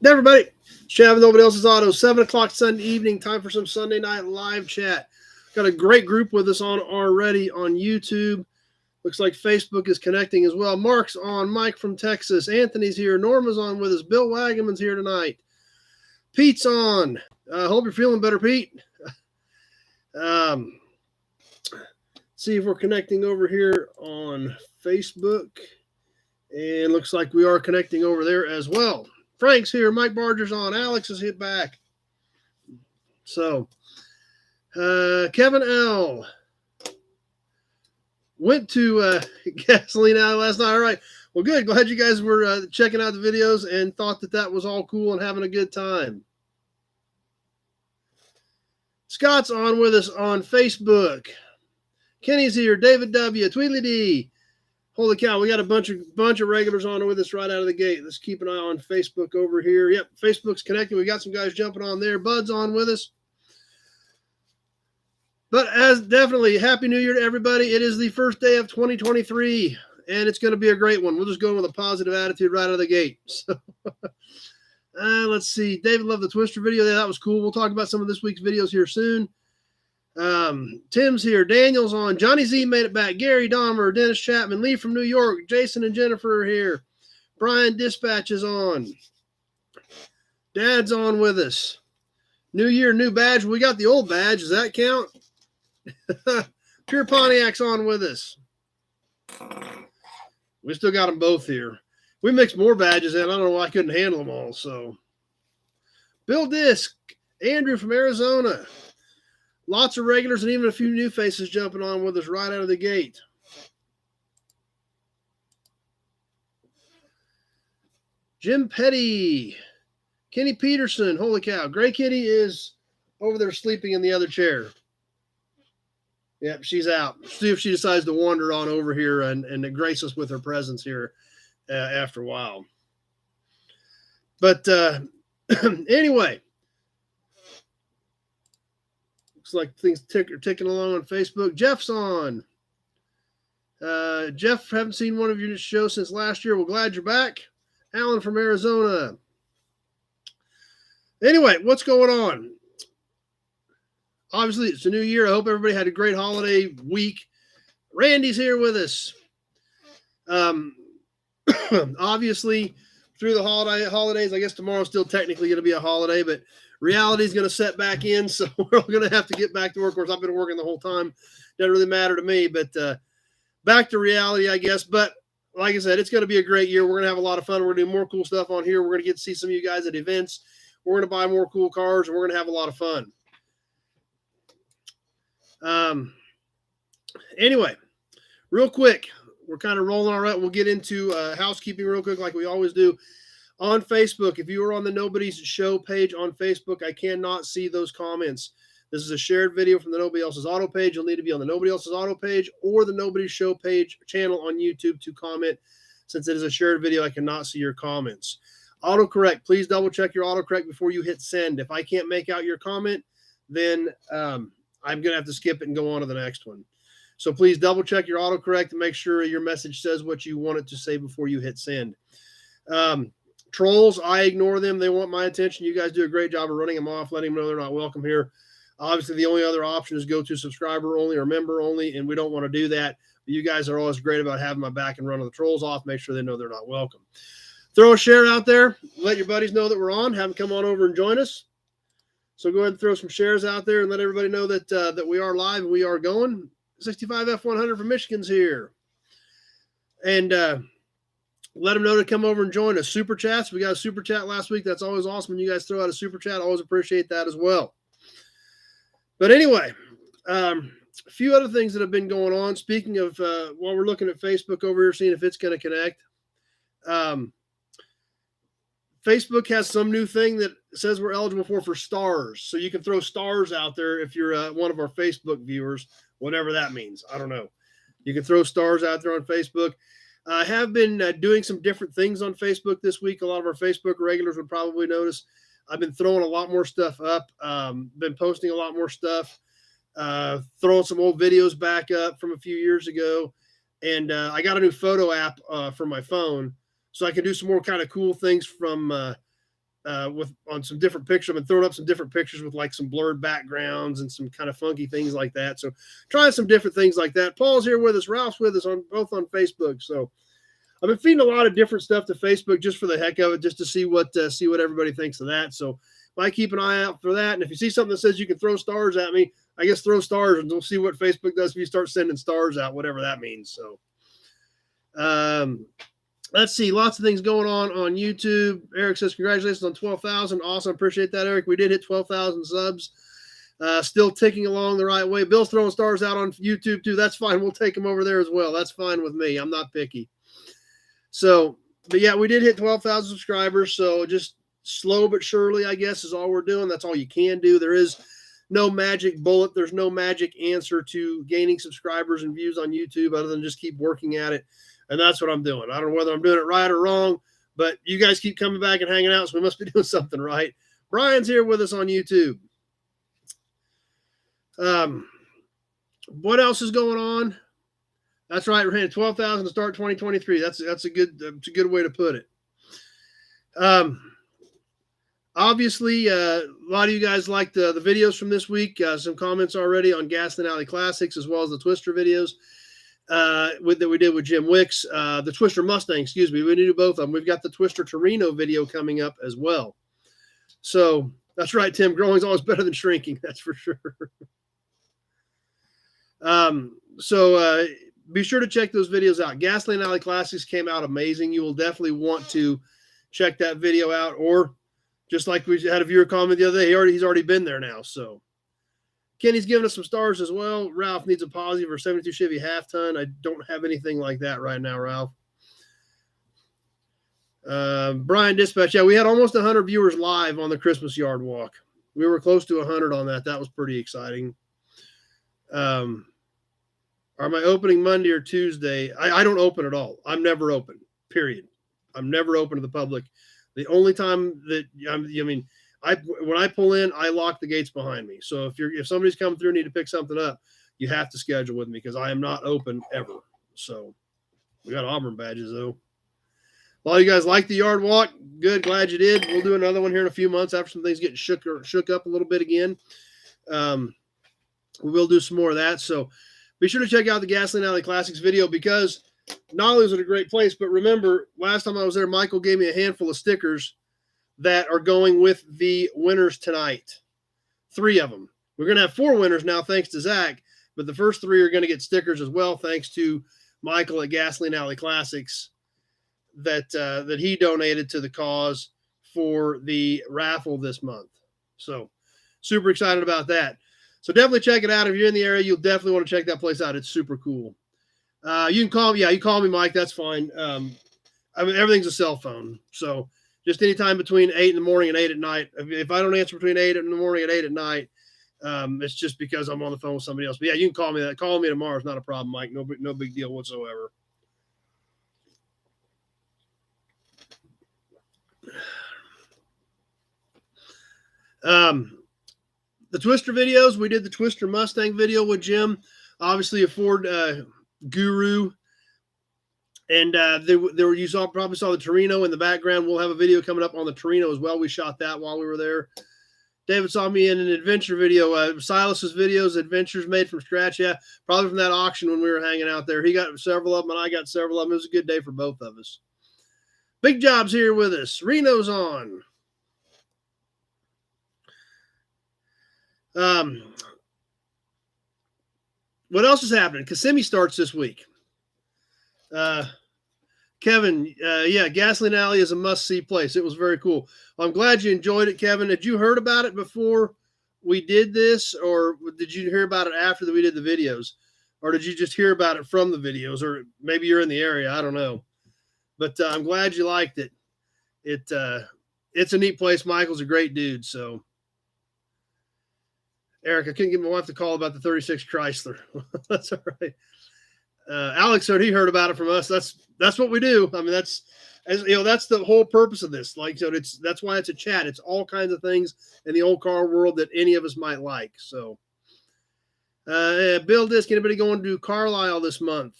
Everybody, Chad with Nobody Else's Auto, 7 o'clock Sunday evening, time for some Sunday night live chat. Got a great group with us on already on YouTube. Looks like Facebook is connecting as well. Mark's on, Mike from Texas, Anthony's here, Norma's on with us, Bill Wagaman's here tonight. Pete's on. Hope you're feeling better, Pete. See if we're connecting over here on Facebook. And looks like we are connecting over there as well. Frank's here. Mike Barger's on. Alex is hit back. So, Kevin L. went to Gasoline Alley last night. All right. Well, good. Glad you guys were checking out the videos and thought that was all cool and having a good time. Scott's on with us on Facebook. Kenny's here. David W. Tweedly D. Holy cow, we got a bunch of regulars on with us right out of the gate. Let's keep an eye on Facebook over here. Yep, Facebook's connecting. We got some guys jumping on there. Bud's on with us. But as definitely, Happy New Year to everybody. It is the first day of 2023, and it's going to be a great one. We'll just go with a positive attitude right out of the gate. So, let's see. David loved the Twister video. Yeah, that was cool. We'll talk about some of this week's videos here soon. Tim's here. Daniel's on. Johnny Z made it back. Gary Dahmer, Dennis Chapman, Lee from New York, Jason and Jennifer are here. Brian Dispatch is on. Dad's on with us. New year, new badge. We got the old badge. Does that count? Pure Pontiac's on with us. We still got them both here. We mixed more badges in. I don't know why I couldn't handle them all. So, Bill Disk, Andrew from Arizona. Lots of regulars and even a few new faces jumping on with us right out of the gate. Jim Petty. Kenny Peterson. Holy cow. Gray Kitty is over there sleeping in the other chair. Yep, she's out. See if she decides to wander on over here and grace us with her presence here after a while. But anyway. Looks like things are ticking along on Facebook. Jeff's on. Jeff, haven't seen one of your shows since last year. We're glad you're back. Alan from Arizona. Anyway, what's going on? Obviously, it's a new year. I hope everybody had a great holiday week. Randy's here with us. Obviously, through the holidays, I guess tomorrow's still technically going to be a holiday, but reality is going to set back in, so we're all going to have to get back to work. Of course, I've been working the whole time. Doesn't really matter to me, but back to reality, I guess. But like I said, it's going to be a great year. We're going to have a lot of fun. We're going to do more cool stuff on here. We're going to get to see some of you guys at events. We're going to buy more cool cars, and we're going to have a lot of fun. Anyway, real quick, we're kind of rolling all right. We'll get into housekeeping real quick like we always do. On Facebook, if you are on the Nobody's Show page on Facebook, I cannot see those comments. This is a shared video from the Nobody Else's Auto page. You'll need to be on the Nobody Else's Auto page or the Nobody's Show page channel on YouTube to comment. Since it is a shared video, I cannot see your comments. Autocorrect, please double check your autocorrect before you hit send. If I can't make out your comment, then I'm going to have to skip it and go on to the next one. So please double check your autocorrect and make sure your message says what you want it to say before you hit send. Trolls, I ignore them. They want my attention. You guys do a great job of running them off, letting them know they're not welcome here. Obviously, the only other option is go to subscriber only or member only, and we don't want to do that. But you guys are always great about having my back and running the trolls off. Make sure they know they're not welcome. Throw a share out there. Let your buddies know that we're on. Have them come on over and join us. So go ahead and throw some shares out there and let everybody know that that we are live and we are going. 65F100 from Michigan's here. And let them know to come over and join us. Super chats. We got a super chat last week. That's always awesome when you guys throw out a super chat. I always appreciate that as well. But anyway, a few other things that have been going on. Speaking of, while we're looking at Facebook over here, seeing if it's going to connect. Facebook has some new thing that says we're eligible for stars. So you can throw stars out there if you're one of our Facebook viewers, whatever that means. I don't know. You can throw stars out there on Facebook. I have been doing some different things on Facebook this week. A lot of our Facebook regulars would probably notice. I've been throwing a lot more stuff up, been posting a lot more stuff, throwing some old videos back up from a few years ago. And I got a new photo app for my phone, so I can do some more kind of cool things from on some different pictures. I've been throwing up some different pictures with like some blurred backgrounds and some kind of funky things like that. So trying some different things like that. Paul's here with us. Ralph's with us both on Facebook. So I've been feeding a lot of different stuff to Facebook just for the heck of it, just to see what everybody thinks of that. So I keep an eye out for that. And if you see something that says you can throw stars at me, I guess throw stars, and we'll see what Facebook does if you start sending stars out, whatever that means. So let's see, lots of things going on YouTube. Eric says, congratulations on 12,000. Awesome. Appreciate that, Eric. We did hit 12,000 subs. Still ticking along the right way. Bill's throwing stars out on YouTube too. That's fine. We'll take them over there as well. That's fine with me. I'm not picky. So, but yeah, we did hit 12,000 subscribers. So just slow but surely, I guess, is all we're doing. That's all you can do. There is no magic bullet. There's no magic answer to gaining subscribers and views on YouTube other than just keep working at it. And that's what I'm doing. I don't know whether I'm doing it right or wrong, but you guys keep coming back and hanging out, so we must be doing something right. Brian's here with us on YouTube. What else is going on? That's right. We're hitting 12,000 to start 2023. That's a good way to put it. Obviously, a lot of you guys liked the videos from this week. Some comments already on Gasoline Alley Classics as well as the Twister videos that we did with Jim Wicks. The Twister Mustang, excuse me. We do both of them. We've got the Twister Torino video coming up as well. So that's right, Tim. Growing is always better than shrinking. That's for sure. So be sure to check those videos out. Gasoline Alley Classics came out amazing. You will definitely want to check that video out, or just like we had a viewer comment the other day, he's already been there now. So Kenny's giving us some stars as well. Ralph needs a positive or 72 Chevy half ton. I don't have anything like that right now, Ralph. Brian Dispatch. Yeah, we had almost 100 viewers live on the Christmas yard walk. We were close to 100 on that. That was pretty exciting. Are my opening Monday or Tuesday? I don't open at all. I'm never open, period. I'm never open to the public. The only time that when I pull in, I lock the gates behind me. So if somebody's coming through and need to pick something up, you have to schedule with me because I am not open ever. So we got Auburn badges though. A lot of you guys like the yard walk. Good, glad you did. We'll do another one here in a few months after some things get shook up a little bit again. We will do some more of that. So be sure to check out the Gasoline Alley Classics video because not only is it a great place, but remember, last time I was there, Michael gave me a handful of stickers that are going with the winners tonight. 3 of them. We're going to have 4 winners now, thanks to Zach, but the first 3 are going to get stickers as well, thanks to Michael at Gasoline Alley Classics that he donated to the cause for the raffle this month. So super excited about that. So definitely check it out. If you're in the area, you'll definitely want to check that place out. It's super cool. You can call me. Yeah, you call me, Mike. That's fine. Everything's a cell phone. So just anytime between 8 in the morning and 8 at night. If I don't answer between 8 in the morning and 8 at night, it's just because I'm on the phone with somebody else. But yeah, you can call me. Call me tomorrow. It's not a problem, Mike. No big deal whatsoever. The Twister videos, we did the Twister Mustang video with Jim, obviously a Ford guru, and you probably saw the Torino in the background. We'll have a video coming up on the Torino as well. We shot that while we were there. David saw me in an adventure video, Silas's videos, adventures made from scratch. Yeah, probably from that auction when we were hanging out there. He got several of them and I got several of them. It was a good day for both of us. Big Job's here with us. Reno's on. What else is happening? Kissimmee starts this week. Kevin, yeah, Gasoline Alley is a must-see place. It was very cool. I'm glad you enjoyed it, Kevin. Had you heard about it before we did this, or did you hear about it after that we did the videos? Or did you just hear about it from the videos? Or maybe you're in the area. I don't know. But I'm glad you liked it. It's a neat place. Michael's a great dude, so... Eric, I couldn't get my wife to call about the 36 Chrysler. That's all right. Alex said he heard about it from us. That's what we do. I mean, that's the whole purpose of this. Like, so that's why it's a chat. It's all kinds of things in the old car world that any of us might like. So, Bill Disc, anybody going to Carlisle this month?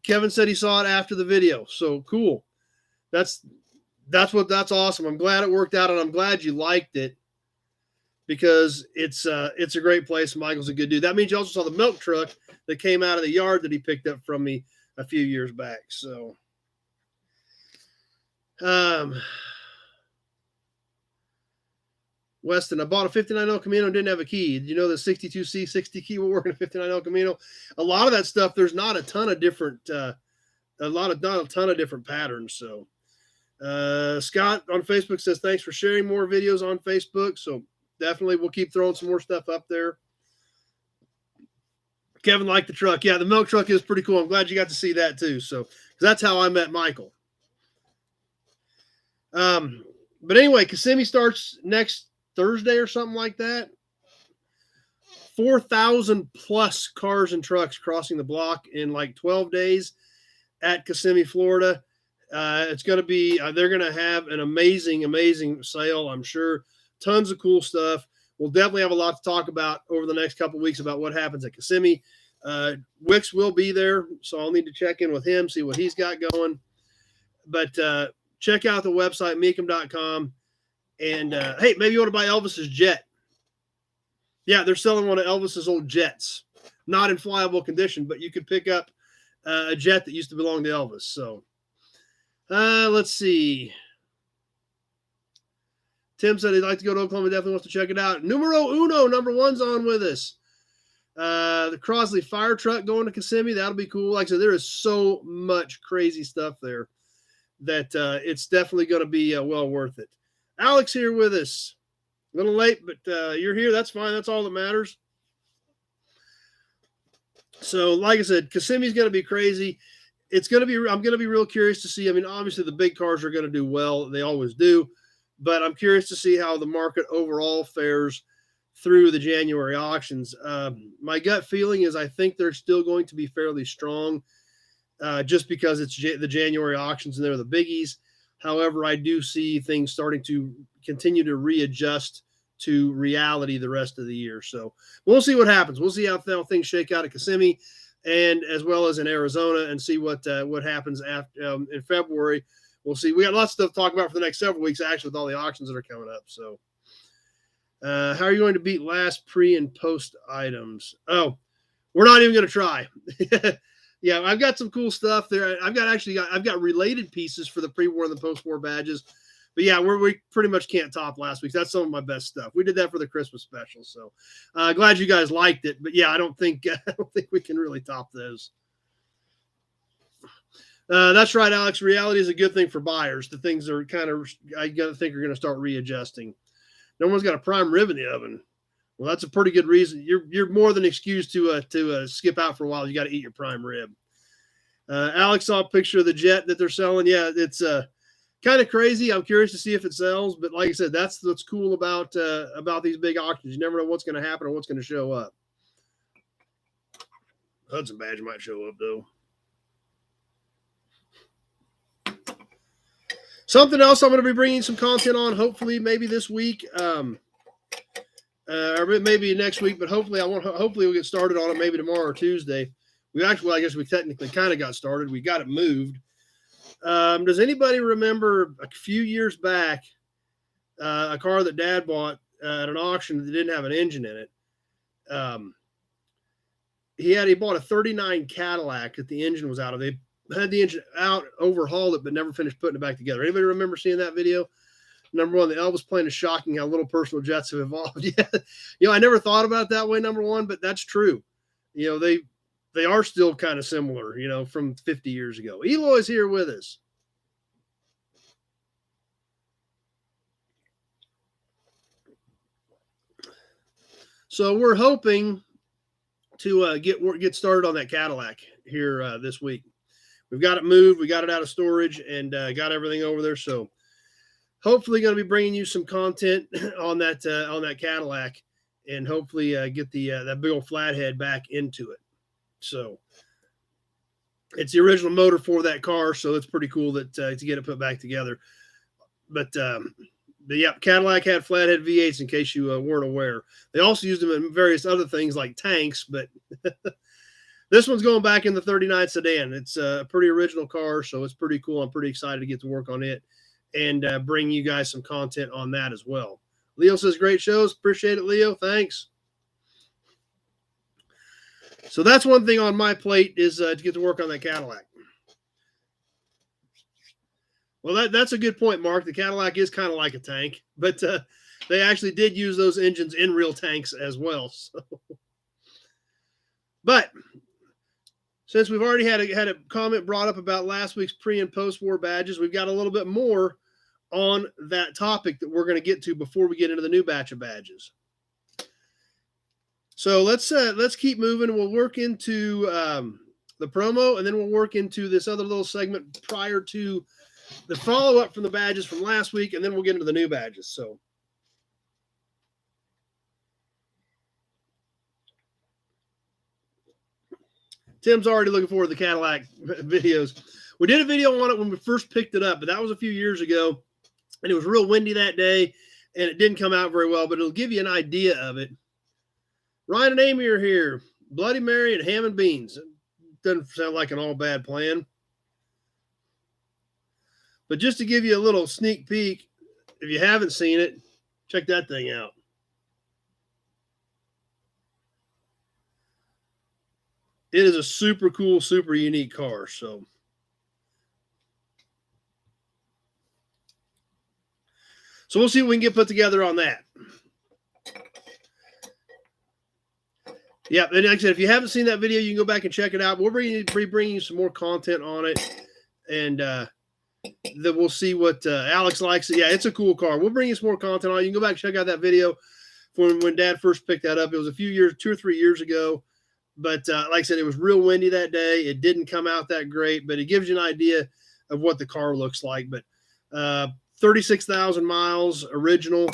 Kevin said he saw it after the video. So cool. That's That's awesome. I'm glad it worked out, and I'm glad you liked it because it's a great place. Michael's a good dude. That means you also saw the milk truck that came out of the yard that he picked up from me a few years back. So, Weston, I bought a 59 El Camino and didn't have a key. Did you know the 62C 60 key will work in a 59 El Camino? A lot of that stuff, there's not a ton of different, not a ton of different patterns. So, Scott on Facebook says, thanks for sharing more videos on Facebook. So definitely we'll keep throwing some more stuff up there. Kevin liked the truck. Yeah, the milk truck is pretty cool. I'm glad you got to see that too. So that's how I met Michael. But anyway, Kissimmee starts next Thursday or something like that. 4,000 plus cars and trucks crossing the block in like 12 days at Kissimmee, Florida. It's going to be, they're going to have an amazing, amazing sale, I'm sure. Tons of cool stuff. We'll definitely have a lot to talk about over the next couple of weeks about what happens at Kissimmee. Wicks will be there, so I'll need to check in with him, see what he's got going. But check out the website, meekum.com. And, hey, maybe you want to buy Elvis's jet. Yeah, they're selling one of Elvis's old jets. Not in flyable condition, but you could pick up a jet that used to belong to Elvis. So, let's see. Tim said he'd like to go to Oklahoma. Definitely wants to check it out. Numero uno, number one's on with us. The Crosley fire truck going to Kissimmee. That'll be cool. Like I said, there is so much crazy stuff there that it's definitely going to be well worth it. Alex here with us. A little late, but you're here. That's fine. That's all that matters. So, like I said, Kissimmee's going to be crazy. It's going to be. I'm going to be real curious to see. I mean, obviously the big cars are going to do well. They always do. But I'm curious to see how the market overall fares through the January auctions. My gut feeling is I think they're still going to be fairly strong just because it's the January auctions and they're the biggies. However, I do see things starting to continue to readjust to reality the rest of the year. So we'll see what happens. We'll see how things shake out at Kissimmee and as well as in Arizona and see what happens after in February. We'll see. We got lots of stuff to talk about for the next several weeks, actually, with all the auctions that are coming up. So how are you going to beat last pre and post items? Oh, we're not even going to try. Yeah, I've got some cool stuff there. I've got related pieces for the pre-war and the post-war badges. But yeah, we pretty much can't top last week. That's some of my best stuff. We did that for the Christmas special. So glad you guys liked it. But yeah, I don't think we can really top those. That's right, Alex. Reality is a good thing for buyers. The things are kind of, I gotta think, are going to start readjusting. No one's got a prime rib in the oven. Well, that's a pretty good reason. You're more than excused to skip out for a while. You got to eat your prime rib. Alex saw a picture of the jet that they're selling. Yeah, it's kind of crazy. I'm curious to see if it sells. But like I said, that's what's cool about these big auctions. You never know what's going to happen or what's going to show up. Hudson Badge might show up though. Something else I'm going to be bringing some content on, hopefully maybe this week, or maybe next week, but hopefully we'll get started on it maybe tomorrow or Tuesday. I guess we technically kind of got started. We got it moved. Does anybody remember a few years back, a car that Dad bought at an auction that didn't have an engine in it? He bought a 39 Cadillac that the engine was out of. They had the engine out, overhauled it, but never finished putting it back together. Anybody remember seeing that video? Number one, the Elvis plane is shocking how little personal jets have evolved. Yeah, I never thought about it that way, number one, but that's true. They are still kind of similar, from 50 years ago. Eloy's here with us. So we're hoping to get started on that Cadillac here this week. We've got it moved. We got it out of storage and got everything over there. So hopefully going to be bringing you some content on that Cadillac and hopefully get that big old flathead back into it. So it's the original motor for that car. So it's pretty cool that to get it put back together. But yeah, Cadillac had flathead V8s in case you weren't aware. They also used them in various other things like tanks, but this one's going back in the 39 sedan. It's a pretty original car, so it's pretty cool. I'm pretty excited to get to work on it and bring you guys some content on that as well. Leo says, great shows. Appreciate it, Leo. Thanks. So that's one thing on my plate is to get to work on that Cadillac. Well, that's a good point, Mark. The Cadillac is kind of like a tank, but they actually did use those engines in real tanks as well. So. But since we've already had a comment brought up about last week's pre- and post-war badges, we've got a little bit more on that topic that we're going to get to before we get into the new batch of badges. So let's keep moving. We'll work into the promo, and then we'll work into this other little segment prior to the follow-up from the badges from last week, and then we'll get into the new badges. So Tim's already looking forward to the Cadillac videos. We did a video on it when we first picked it up, but that was a few years ago, and it was real windy that day, and it didn't come out very well, but it'll give you an idea of it. Ryan and Amy are here. Bloody Mary and ham and beans. Doesn't sound like an all bad plan. But just to give you a little sneak peek, if you haven't seen it, check that thing out. It is a super cool, super unique car. So we'll see what we can get put together on that. Yeah, and like I said, if you haven't seen that video, you can go back and check it out. We'll be bringing you some more content on it, and then we'll see what Alex likes. Yeah, it's a cool car. We'll bring you some more content on it. You can go back and check out that video from when Dad first picked that up. It was a few years, 2 or 3 years ago. But like I said, it was real windy that day. It didn't come out that great, but it gives you an idea of what the car looks like. But 36,000 miles, original,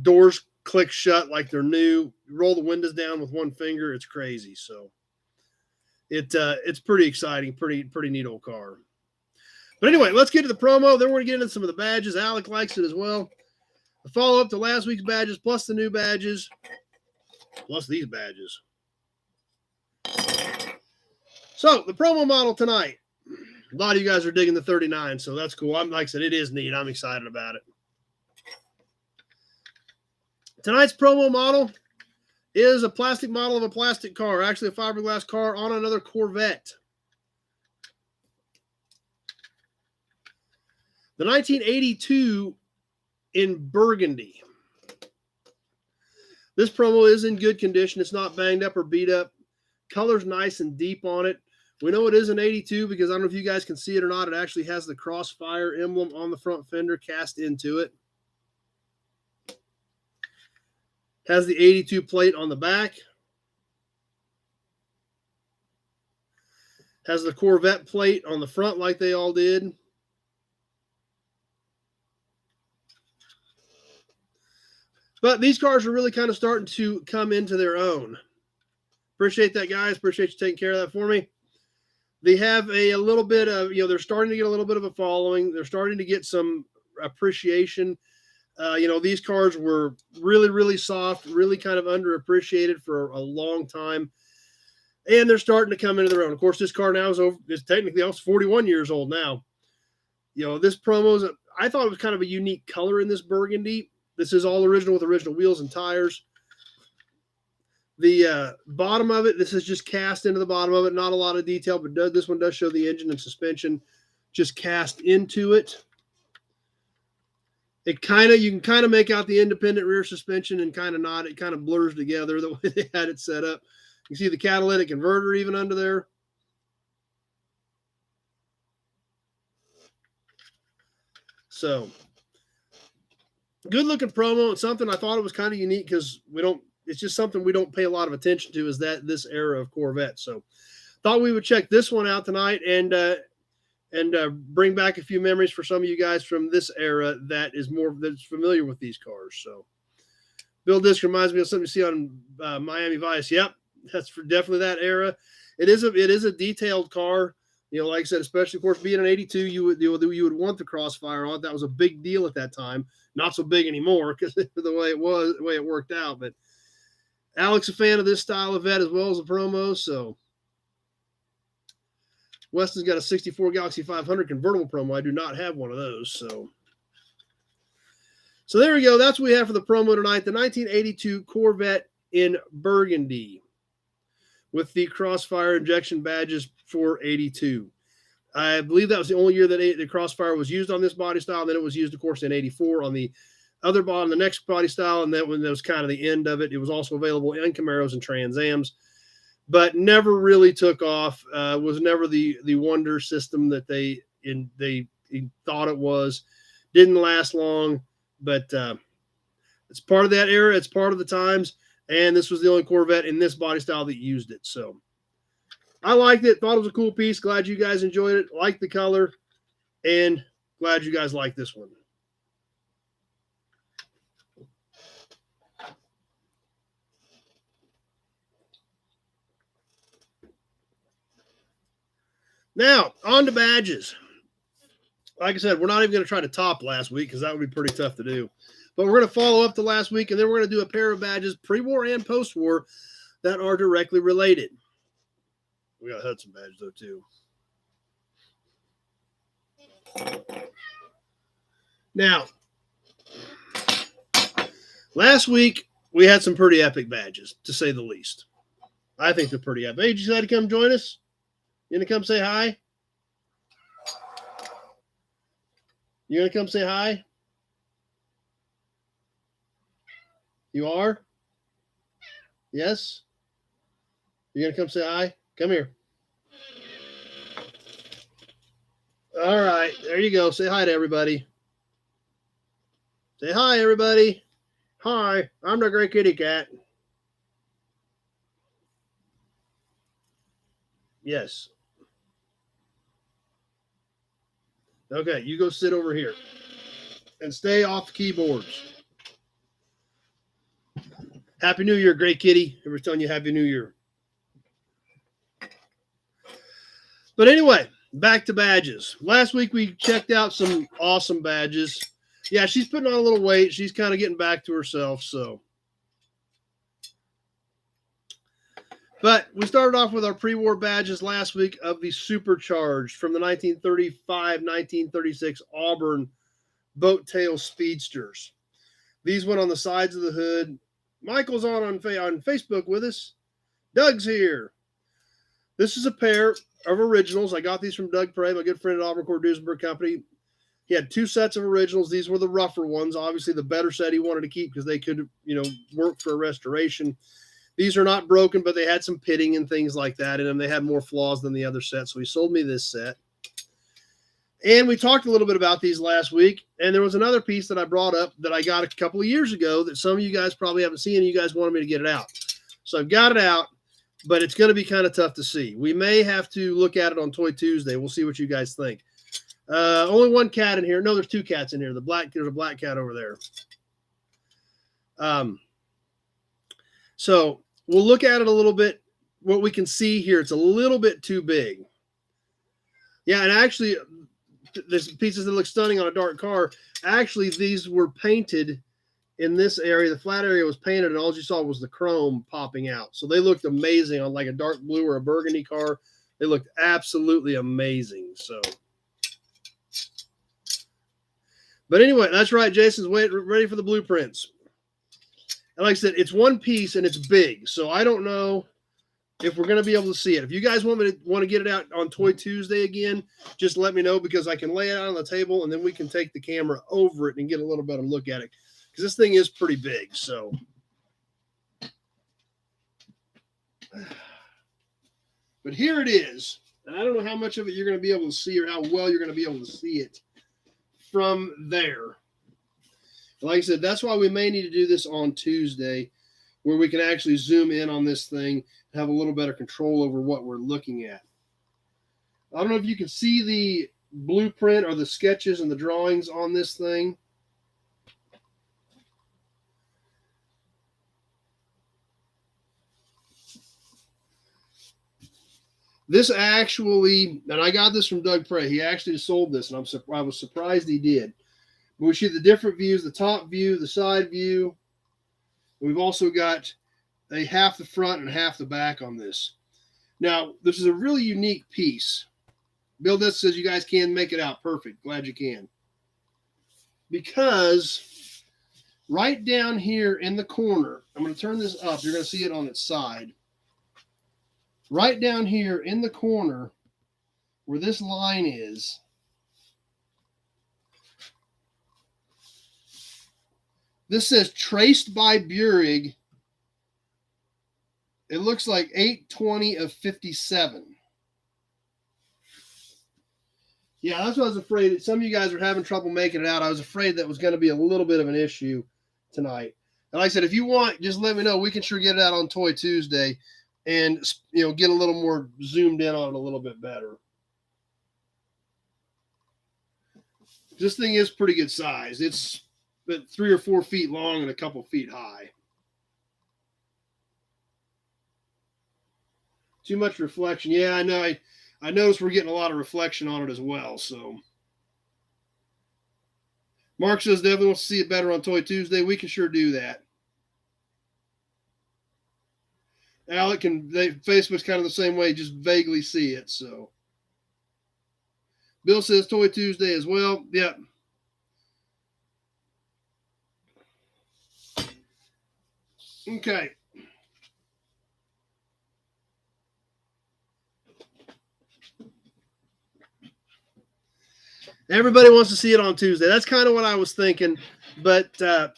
doors click shut like they're new. Roll the windows down with one finger. It's crazy. So it's pretty exciting, pretty neat old car. But anyway, let's get to the promo. Then we're going to get into some of the badges. Alec likes it as well. The follow-up to last week's badges, plus the new badges, plus these badges. So the promo model tonight. A lot of you guys are digging the 39, so that's cool. Like I said, it is neat. I'm excited about it. Tonight's promo model is a plastic model of a plastic car, actually a fiberglass car on another Corvette. The 1982 in burgundy. This promo is in good condition. It's not banged up or beat up. Color's nice and deep on it. We know it is an 82 because I don't know if you guys can see it or not. It actually has the Crossfire emblem on the front fender cast into it. Has the 82 plate on the back. Has the Corvette plate on the front like they all did. But these cars are really kind of starting to come into their own. Appreciate that, guys. Appreciate you taking care of that for me. They have a little bit of, they're starting to get a little bit of a following. They're starting to get some appreciation. These cars were really, really soft, really kind of underappreciated for a long time. And they're starting to come into their own. Of course, this car now is technically almost 41 years old now. This promo I thought it was kind of a unique color in this burgundy. This is all original with original wheels and tires. The bottom of it, this is just cast into the bottom of it. Not a lot of detail, but this one does show the engine and suspension just cast into it. You can kind of make out the independent rear suspension and kind of not. It kind of blurs together the way they had it set up. You see the catalytic converter even under there. So, good looking promo. It's something I thought it was kind of unique because it's just something we don't pay a lot of attention to is this era of Corvette. So, thought we would check this one out tonight and bring back a few memories for some of you guys from this era that's familiar with these cars. So, Bill Disc reminds me of something you see on Miami Vice. Yep, that's for definitely that era. It is a detailed car. Like I said, especially of course being an 82, you would want the Crossfire on it. That was a big deal at that time. Not so big anymore because the way it worked out. But Alex a fan of this style of vet as well as the promo, so Weston's got a 64 Galaxy 500 convertible promo. I do not have one of those. So there we go. That's what we have for the promo tonight. The 1982 Corvette in burgundy with the Crossfire injection badges for 82. I believe that was the only year that the Crossfire was used on this body style. And then it was used, of course, in 84 on the other body, the next body style. And that was kind of the end of it. It was also available in Camaros and Trans Ams, but never really took off. Was never the wonder system that they thought it was. Didn't last long, but it's part of that era. It's part of the times. And this was the only Corvette in this body style that used it. So I liked it. Thought it was a cool piece. Glad you guys enjoyed it. Liked the color. And glad you guys like this one. Now, on to badges. Like I said, we're not even going to try to top last week because that would be pretty tough to do. But we're going to follow up to last week, and then we're going to do a pair of badges, pre-war and post-war, that are directly related. We got Hudson badge, though, too. Now, last week, we had some pretty epic badges, to say the least. I think they're pretty epic. Hey, did you decide to come join us? You going to come say hi? You going to come say hi? You are? Yes? You going to come say hi? Come here. All right. There you go. Say hi to everybody. Say hi, everybody. Hi. I'm the Great Kitty Cat. Yes. Okay, you go sit over here and stay off the keyboards. Happy New Year, Great Kitty. Everybody's telling you Happy New Year. But anyway, back to badges. Last week we checked out some awesome badges. Yeah, she's putting on a little weight. She's kind of getting back to herself, so. But we started off with our pre-war badges last week of the Supercharged from the 1935-1936 Auburn boat tail speedsters. These went on the sides of the hood. Michael's on Facebook with us. Doug's here. This is a pair of originals. I got these from Doug Prey, my good friend at Auburn Duesenberg Company. He had two sets of originals. These were the rougher ones. Obviously, the better set he wanted to keep because they could, work for a restoration. These are not broken, but they had some pitting and things like that in them. They had more flaws than the other set, so he sold me this set. And we talked a little bit about these last week, and there was another piece that I brought up that I got a couple of years ago that some of you guys probably haven't seen, and you guys wanted me to get it out. So I've got it out, but it's going to be kind of tough to see. We may have to look at it on Toy Tuesday. We'll see what you guys think. Only one cat in here. No, there's two cats in here. There's a black cat over there. So we'll look at it a little bit. What we can see here, it's a little bit too big. Yeah, and actually, there's pieces that look stunning on a dark car. Actually, these were painted in this area. The flat area was painted, and all you saw was the chrome popping out. So they looked amazing on like a dark blue or a burgundy car. They looked absolutely amazing. So, but anyway, that's right. Jason's ready for the blueprints. And like I said, it's one piece and it's big. So I don't know if we're going to be able to see it. If you guys want to get it out on Toy Tuesday again, just let me know because I can lay it out on the table and then we can take the camera over it and get a little better look at it. Because this thing is pretty big. So, but here it is. And I don't know how much of it you're going to be able to see or how well you're going to be able to see it from there. Like I said, that's why we may need to do this on Tuesday, where we can actually zoom in on this thing and have a little better control over what we're looking at. I don't know if you can see the blueprint or the sketches and the drawings on this thing. This actually, and I got this from Doug Prey. He actually sold this, and I was surprised he did. But we see the different views, the top view, the side view. We've also got a half the front and half the back on this. Now, this is a really unique piece. Bill This says you guys can make it out. Perfect. Glad you can. Because right down here in the corner, I'm going to turn this up. You're going to see it on its side. Right down here in the corner where this line is, this says traced by Burig. It looks like 820 of 57. Yeah, that's what I was afraid. Some of you guys are having trouble making it out. I was afraid that was going to be a little bit of an issue tonight. And like I said, if you want, just let me know. We can sure get it out on Toy Tuesday and, get a little more zoomed in on it a little bit better. This thing is pretty good size. It's 3 or 4 feet long and a couple feet high. Too much reflection. Yeah, I know. I noticed we're getting a lot of reflection on it as well. So Mark says definitely wants to see it better on Toy Tuesday. We can sure do that. Alec Facebook's kind of the same way, just vaguely see it. So Bill says Toy Tuesday as well. Yep. Okay. Everybody wants to see it on Tuesday. That's kind of what I was thinking, but I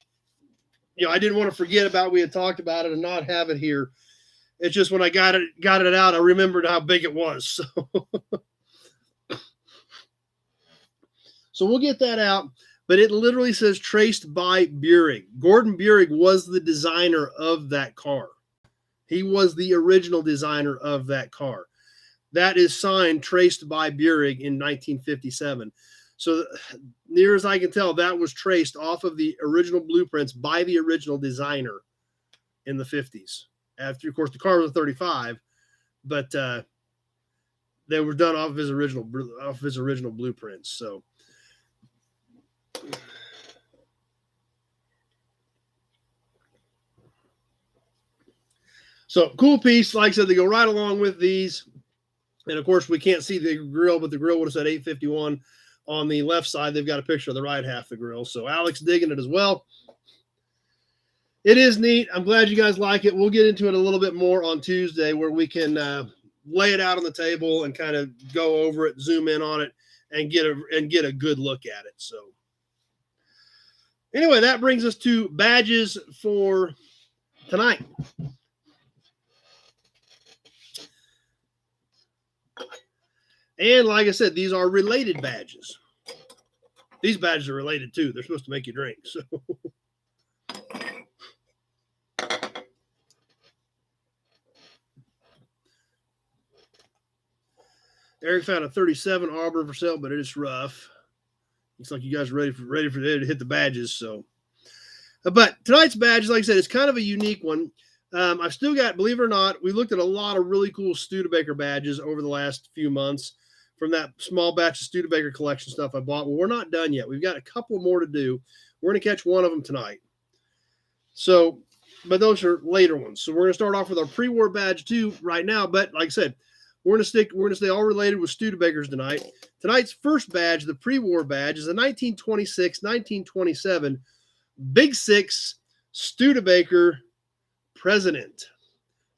didn't want to forget about. We had talked about it and not have it here. It's just when I got it out, I remembered how big it was. So we'll get that out. But it literally says traced by Burig. Gordon Burig was the designer of that car. He was the original designer of that car. That is signed traced by Burig in 1957. So near as I can tell, that was traced off of the original blueprints by the original designer in the 50s. After, of course, the car was a 35, but they were done off of his original blueprints. So cool piece. Like I said, they go right along with these. And of course, we can't see the grill, but the grill would have said 851 on the left side. They've got a picture of the right half of the grill. So Alex digging it as well. It is neat. I'm glad you guys like it. We'll get into it a little bit more on Tuesday where we can lay it out on the table and kind of go over it, zoom in on it, and get a good look at it. So anyway, that brings us to badges for tonight. And like I said, these are related badges. These badges are related too. They're supposed to make you drink. So Eric found a 37 Arbor for sale, but it is rough. Looks like you guys are ready for to hit the badges. So, but tonight's badge, like I said, it's kind of a unique one. I've still got, believe it or not, we looked at a lot of really cool Studebaker badges over the last few months from that small batch of Studebaker collection stuff I bought. Well, we're not done yet. We've got a couple more to do. We're going to catch one of them tonight. So, but those are later ones. So we're going to start off with our pre-war badge too right now. But like I said, we're going to stay all related with Studebakers tonight. Tonight's first badge, the pre-war badge, is a 1926-1927 Big Six Studebaker President.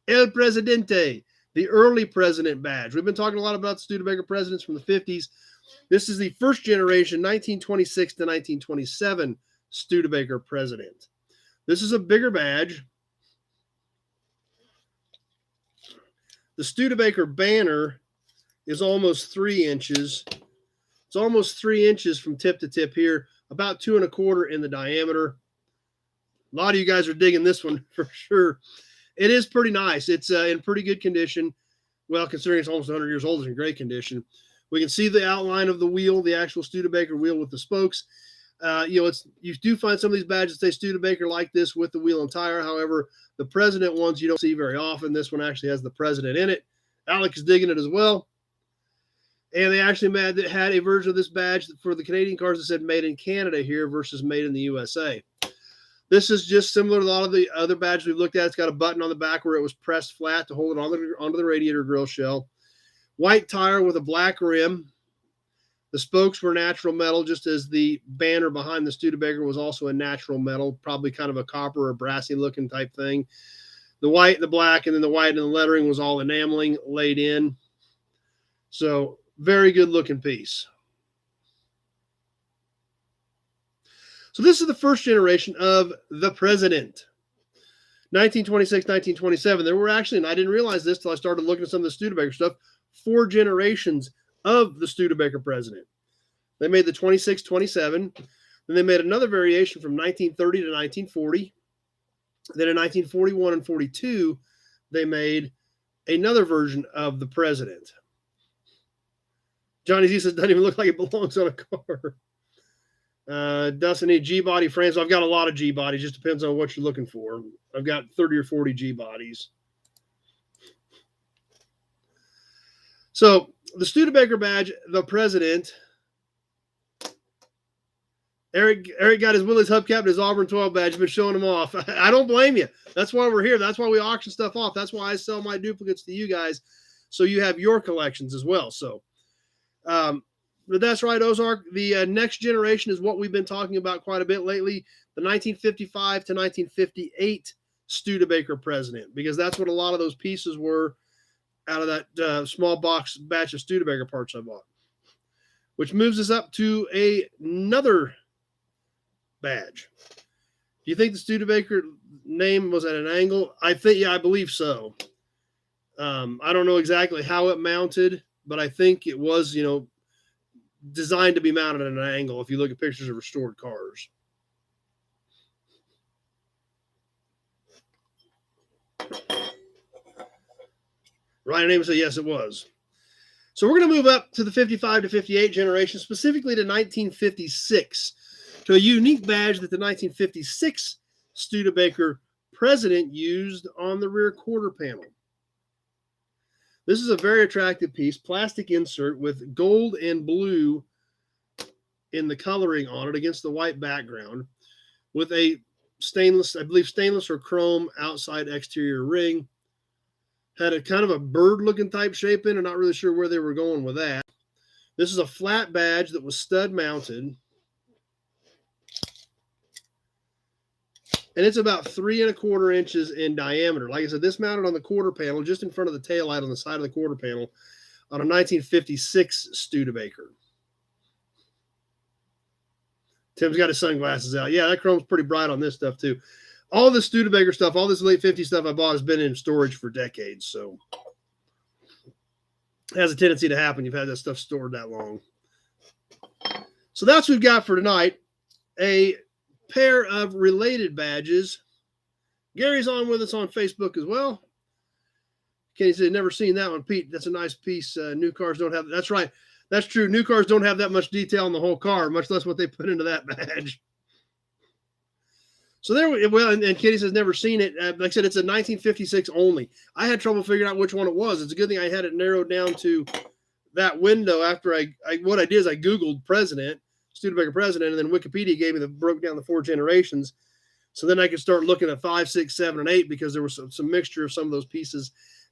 El Presidente, the early president badge. We've been talking a lot about the Studebaker presidents from the 50s. This is the first generation, 1926 to 1927 Studebaker president. This is a bigger badge. The Studebaker banner is almost 3 inches. It's almost 3 inches from tip to tip here, about 2 1/4 in the diameter. A lot of you guys are digging this one for sure. It is pretty nice. It's in pretty good condition. Well, considering it's almost 100 years old, it's in great condition. We can see the outline of the wheel, the actual Studebaker wheel with the spokes. You do find some of these badges that say Studebaker like this with the wheel and tire. However, the president ones you don't see very often. This one actually has the president in it. Alex is digging it as well. And they actually had a version of this badge for the Canadian cars that said made in Canada here versus made in the USA. This is just similar to a lot of the other badges we've looked at. It's got a button on the back where it was pressed flat to hold it onto the radiator grill shell. White tire with a black rim. The spokes were natural metal, just as the banner behind the Studebaker was also a natural metal, probably kind of a copper or brassy looking type thing. The white, the black, and then the white and the lettering was all enameling laid in. So very good looking piece. So this is the first generation of the President. 1926, 1927. There were actually, and I didn't realize this till I started looking at some of the Studebaker stuff, 4 generations of the Studebaker President. They made the 26, 27. Then they made another variation from 1930 to 1940. Then in 1941 and 42, they made another version of the President. Johnny Z says, doesn't even look like it belongs on a car. Doesn't need G-body frames. So I've got a lot of G-bodies. Just depends on what you're looking for. I've got 30 or 40 G-bodies. So the Studebaker badge, the President. Eric got his Willys hubcap and his Auburn 12 badge. He's been showing them off. I don't blame you. That's why we're here. That's why we auction stuff off. That's why I sell my duplicates to you guys, so you have your collections as well. So, but that's right, Ozark. The next generation is what we've been talking about quite a bit lately. The 1955 to 1958 Studebaker President, because that's what a lot of those pieces were out of that small box batch of Studebaker parts I bought. Which moves us up to another badge. Do you think the Studebaker name was at an angle? I believe so. I don't know exactly how it mounted, but I think it was, designed to be mounted at an angle if you look at pictures of restored cars. Ryan Ames said, yes, it was. So we're going to move up to the 55 to 58 generation, specifically to 1956, to a unique badge that the 1956 Studebaker President used on the rear quarter panel. This is a very attractive piece, plastic insert with gold and blue in the coloring on it against the white background, with a stainless, I believe stainless or chrome outside exterior ring. Had a kind of a bird-looking type shape in it. Not really sure where they were going with that. This is a flat badge that was stud-mounted. And it's about 3 1/4 inches in diameter. Like I said, this mounted on the quarter panel, just in front of the taillight on the side of the quarter panel, on a 1956 Studebaker. Tim's got his sunglasses out. Yeah, that chrome's pretty bright on this stuff, too. All this Studebaker stuff, all this late 50s stuff I bought has been in storage for decades. So it has a tendency to happen. You've had that stuff stored that long. So that's what we've got for tonight. A pair of related badges. Gary's on with us on Facebook as well. Kenny said, never seen that one. Pete, that's a nice piece. New cars don't have, that's right. That's true. New cars don't have that much detail in the whole car, much less what they put into that badge. So there, well, and Kitty says never seen it. Like I said, it's a 1956 only. I had trouble figuring out which one it was. It's a good thing I had it narrowed down to that window. After what I did is I Googled President, Studebaker President, and then Wikipedia gave me broke down the 4 generations. So then I could start looking at 5, 6, 7, and 8 because there was some mixture of some of those pieces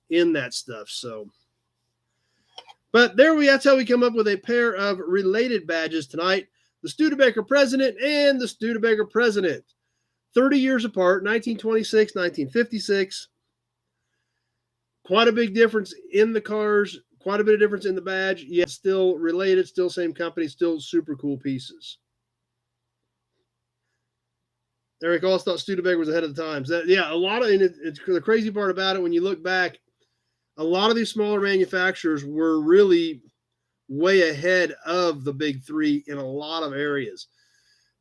in that stuff. So, but that's how we come up with a pair of related badges tonight: the Studebaker President and the Studebaker President. 30 years apart, 1926, 1956. Quite a big difference in the cars, quite a bit of difference in the badge, yet still related, still same company, still super cool pieces. Eric also thought Studebaker was ahead of the times. A lot of, and it's the crazy part about it when you look back, a lot of these smaller manufacturers were really way ahead of the big 3 in a lot of areas.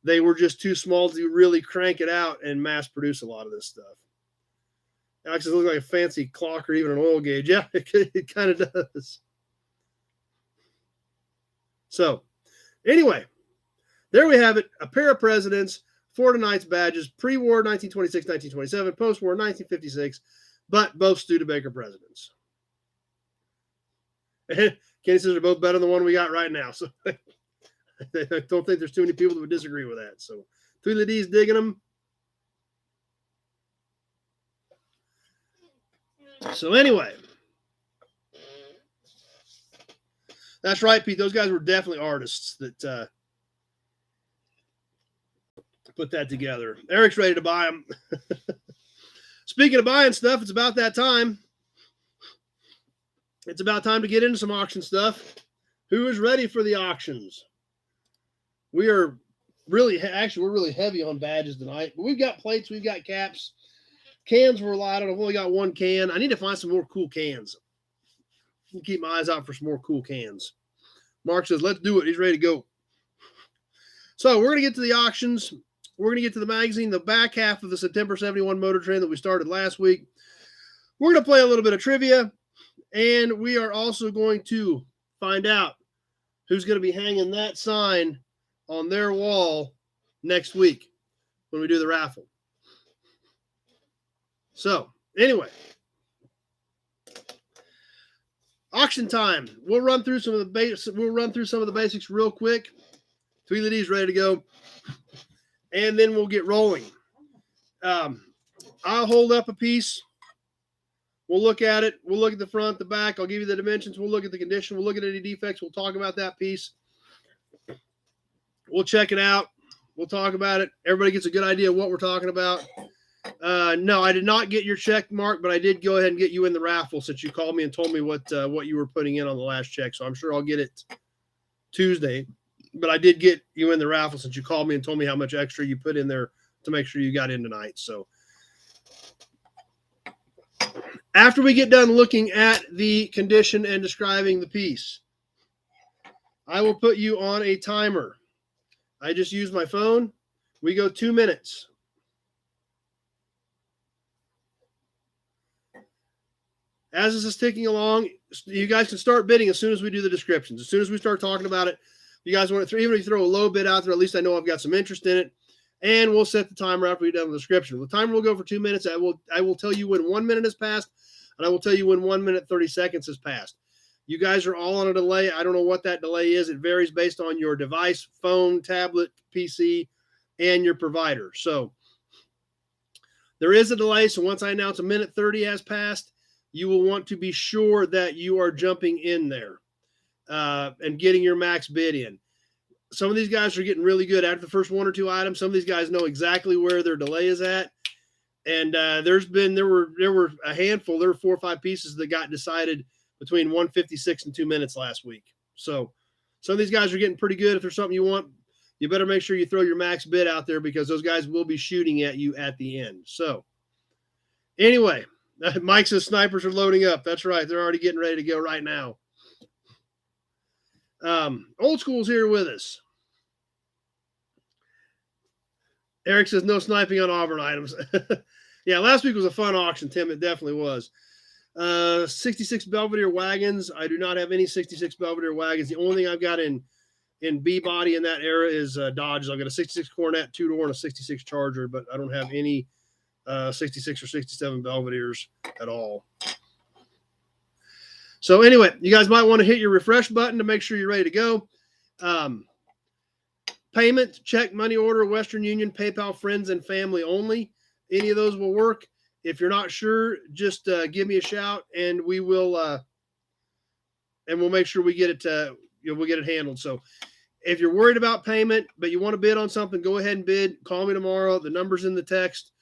They were just too small to really crank it out and mass produce a lot of this stuff. Alex, it looks like a fancy clock or even an oil gauge. Yeah, it kind of does. So, anyway, there we have it. A pair of presidents, 4 tonight's badges, pre-war 1926, 1927, post-war 1956, but both Studebaker presidents. And Kenny says they're both better than the one we got right now. So I don't think there's too many people that would disagree with that. So Tweedledee D's digging them. So anyway, That's right, Pete. Those guys were definitely artists that put that together. Eric's ready to buy them. Speaking of buying stuff, it's about that time. It's about time to get into some auction stuff. Who is ready for the auctions? We are really, actually, we're really heavy on badges tonight. But we've got plates, we've got caps. Cans were a lot. I've only got one can. I need to find some more cool cans. I'll keep my eyes out for some more cool cans. Mark says, let's do it. He's ready to go. So we're going to get to the auctions. We're going to get to the magazine, the back half of the September 71 Motor Trend that we started last week. We're going to play a little bit of trivia, and we are also going to find out who's going to be hanging that sign on their wall next week when we do the raffle. So, anyway, auction time. We'll run through some of the basics real quick. Tweedledee D's ready to go, and then we'll get rolling. I'll hold up a piece. We'll look at it. We'll look at the front, the back. I'll give you the dimensions. We'll look at the condition. We'll look at any defects. We'll talk about that piece. We'll check it out. We'll talk about it. Everybody gets a good idea of what we're talking about. No, I did not get your check, Mark, but I did go ahead and get you in the raffle since you called me and told me what you were putting in on the last check. So I'm sure I'll get it Tuesday. But I did get you in the raffle since you called me and told me how much extra you put in there to make sure you got in tonight. So after we get done looking at the condition and describing the piece, I will put you on a timer. I just use my phone. We go 2 minutes. As this is ticking along, you guys can start bidding as soon as we do the descriptions. As soon as we start talking about it, you guys want to, even if you throw a low bid out there, at least I know I've got some interest in it. And we'll set the timer after we've done the description. The timer will go for 2 minutes. I will tell you when 1 minute has passed, and I will tell you when 1 minute 30 seconds has passed. You guys are all on a delay. I don't know what that delay is. It varies based on your device, phone, tablet, PC, and your provider. So there is a delay. So once I announce a minute 30 has passed, you will want to be sure that you are jumping in there and getting your max bid in. Some of these guys are getting really good after the first one or two items. Some of these guys know exactly where their delay is at. And there were a handful. There were 4 or 5 pieces that got decided between 1:56 and 2 minutes last week. So some of these guys are getting pretty good. If there's something you want, you better make sure you throw your max bid out there because those guys will be shooting at you at the end. So anyway, Mike says snipers are loading up. That's right. They're already getting ready to go right now. Old School's here with us. Eric says no sniping on Auburn items. Yeah, last week was a fun auction, Tim. It definitely was. 66 Belvedere wagons. I do not have any 66 Belvedere wagons. The only thing I've got in B body in that era is Dodges. I've got a 66 Coronet 2-door and a 66 Charger, but I don't have any 66 or 67 Belvederes at all. So anyway, you guys might want to hit your refresh button to make sure you're ready to go. Payment, check, money order, Western Union, PayPal, friends and family only. Any of those will work. If you're not sure, just give me a shout and we will and we'll make sure we get it we'll get it handled. So if you're worried about payment, but you want to bid on something, go ahead and bid. Call me tomorrow. The number's in the text,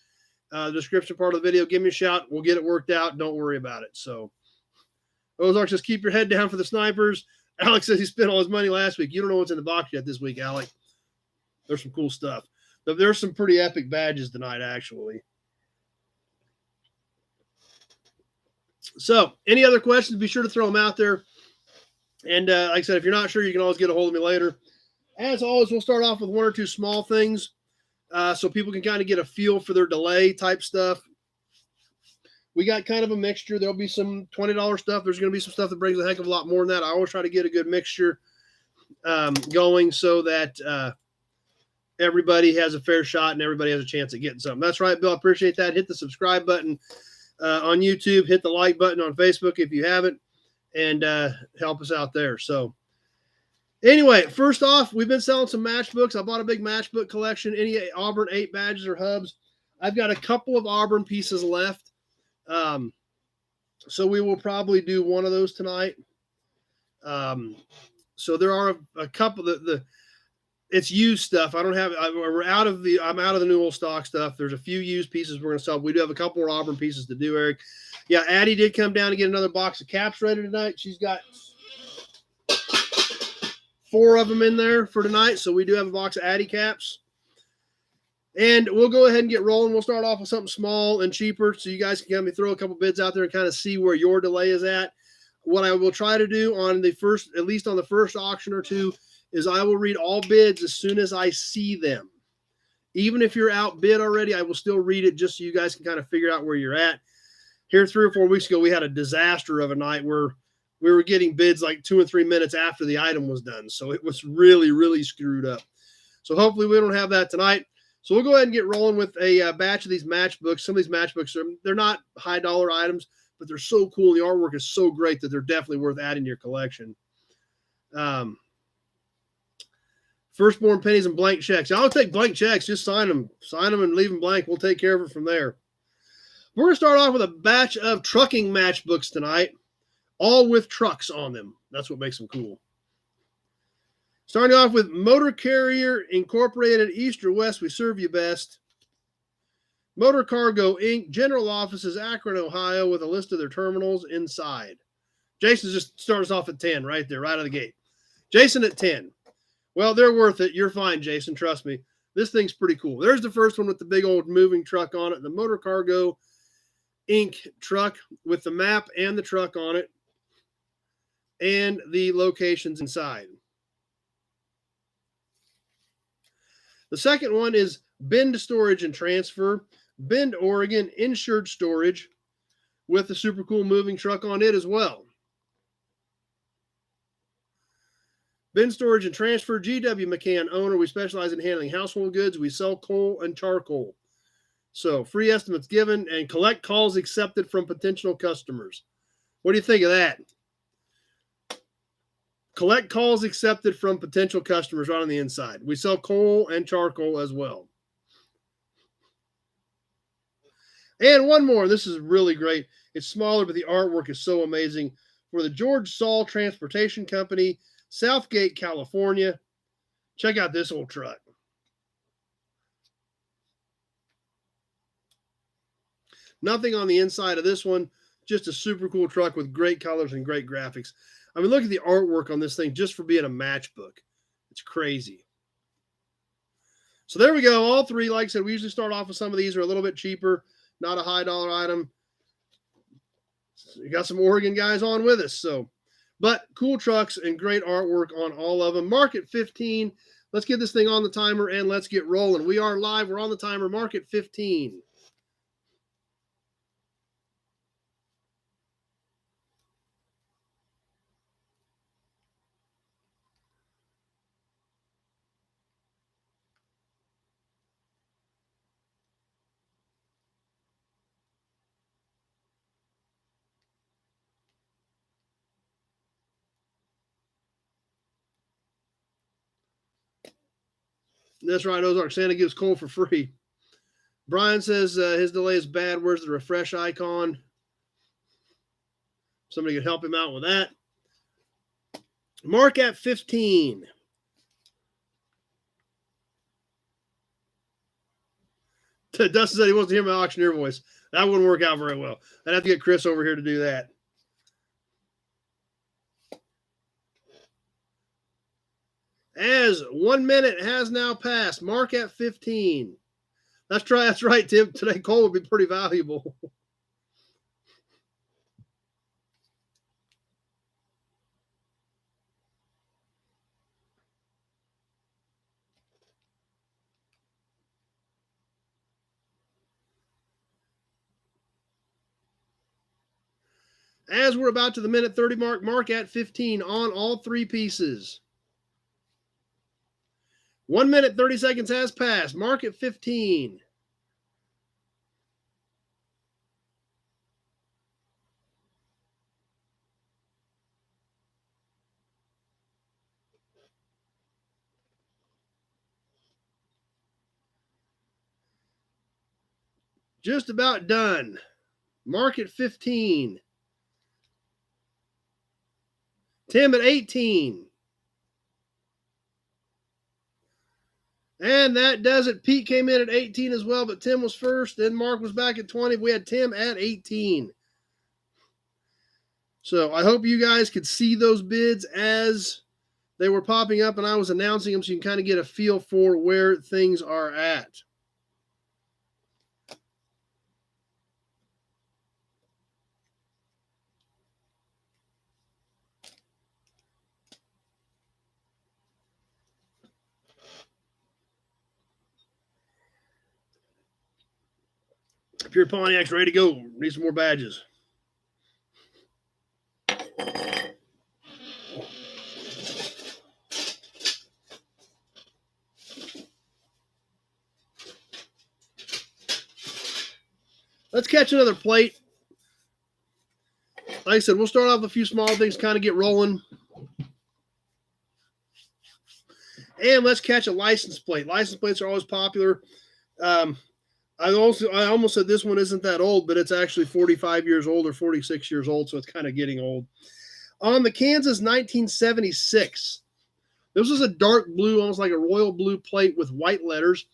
description part of the video. Give me a shout. We'll get it worked out. Don't worry about it. So Ozark says, keep your head down for the snipers. Alex says he spent all his money last week. You don't know what's in the box yet this week, Alec. There's some cool stuff. There's some pretty epic badges tonight, actually. So any other questions, be sure to throw them out there. And like I said, if you're not sure, you can always get a hold of me later. As always, we'll start off with 1 or 2 small things so people can kind of get a feel for their delay type stuff. We got kind of a mixture. There'll be some $20 stuff. There's going to be some stuff that brings a heck of a lot more than that. I always try to get a good mixture going so that everybody has a fair shot and everybody has a chance at getting something. That's right, Bill. I appreciate that. Hit the subscribe button on YouTube. Hit the like button on Facebook if you haven't, and help us out there. So anyway, first off, we've been selling some matchbooks. I bought a big matchbook collection. Any Auburn 8 badges or hubs. I've got a couple of Auburn pieces left. So we will probably do one of those tonight. So there are a couple that it's used stuff. I don't have. We're out of the. I'm out of the new old stock stuff. There's a few used pieces we're gonna sell. We do have a couple more Auburn pieces to do, Eric. Yeah, Addie did come down and get another box of caps ready tonight. She's got 4 of them in there for tonight. So we do have a box of Addie caps. And we'll go ahead and get rolling. We'll start off with something small and cheaper so you guys can come and throw a couple bids out there and kind of see where your delay is at. What I will try to do on the first, at least on the first auction or two, is I will read all bids as soon as I see them. Even if you're outbid already, I will still read it just so you guys can kind of figure out where you're at. Here 3 or 4 weeks ago, we had a disaster of a night where we were getting bids like 2 and 3 minutes after the item was done. So it was really, really screwed up. So hopefully we don't have that tonight. So we'll go ahead and get rolling with a batch of these matchbooks. Some of these matchbooks, they're not high dollar items, but they're so cool. The artwork is so great that they're definitely worth adding to your collection. Firstborn pennies and blank checks. I'll take blank checks. Just sign them and leave them blank. We'll take care of it from there. We're going to start off with a batch of trucking matchbooks tonight, all with trucks on them. That's what makes them cool. Starting off with Motor Carrier Incorporated, East or West, we serve you best. Motor Cargo Inc., General Offices, Akron, Ohio, with a list of their terminals inside. Jason just starts off at 10 right there, right out of the gate. Jason at 10. Well, they're worth it. You're fine, Jason. Trust me. This thing's pretty cool. There's the first one with the big old moving truck on it, the Motor Cargo Inc. truck with the map and the truck on it and the locations inside. The second one is Bend Storage and Transfer, Bend, Oregon, insured storage with a super cool moving truck on it as well. Bend Storage and Transfer, GW McCann owner. We specialize in handling household goods. We sell coal and charcoal. So free estimates given and collect calls accepted from potential customers. What do you think of that? Collect calls accepted from potential customers right on the inside. We sell coal and charcoal as well. And one more. This is really great. It's smaller, but the artwork is so amazing. For the George Saul Transportation Company, Southgate, California. Check out this old truck. Nothing on the inside of this one. Just a super cool truck with great colors and great graphics. I mean, look at the artwork on this thing just for being a matchbook. It's crazy. So there we go. All 3, like I said, we usually start off with some of these are a little bit cheaper, not a high dollar item. We got some Oregon guys on with us. So, but cool trucks and great artwork on all of them. Market 15. Let's get this thing on the timer and let's get rolling. We are live. We're on the timer. Market 15. That's right, Ozark. Santa gives coal for free. Brian says his delay is bad. Where's the refresh icon? Somebody could help him out with that. Mark at 15. Dustin said he wants to hear my auctioneer voice. That wouldn't work out very well. I'd have to get Chris over here to do that. As 1 minute has now passed, mark at 15. That's right, Tim. Today, coal would be pretty valuable. As we're about to the minute 30 mark, mark at 15 on all 3 pieces. 1 minute, 30 seconds has passed. Mark at 15. Just about done. Mark at 15. Tim at 18. And that does it. Pete came in at 18 as well, but Tim was first. Then Mark was back at 20. We had Tim at 18. So I hope you guys could see those bids as they were popping up and I was announcing them so you can kind of get a feel for where things are at. If your Pontiac's ready to go, need some more badges. Let's catch another plate. Like I said, we'll start off with a few small things, kind of get rolling. And let's catch a license plate. License plates are always popular. I almost said this one isn't that old, but it's actually 45 years old or 46 years old, so it's kind of getting old. On the Kansas 1976, this was a dark blue, almost like a royal blue plate with white letters.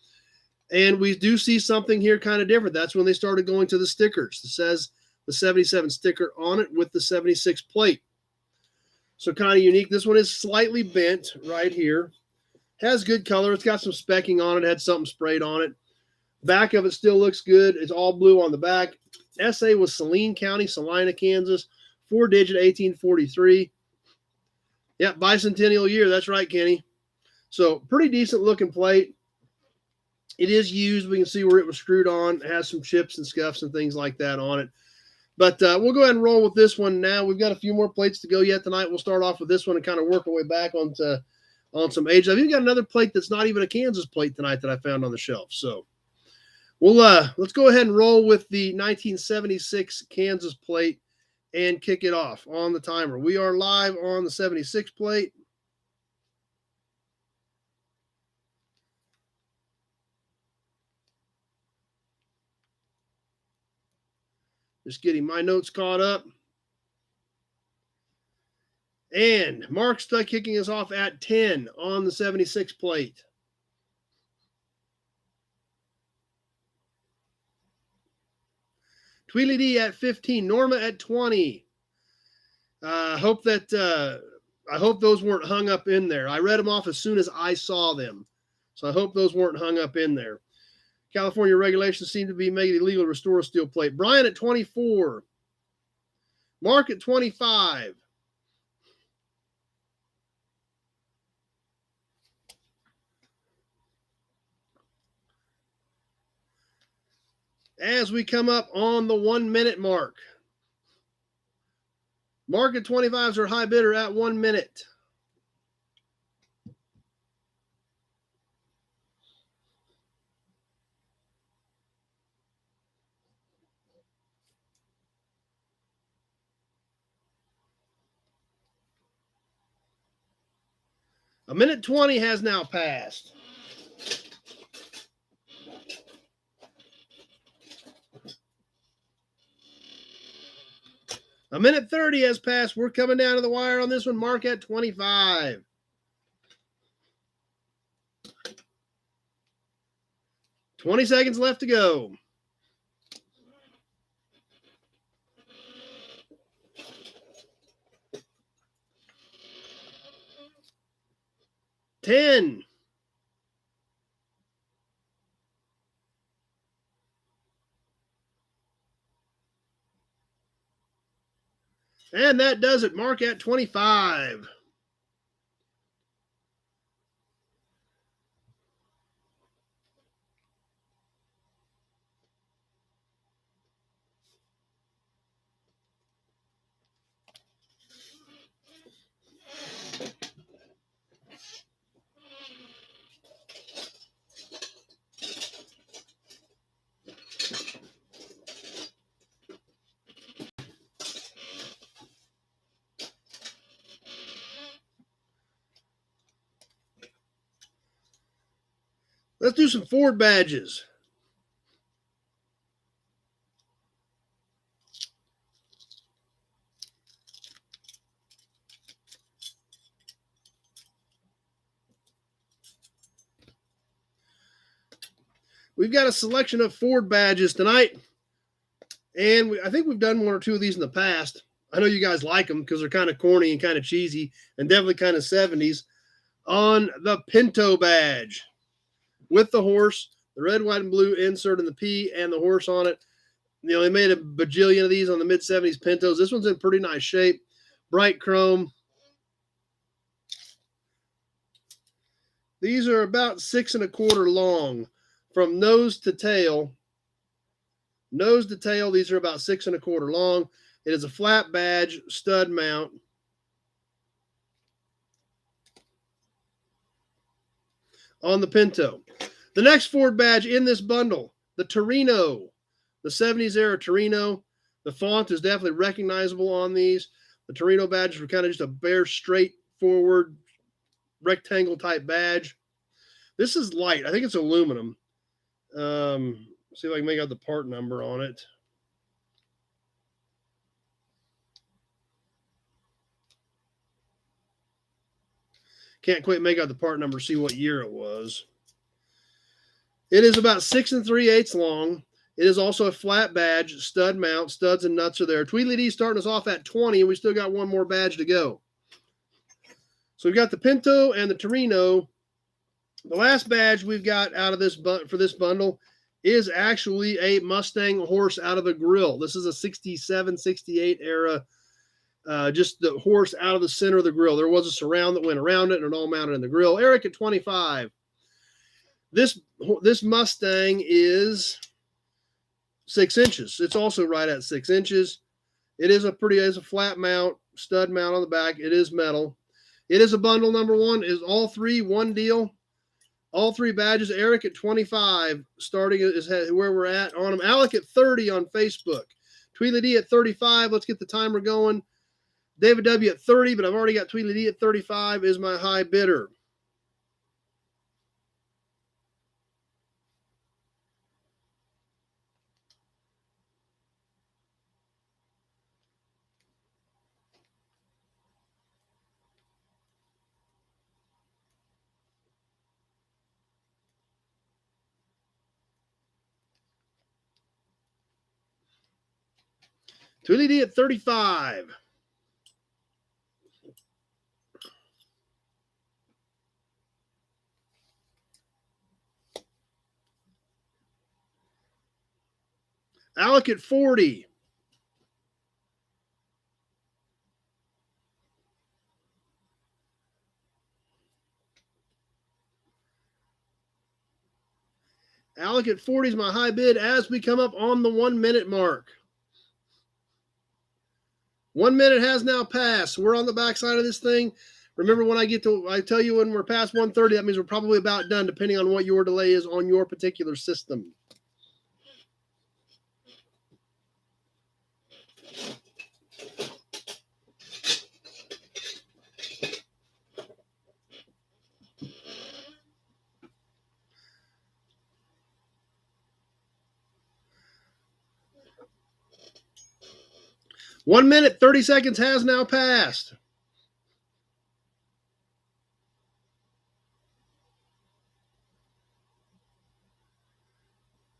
And we do see something here kind of different. That's when they started going to the stickers. It says the 77 sticker on it with the 76 plate. So kind of unique. This one is slightly bent right here. Has good color. It's got some specking on it. Had something sprayed on it. Back of it still looks good. It's all blue on the back. SA was Saline County, Salina, Kansas. 4-digit 1843. Yep, bicentennial year. That's right, Kenny. So pretty decent looking plate. It is used. We can see where it was screwed on. It has some chips and scuffs and things like that on it. But we'll go ahead and roll with this one now. We've got a few more plates to go yet tonight. We'll start off with this one and kind of work our way back on some age. I've even got another plate that's not even a Kansas plate tonight that I found on the shelf. So let's go ahead and roll with the 1976 Kansas plate and kick it off on the timer. We are live on the 76 plate. Just getting my notes caught up. And Mark's kicking us off at 10 on the 76 plate. Tweely at 15. Norma at 20. I hope those weren't hung up in there. I read them off as soon as I saw them. So I hope those weren't hung up in there. California regulations seem to be making it illegal to restore a steel plate. Brian at 24. Mark at 25. As we come up on the 1 minute mark. Mark at 25 is our high bidder at 1 minute. A minute 20 has now passed. A minute 30 has passed. We're coming down to the wire on this one. Mark at 25. $20 seconds left to go. $10. And that does it. Mark at 25. Let's do some Ford badges. We've got a selection of Ford badges tonight. And I think we've done one or two of these in the past. I know you guys like them because they're kind of corny and kind of cheesy and definitely kind of 70s. On the Pinto badge with the horse, the red, white, and blue insert in the P and the horse on it. You know, they made a bajillion of these on the mid-70s Pintos. This one's in pretty nice shape. Bright chrome. These are about 6 1/4 long from nose to tail. Nose to tail, these are about 6 1/4 long. It is a flat badge, stud mount. On the Pinto. The next Ford badge in this bundle, the Torino, the 70s era Torino. The font is definitely recognizable on these. The Torino badges were kind of just a bare, straightforward, rectangle type badge. This is light. I think it's aluminum. See if I can make out the part number on it. Can't quite make out the part number, see what year it was. It is about 6 3/8 long. It is also a flat badge, stud mount, studs and nuts are there. Tweedledee starting us off at 20, and we still got one more badge to go. So we've got the Pinto and the Torino. The last badge we've got out of this for this bundle is actually a Mustang horse out of the grill. This is a 67, 68 era. Just the horse out of the center of the grill. There was a surround that went around it and it all mounted in the grill. Eric at 25. This Mustang is 6 inches. It's also right at 6 inches. It is a flat mount, stud mount on the back. It is metal. It is a bundle number one. It is all three one deal. All three badges. Eric at 25, starting is where we're at on them. Alec at 30 on Facebook. Tweedledee at 35. Let's get the timer going. David W. at 30, but I've already got Tweedledee at 35 is my high bidder. Tweedledee at 35. Alec at 40. Alec at 40 is my high bid as we come up on the 1 minute mark. 1 minute has now passed. We're on the backside of this thing. Remember, when I tell you when we're past 1:30, that means we're probably about done, depending on what your delay is on your particular system. One minute, 30 seconds has now passed.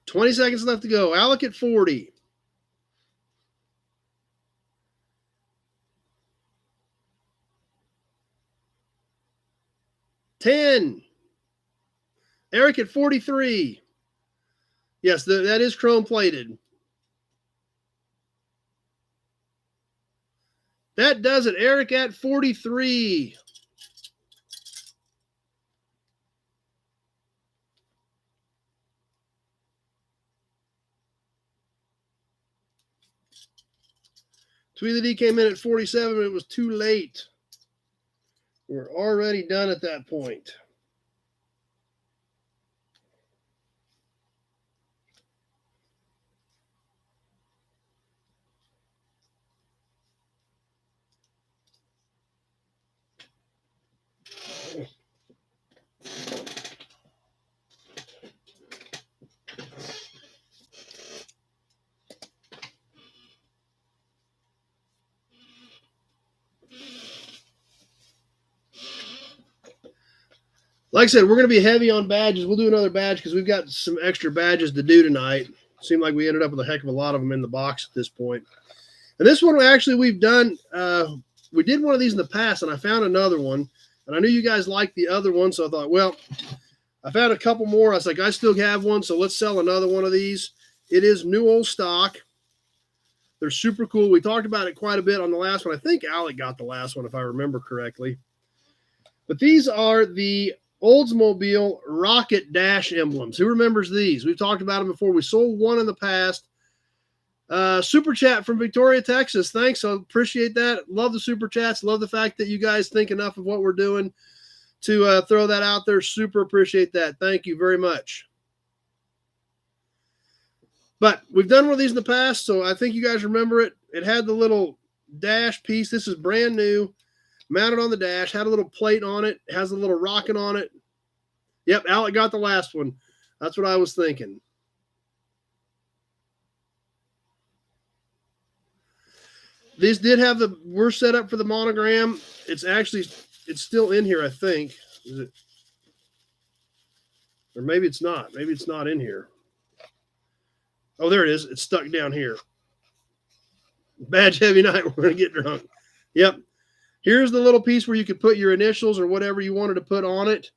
$20 seconds left to go. Alec at 40. $10. Eric at 43. Yes, that is chrome plated. That does it. Eric at 43. Tweedledee came in at 47, but it was too late. We're already done at that point. Like I said, we're going to be heavy on badges. We'll do another badge because we've got some extra badges to do tonight. Seemed like we ended up with a heck of a lot of them in the box at this point. And this one, actually, we've done, we did one of these in the past, and I found another one. And I knew you guys liked the other one, so I thought, well, I found a couple more. I was like, I still have one, so let's sell another one of these. It is new old stock. They're super cool. We talked about it quite a bit on the last one. I think Alec got the last one, if I remember correctly. But these are the Oldsmobile Rocket Dash emblems. Who remembers these? We've talked about them before. We sold one in the past. Super chat from Victoria, Texas. Thanks. I appreciate that. Love the super chats. Love the fact that you guys think enough of what we're doing to throw that out there. Super appreciate that. Thank you very much. But we've done one of these in the past, so I think you guys remember it. It had the little dash piece. This is brand new. Mounted on the dash. Had a little plate on it. Has a little rocket on it. Yep, Alec got the last one. That's what I was thinking. These did have we're set up for the monogram. It's still in here, I think. Is it? Or maybe it's not. Maybe it's not in here. Oh, there it is. It's stuck down here. Badge heavy night. We're going to get drunk. Yep. Here's the little piece where you could put your initials or whatever you wanted to put on it.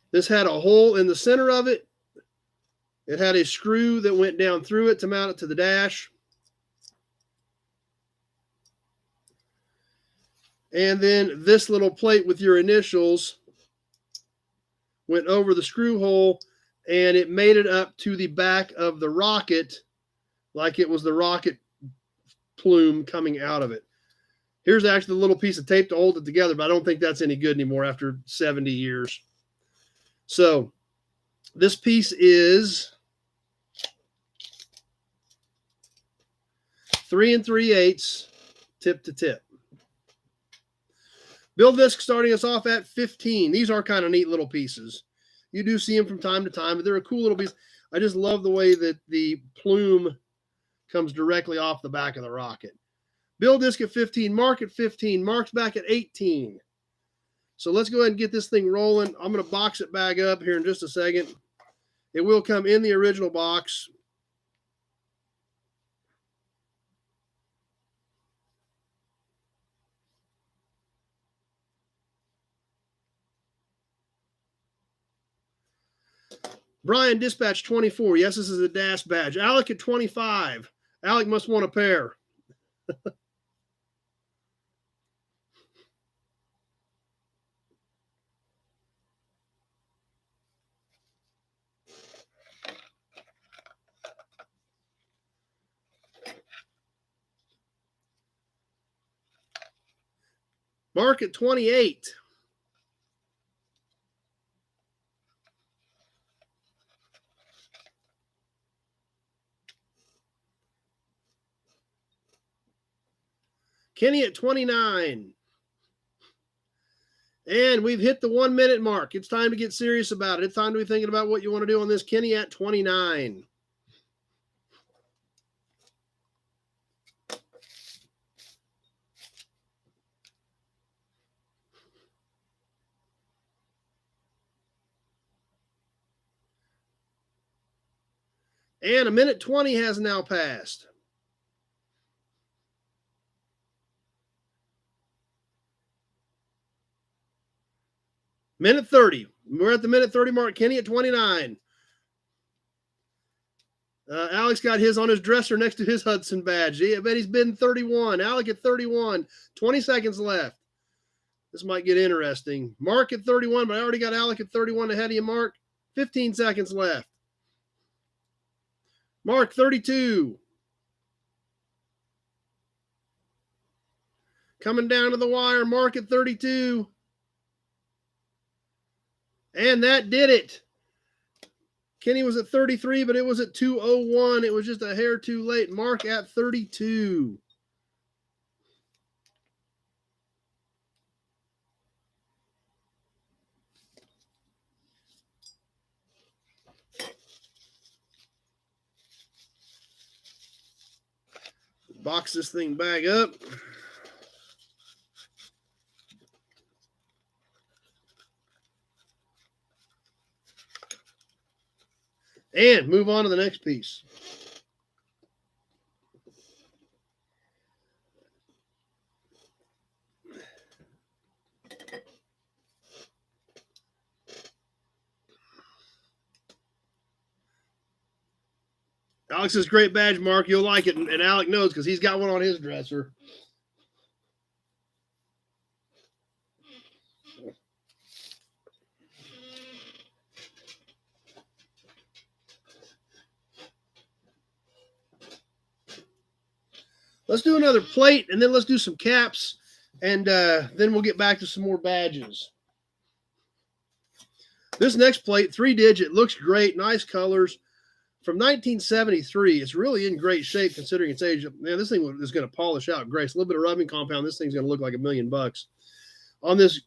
This had a hole in the center of it. It had a screw that went down through it to mount it to the dash. And then this little plate with your initials went over the screw hole, and it made it up to the back of the rocket like it was the rocket plume coming out of it. Here's actually the little piece of tape to hold it together, but I don't think that's any good anymore after 70 years. So this piece is 3 3/8 tip to tip. Build disc starting us off at 15. These are kind of neat little pieces. You do see them from time to time, but they're a cool little piece. I just love the way that the plume comes directly off the back of the rocket. Build disc at 15, mark at 15, marks back at 18. So let's go ahead and get this thing rolling. I'm going to box it back up here in just a second. It will come in the original box. Brian, dispatch 24. Yes, this is a dash badge. Alec at 25. Alec must want a pair. Mark at 28. Kenny at 29. And we've hit the 1 minute mark. It's time to get serious about it. It's time to be thinking about what you want to do on this. Kenny at 29. And a minute 20 has now passed. Minute 30. We're at the minute 30 mark. Kenny at 29. Alex got his on his dresser next to his Hudson badge. I bet he's been 31. Alec at 31. 20 seconds left. This might get interesting. Mark at 31, but I already got Alec at 31 ahead of you, Mark. 15 seconds left. Mark, 32. Coming down to the wire. Mark at 32. And that did it. Kenny was at 33, but it was at 2:01. It was just a hair too late. Mark at 32. Box this thing back up. And move on to the next piece. Alex's great badge, Mark. You'll like it. And Alec knows because he's got one on his dresser. Let's do another plate, and then let's do some caps, and then we'll get back to some more badges. This next plate, 3-digit, looks great. Nice colors. From 1973. It's really in great shape considering its age. Man, this thing is going to polish out great. It's a little bit of rubbing compound. This thing's going to look like $1 million. On this,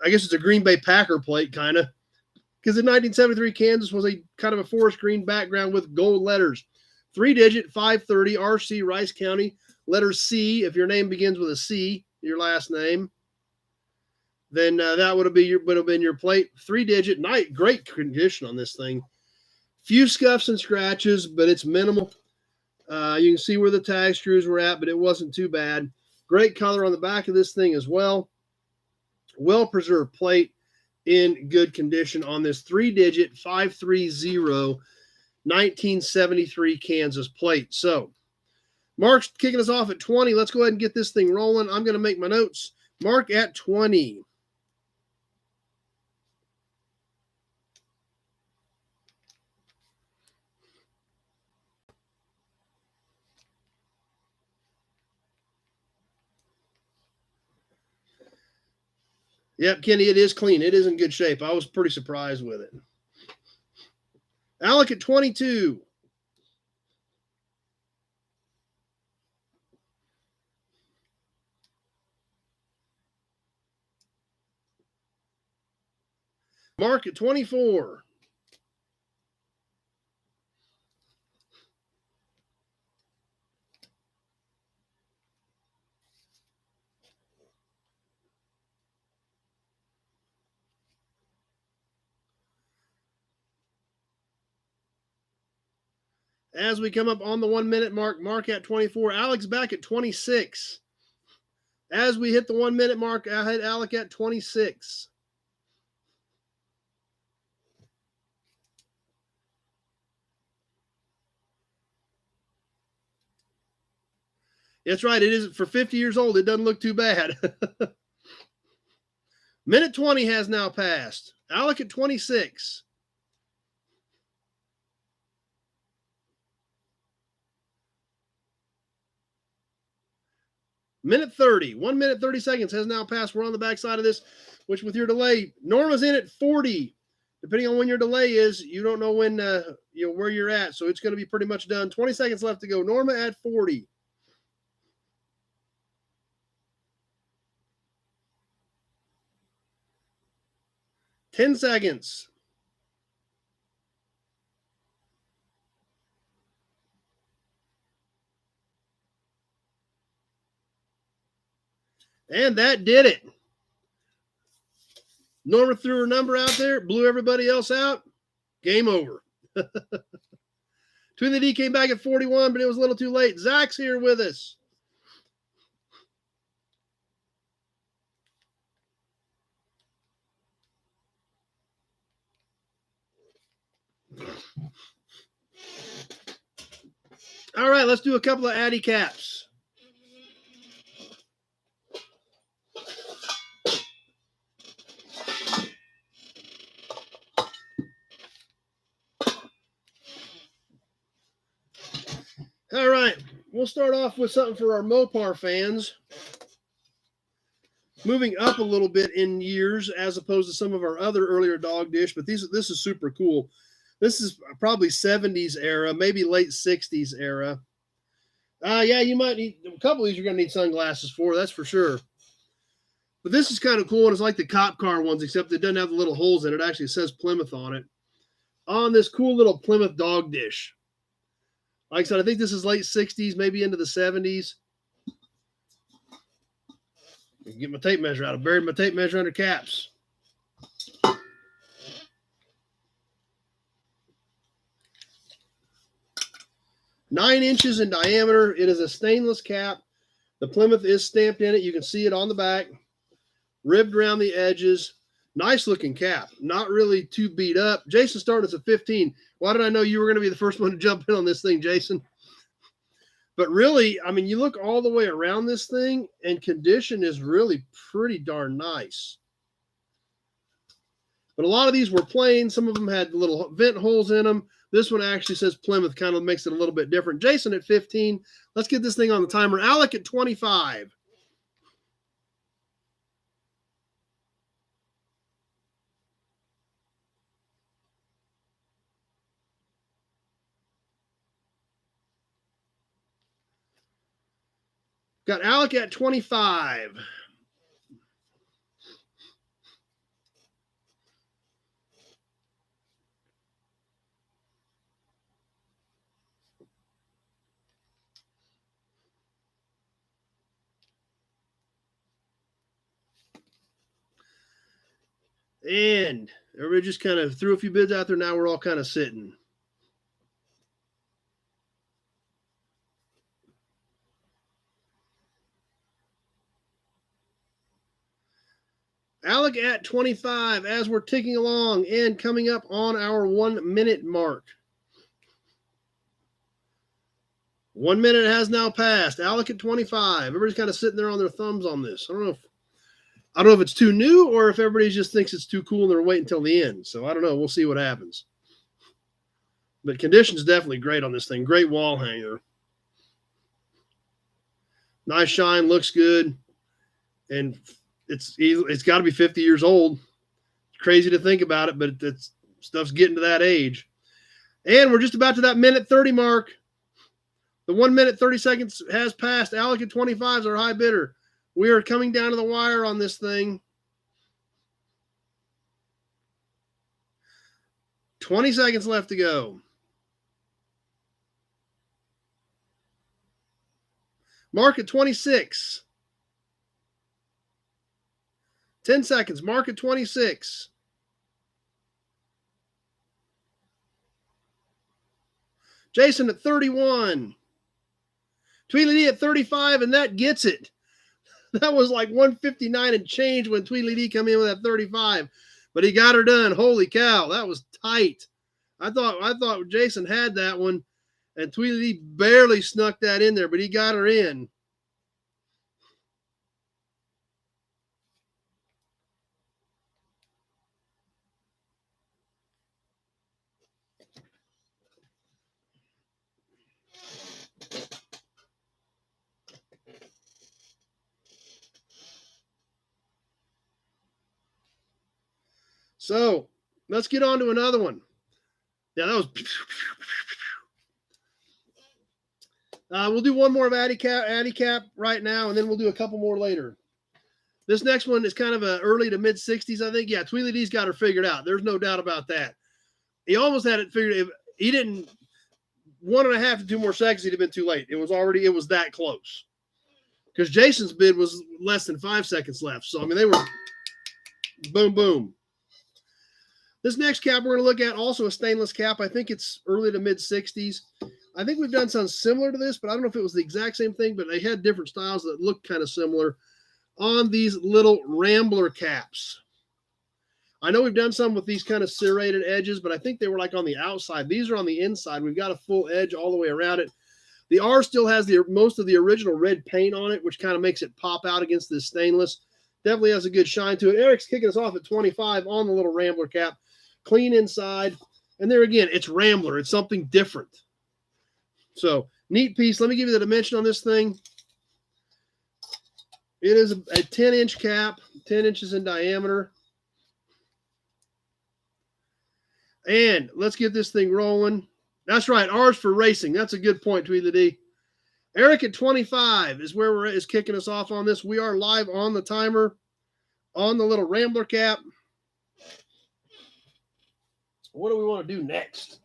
I guess it's a Green Bay Packer plate, kind of. Because in 1973, Kansas was a kind of a forest green background with gold letters. 3-digit, 530, RC, Rice County. Letter C, if your name begins with a C, your last name, then that would have been your plate. 3-digit, great condition on this thing. Few scuffs and scratches, but it's minimal. You can see where the tag screws were at, but it wasn't too bad. Great color on the back of this thing as well. Well-preserved plate in good condition on this 3-digit 530 1973 Kansas plate. So, Mark's kicking us off at 20. Let's go ahead and get this thing rolling. I'm going to make my notes. Mark at 20. Yep, Kenny, it is clean. It is in good shape. I was pretty surprised with it. Alec at 22. Mark at 24. As we come up on the 1 minute mark, Mark at 24. Alex back at 26. As we hit the 1 minute mark, I had Alec at 26. That's right. It is for 50 years old. It doesn't look too bad. Minute 20 has now passed. Alec at 26. Minute 30. 1 minute, 30 seconds has now passed. We're on the backside of this, which with your delay, Norma's in at 40. Depending on when your delay is, you don't know when where you're at. So it's going to be pretty much done. 20 seconds left to go. Norma at 40. Ten seconds. And that did it. Norma threw her number out there, blew everybody else out. Game over. Twin the D came back at 41, but it was a little too late. Zach's here with us. All right, let's do a couple of Addy caps. All right, we'll start off with something for our Mopar fans. Moving up a little bit in years as opposed to some of our other earlier dog dish, but this is super cool. This is probably 70s era, maybe late 60s era. Yeah, you might need a couple of these. You're going to need sunglasses for, that's for sure. But this is kind of cool, and it's like the cop car ones, except it doesn't have the little holes in it. It actually says Plymouth on it. On this cool little Plymouth dog dish. Like I said, I think this is late 60s, maybe into the 70s. Get my tape measure out. I buried my tape measure under caps. 9 inches in diameter. It is a stainless cap. The Plymouth is stamped in it. You can see it on the back. Ribbed around the edges. Nice looking cap. Not really too beat up. Jason started us at 15. Why did I know you were going to be the first one to jump in on this thing, Jason? But really, I mean, you look all the way around this thing, and condition is really pretty darn nice. But a lot of these were plain. Some of them had little vent holes in them. This one actually says Plymouth, kind of makes it a little bit different. Jason at 15. Let's get this thing on the timer. Alec at 25. Got Alec at 25. And everybody just kind of threw a few bids out there. Now we're all kind of sitting. Alec at 25 as we're ticking along and coming up on our 1 minute mark. 1 minute has now passed. Alec at 25. Everybody's kind of sitting there on their thumbs on this. I don't know if it's too new or if everybody just thinks it's too cool and they're waiting until the end. So I don't know. We'll see what happens. But condition's definitely great on this thing. Great wall hanger. Nice shine, looks good. And it's got to be 50 years old. It's crazy to think about it, but it's stuff's getting to that age. And we're just about to that minute 30 mark. The 1 minute 30 seconds has passed. Alec at 25 is our high bidder. We are coming down to the wire on this thing. 20 seconds left to go. Mark at 26. 10 seconds. Mark at 26. Jason at 31. Tweedledee at 35, and that gets it. That was like 159 and change when Tweedledee come in with that 35. But he got her done. Holy cow, that was tight. I thought Jason had that one, and Tweedledee barely snuck that in there, but he got her in. So let's get on to another one. Yeah, that was. We'll do one more of Addy Cap right now, and then we'll do a couple more later. This next one is kind of a early to mid 60s, I think. Yeah, Tweedledee's got her figured out. There's no doubt about that. He almost had it figured. If he didn't, 1.5 to 2 more seconds, he'd have been too late. It was that close. Because Jason's bid was less than 5 seconds left. So I mean, they were boom, boom. This next cap we're going to look at, also a stainless cap. I think it's early to mid 60s. I think we've done something similar to this, but I don't know if it was the exact same thing, but they had different styles that looked kind of similar on these little Rambler caps. I know we've done some with these kind of serrated edges, but I think they were like on the outside. These are on the inside. We've got a full edge all the way around it. The R still has most of the original red paint on it, which kind of makes it pop out against this stainless. Definitely has a good shine to it. Eric's kicking us off at 25 on the little Rambler cap. Clean inside. And there again, it's Rambler. It's something different. So, neat piece. Let me give you the dimension on this thing. It is a 10-inch cap, 10 inches in diameter. And let's get this thing rolling. That's right, R's for racing. That's a good point, Tweedledee. Eric at 25 is where is kicking us off on this. We are live on the timer on the little Rambler cap. What do we want to do next?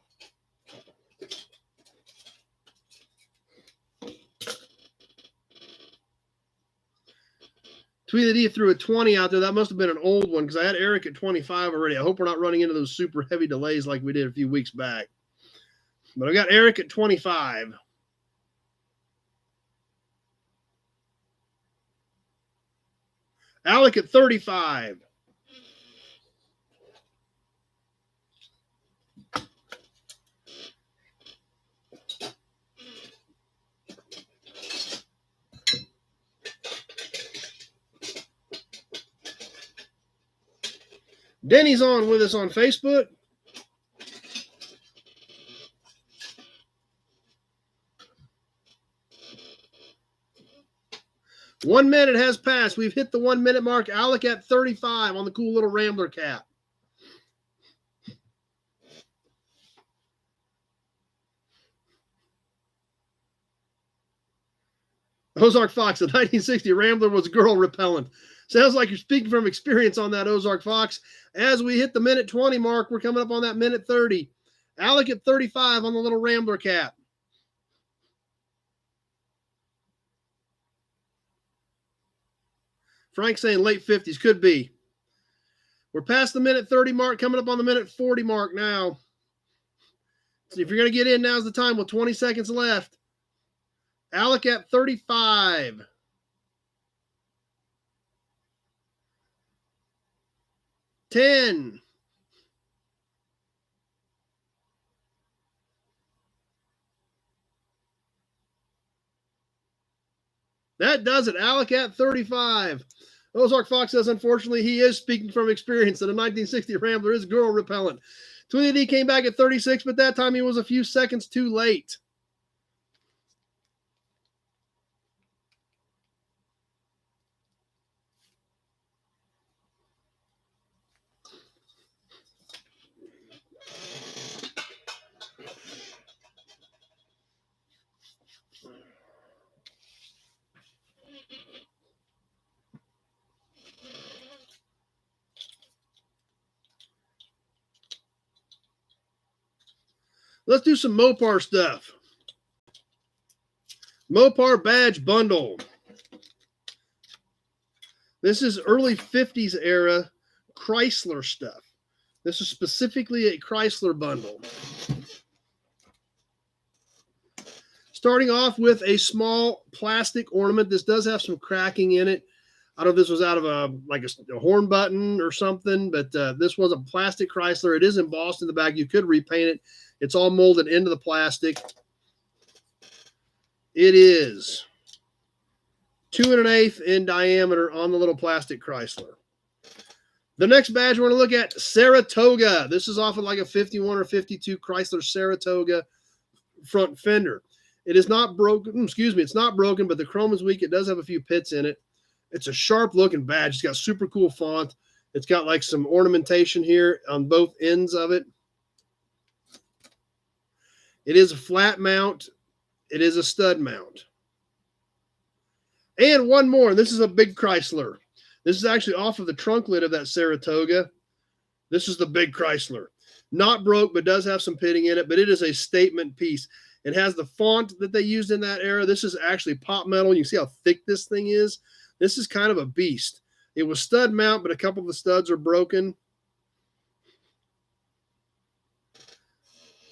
Tweedledee threw a 20 out there. That must have been an old one because I had Eric at 25 already. I hope we're not running into those super heavy delays like we did a few weeks back. But I got Eric at 25. Alec at 35. Denny's on with us on Facebook. One minute has passed. We've hit the 1 minute mark. Alec at 35 on the cool little Rambler cap. Ozark Fox, the 1960 Rambler was girl repellent. Sounds like you're speaking from experience on that, Ozark Fox. As we hit the minute 20 mark, we're coming up on that minute 30. Alec at 35 on the little Rambler cap. Frank saying late 50s. Could be. We're past the minute 30 mark, coming up on the minute 40 mark now. So if you're going to get in, now's the time with 20 seconds left. Alec at 35. Ten. That does it. Alec at 35. Ozark Fox says, unfortunately, he is speaking from experience that a 1960 Rambler is girl repellent. Tweety D came back at 36, but that time he was a few seconds too late. Let's do some Mopar stuff. Mopar badge bundle. This is early 50s era Chrysler stuff. This is specifically a Chrysler bundle. Starting off with a small plastic ornament. This does have some cracking in it. I don't know if this was out of a horn button or something, but this was a plastic Chrysler. It is embossed in the back. You could repaint it. It's all molded into the plastic. It is 2 1/8 in diameter on the little plastic Chrysler. The next badge we're going to look at, Saratoga. This is often like a 51 or 52 Chrysler Saratoga front fender. It is not broken. It's not broken, but the chrome is weak. It does have a few pits in it. It's a sharp looking badge. It's got super cool font. It's got like some ornamentation here on both ends of it. It is a flat mount. It is a stud mount. And one more. This is a big Chrysler. This is actually off of the trunk lid of that Saratoga. This is the big Chrysler. Not broke, but does have some pitting in it. But it is a statement piece. It has the font that they used in that era. This is actually pot metal. You can see how thick this thing is. This is kind of a beast. It was stud mount, but a couple of the studs are broken.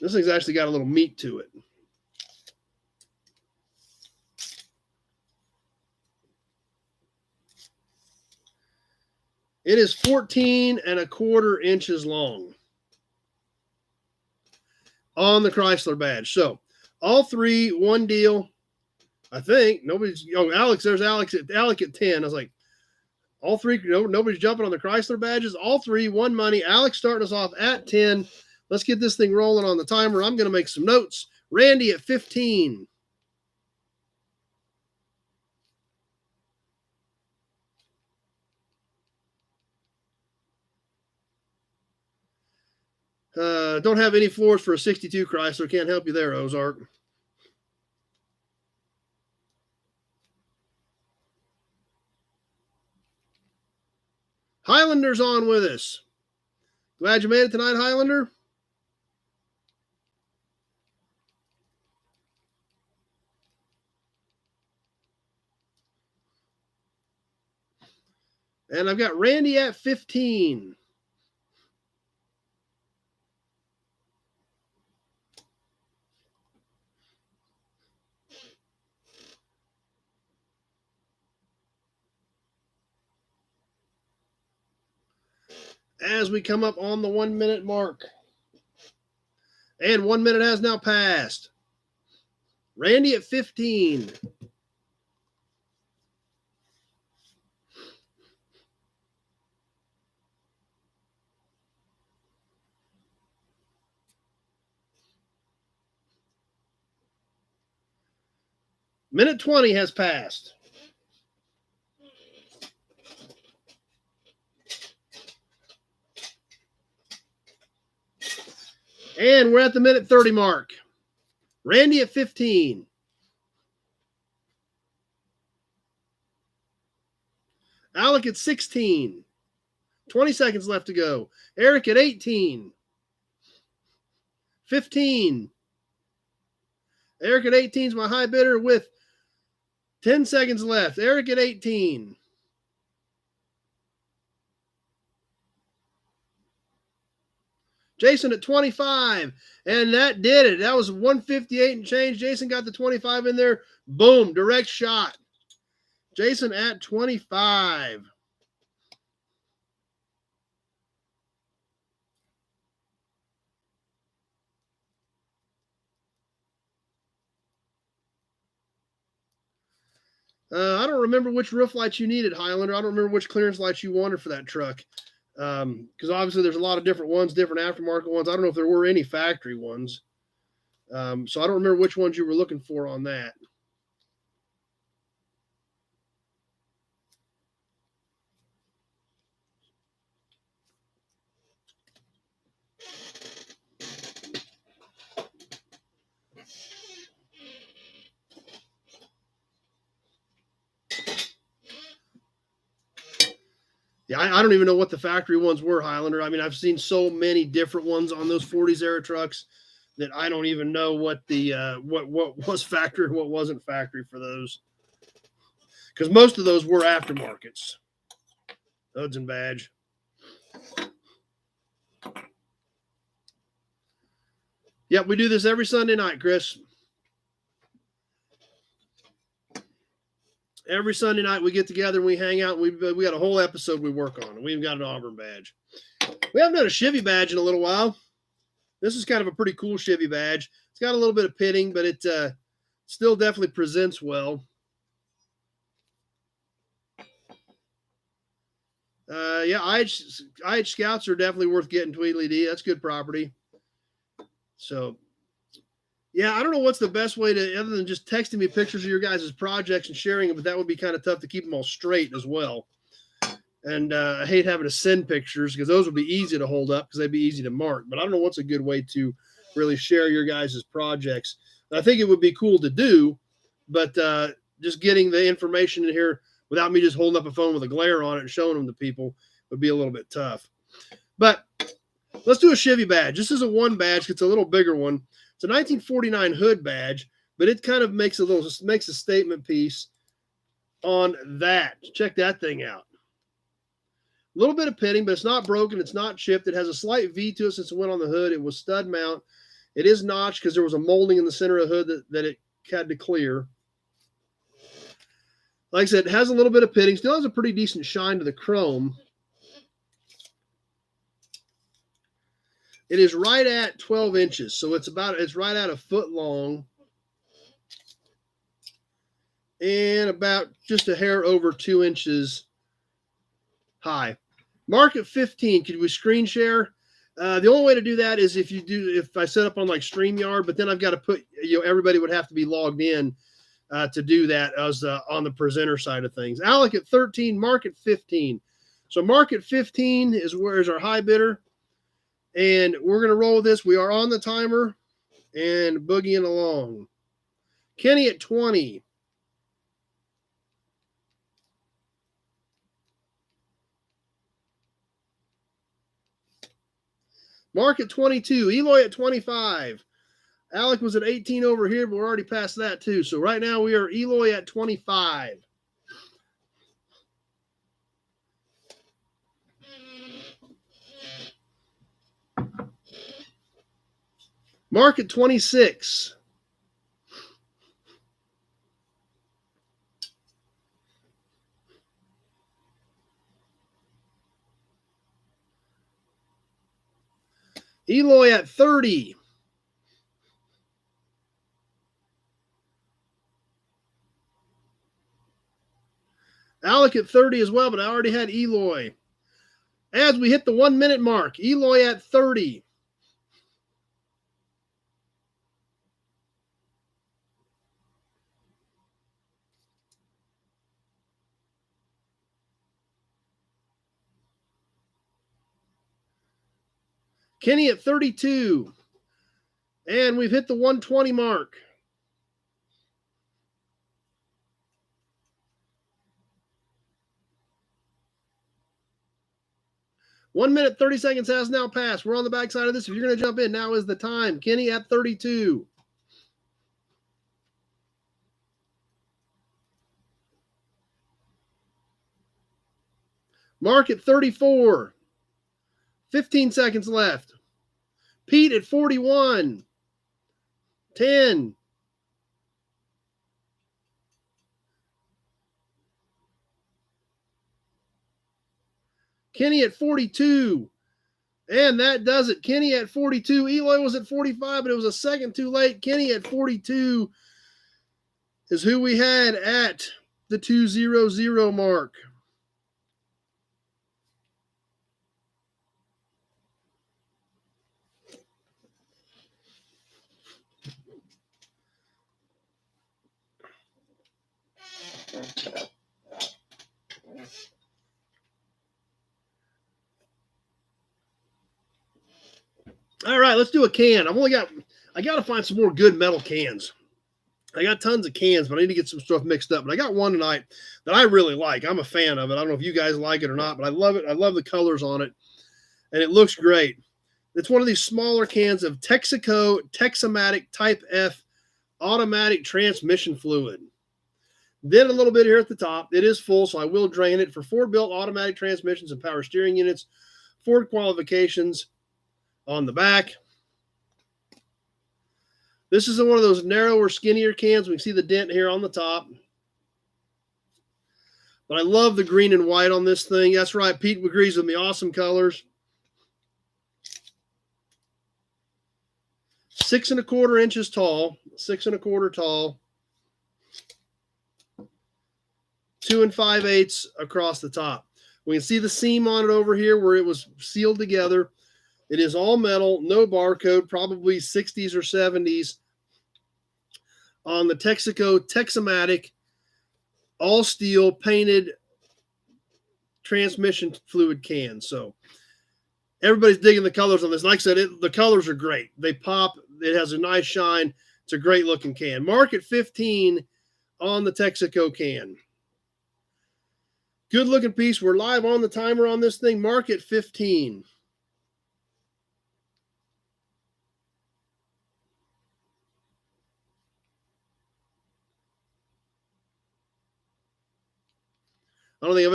This thing's actually got a little meat to it. It is 14 1/4 inches long on the Chrysler badge. So all three, one deal. I think nobody's. Oh, Alex, there's Alex at 10. I was like, all three. Nobody's jumping on the Chrysler badges. All three, one money. Alex starting us off at 10. Let's get this thing rolling on the timer. I'm going to make some notes. Randy at 15. Don't have any floors for a 62 Chrysler. Can't help you there, Ozark. Highlander's on with us. Glad you made it tonight, Highlander. And I've got Randy at 15. as we come up on the 1 minute mark. And 1 minute has now passed. Randy at 15. Minute 20 has passed. And we're at the minute 30 mark. Randy at 15. Alec at 16. 20 seconds left to go. Eric at 18. 15. Eric at 18 is my high bidder with 10 seconds left. Eric at 18. Jason at 25. And that did it. That was 158 and change. Jason got the 25 in there. Boom. Direct shot. Jason at 25. I don't remember which roof lights you needed, Highlander. I don't remember which clearance lights you wanted for that truck. Because obviously there's a lot of different ones, different aftermarket ones. I don't know if there were any factory ones. So I don't remember which ones you were looking for on that. Yeah, I don't even know what the factory ones were, Highlander. I mean, I've seen so many different ones on those 40s era trucks that I don't even know what the what was factory and what wasn't factory for those. Because most of those were aftermarkets. Hoods and badge. Yep, we do this every Sunday night, Chris. Every Sunday night we get together and we hang out. We got a whole episode we work on. We even got an Auburn badge. We haven't done a Chevy badge in a little while. This is kind of a pretty cool Chevy badge. It's got a little bit of pitting, but it still definitely presents well. Yeah, IH Scouts are definitely worth getting, Tweedly D. That's good property. So, yeah, I don't know what's the best way to, other than just texting me pictures of your guys' projects and sharing them, but that would be kind of tough to keep them all straight as well. And I hate having to send pictures because those would be easy to hold up because they'd be easy to mark. But I don't know what's a good way to really share your guys' projects. I think it would be cool to do, but just getting the information in here without me just holding up a phone with a glare on it and showing them to people would be a little bit tough. But let's do a Chevy badge. This is a one badge. It's a little bigger one. It's a 1949 hood badge, but it kind of makes a statement piece on that. Check that thing out. A little bit of pitting, but it's not broken. It's not chipped. It has a slight V to it since it went on the hood. It was stud mount. It is notched because there was a molding in the center of the hood that it had to clear. Like I said, it has a little bit of pitting. Still has a pretty decent shine to the chrome. It is right at 12 inches, so it's right at a foot long and about just a hair over 2 inches high. Mark at 15. Could we screen share? The only way to do that is if I set up on like StreamYard, but then I've got to put, everybody would have to be logged in to do that as on the presenter side of things. Alec at 13, Mark at 15. So Mark at 15 is our high bidder. And we're going to roll with this. We are on the timer and boogieing along. Kenny at 20. Mark at 22. Eloy at 25. Alec was at 18 over here, but we're already past that too. So right now we are Eloy at 25. Mark at 26. Eloy at 30. Alec at 30 as well, but I already had Eloy. As we hit the 1 minute mark, Eloy at 30. Kenny at 32. And we've hit the 120 mark. One minute, 30 seconds has now passed. We're on the backside of this. If you're going to jump in, now is the time. Kenny at 32. Mark at 34. 15 seconds left. Pete at 41. 10. Kenny at 42. And that does it. Kenny at 42. Eloy was at 45, but it was a second too late. Kenny at 42 is who we had at the 200 mark. All right, let's do a can. I got to find some more good metal cans. I got tons of cans, but I need to get some stuff mixed up. But I got one tonight that I really like. I'm a fan of it. I don't know if you guys like it or not, but I love it. I love the colors on it, and it looks great. It's one of these smaller cans of Texaco Texamatic Type F automatic transmission fluid. Then a little bit here at the top. It is full, so I will drain it for Ford built automatic transmissions and power steering units. Ford qualifications on the back. This is one of those narrower, skinnier cans. We can see the dent here on the top. But I love the green and white on this thing. That's right. Pete agrees with me. Awesome colors. 6 1/4 inches tall. 6 1/4 tall. 2 5/8 across the top. We can see the seam on it over here where it was sealed together. It is all metal, no barcode, probably 60s or 70s on the Texaco Texamatic all steel painted transmission fluid can. So everybody's digging the colors on this. Like I said, the colors are great. They pop. It has a nice shine. It's a great looking can. Mark at 15 on the Texaco can. Good looking piece. We're live on the timer on this thing. Mark at 15. I don't think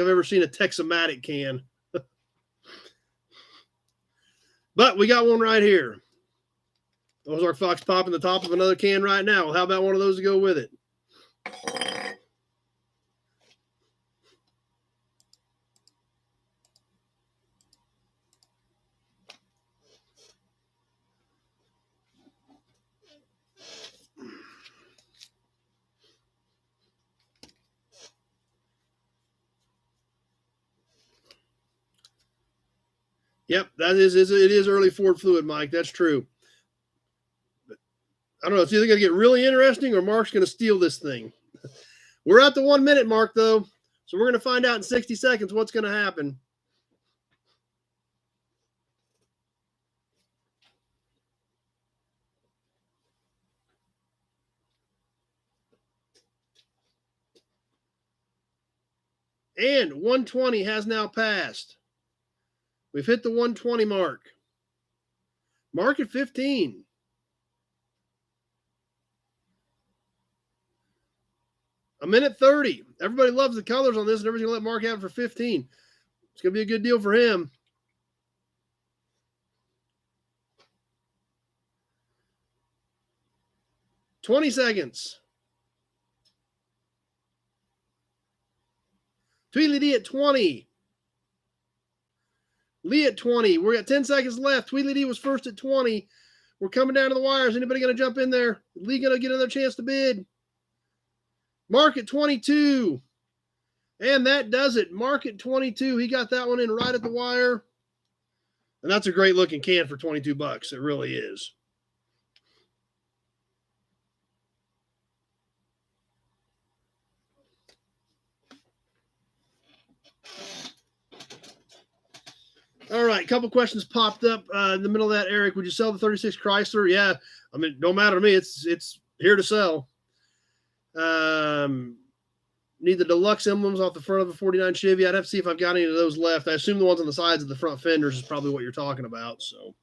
I've ever seen a Texamatic can. But we got one right here. Ozark Fox popping the top of another can right now. Well, how about one of those to go with it? Yep, it is early Ford fluid, Mike. That's true. But I don't know. It's either going to get really interesting or Mark's going to steal this thing. We're at the 1 minute mark, though. So we're going to find out in 60 seconds what's going to happen. And 120 has now passed. We've hit the 120 mark. Mark at 15. A minute 30. Everybody loves the colors on this, and everybody's going to let Mark have it for 15. It's going to be a good deal for him. $20 seconds. Tweedledee at 20. Lee at 20. We got 10 seconds left. Tweedledee was first at 20. We're coming down to the wires. Anybody going to jump in there? Lee going to get another chance to bid. Mark at 22. And that does it. Mark at 22. He got that one in right at the wire. And that's a great looking can for $22. It really is. All right, a couple questions popped up in the middle of that. Eric, would you sell the 36 Chrysler? Yeah, I mean, don't matter to me. It's here to sell. Need the deluxe emblems off the front of a 49 Chevy. I'd have to see if I've got any of those left. I assume the ones on the sides of the front fenders is probably what you're talking about. So.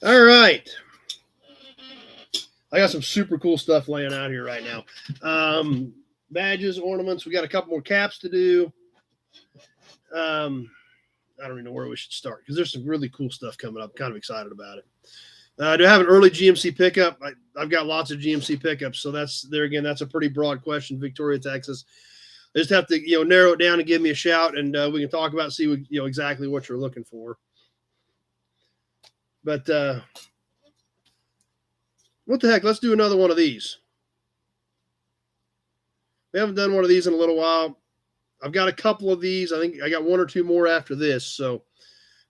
All right. I got some super cool stuff laying out here right now. Badges, ornaments. We got a couple more caps to do. I don't even know where we should start because there's some really cool stuff coming up. I'm kind of excited about it. Do I have an early GMC pickup? I've got lots of GMC pickups. So that's a pretty broad question. Victoria, Texas. I just have to, narrow it down and give me a shout, and we can talk about, see, exactly what you're looking for. But what the heck? Let's do another one of these. We haven't done one of these in a little while. I've got a couple of these. I think I got one or two more after this. So,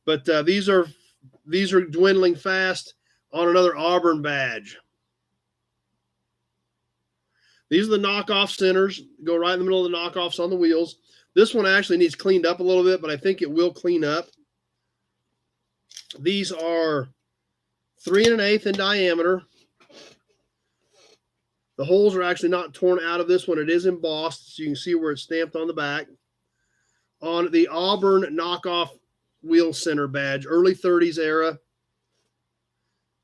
but these are dwindling fast on another Auburn badge. These are the knockoff centers. Go right in the middle of the knockoffs on the wheels. This one actually needs cleaned up a little bit, but I think it will clean up. These are 3 1/8 in diameter. The holes are actually not torn out of this one. It is embossed, so you can see where it's stamped on the back. On the Auburn knockoff wheel center badge, early 30s era.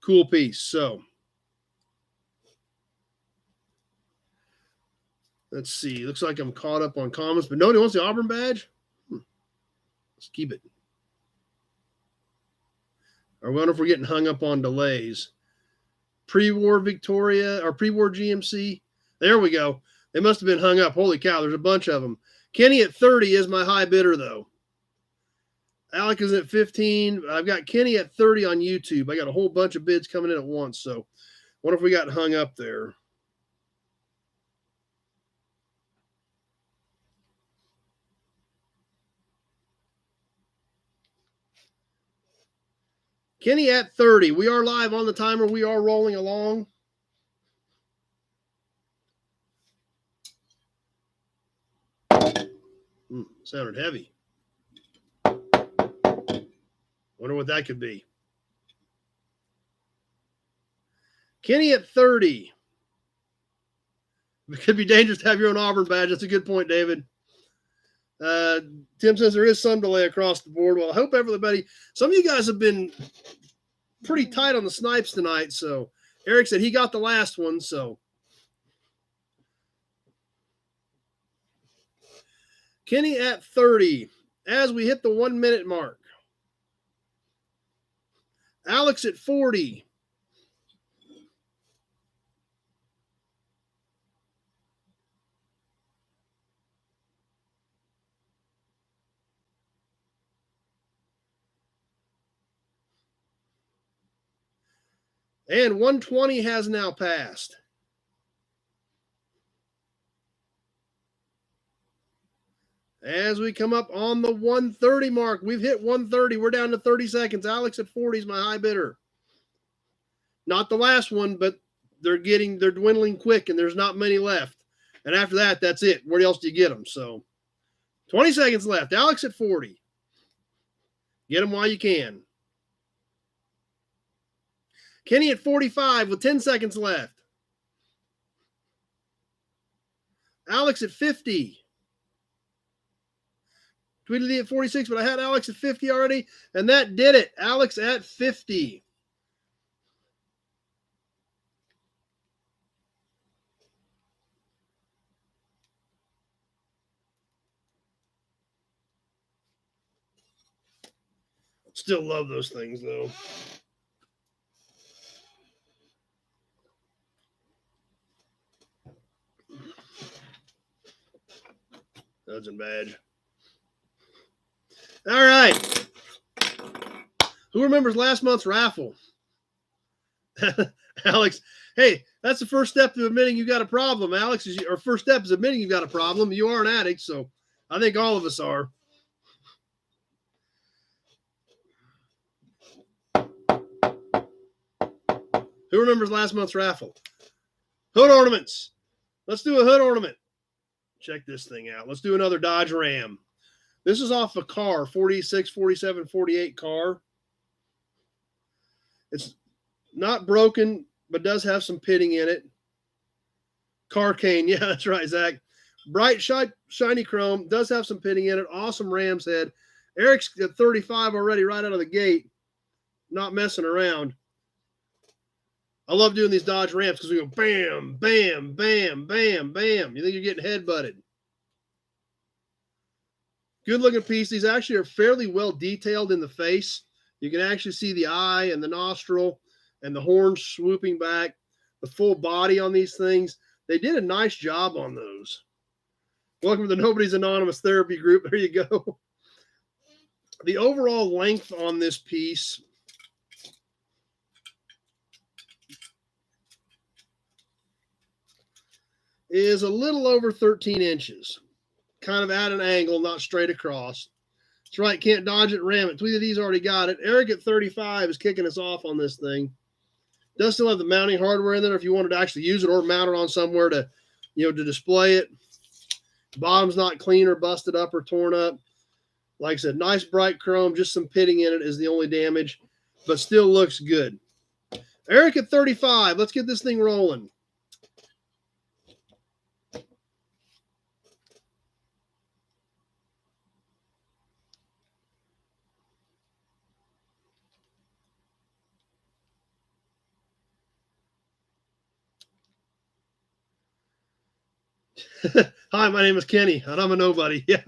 Cool piece. So, let's see. Looks like I'm caught up on comments, but nobody wants the Auburn badge? Let's keep it. I wonder if we're getting hung up on delays. Pre-war Victoria or pre-war GMC. There we go. They must have been hung up. Holy cow, there's a bunch of them. Kenny at 30 is my high bidder, though. Alec is at 15. I've got Kenny at 30 on YouTube. I got a whole bunch of bids coming in at once. So, I wonder if we got hung up there. Kenny at 30. We are live on the timer. We are rolling along. Sounded heavy. Wonder what that could be. Kenny at 30. It could be dangerous to have your own Auburn badge. That's a good point, David. Tim says there is some delay across the board. Well, I hope everybody, some of you guys have been pretty tight on the snipes tonight. So Eric said he got the last one. So Kenny at 30 as we hit the 1 minute mark. Alex at 40. And 120 has now passed. As we come up on the 130 mark, we've hit 130. We're down to 30 seconds. Alex at 40 is my high bidder. Not the last one, but they're dwindling quick, and there's not many left. And after that, that's it. Where else do you get them? So 20 seconds left. Alex at 40. Get them while you can. Kenny at 45 with 10 seconds left. Alex at 50. Tweedledee at 46, but I had Alex at 50 already, and that did it. Alex at 50. Still love those things, though. Doesn't badge. All right. Who remembers last month's raffle? Alex, hey, that's the first step to admitting you got a problem. Alex, our first step is admitting you got a problem. You are an addict, so I think all of us are. Who remembers last month's raffle? Hood ornaments. Let's do a hood ornament. Check this thing out. Let's do another Dodge Ram. This is off a car, 46, 47, 48 car. It's not broken, but does have some pitting in it. Car cane. Yeah, that's right, Zach. Bright, shiny chrome. Does have some pitting in it. Awesome ram's head. Eric's at 35 already right out of the gate. Not messing around. I love doing these Dodge Rams because we go bam, bam, bam, bam, bam. You think you're getting head-butted. Good-looking piece. These actually are fairly well detailed in the face. You can actually see the eye and the nostril and the horns swooping back, the full body on these things. They did a nice job on those. Welcome to the Nobody's Anonymous Therapy Group. There you go. The overall length on this piece is a little over 13 inches. Kind of at an angle, not straight across. That's right, can't dodge it, ram it. Tweety D's already got it. Eric at 35 is kicking us off on this thing. Does still have the mounting hardware in there if you wanted to actually use it or mount it on somewhere to, to display it. Bottom's not clean or busted up or torn up. Like I said, nice bright chrome, just some pitting in it is the only damage, but still looks good. Eric at 35, let's get this thing rolling. Hi, my name is Kenny, and I'm a nobody. Yeah.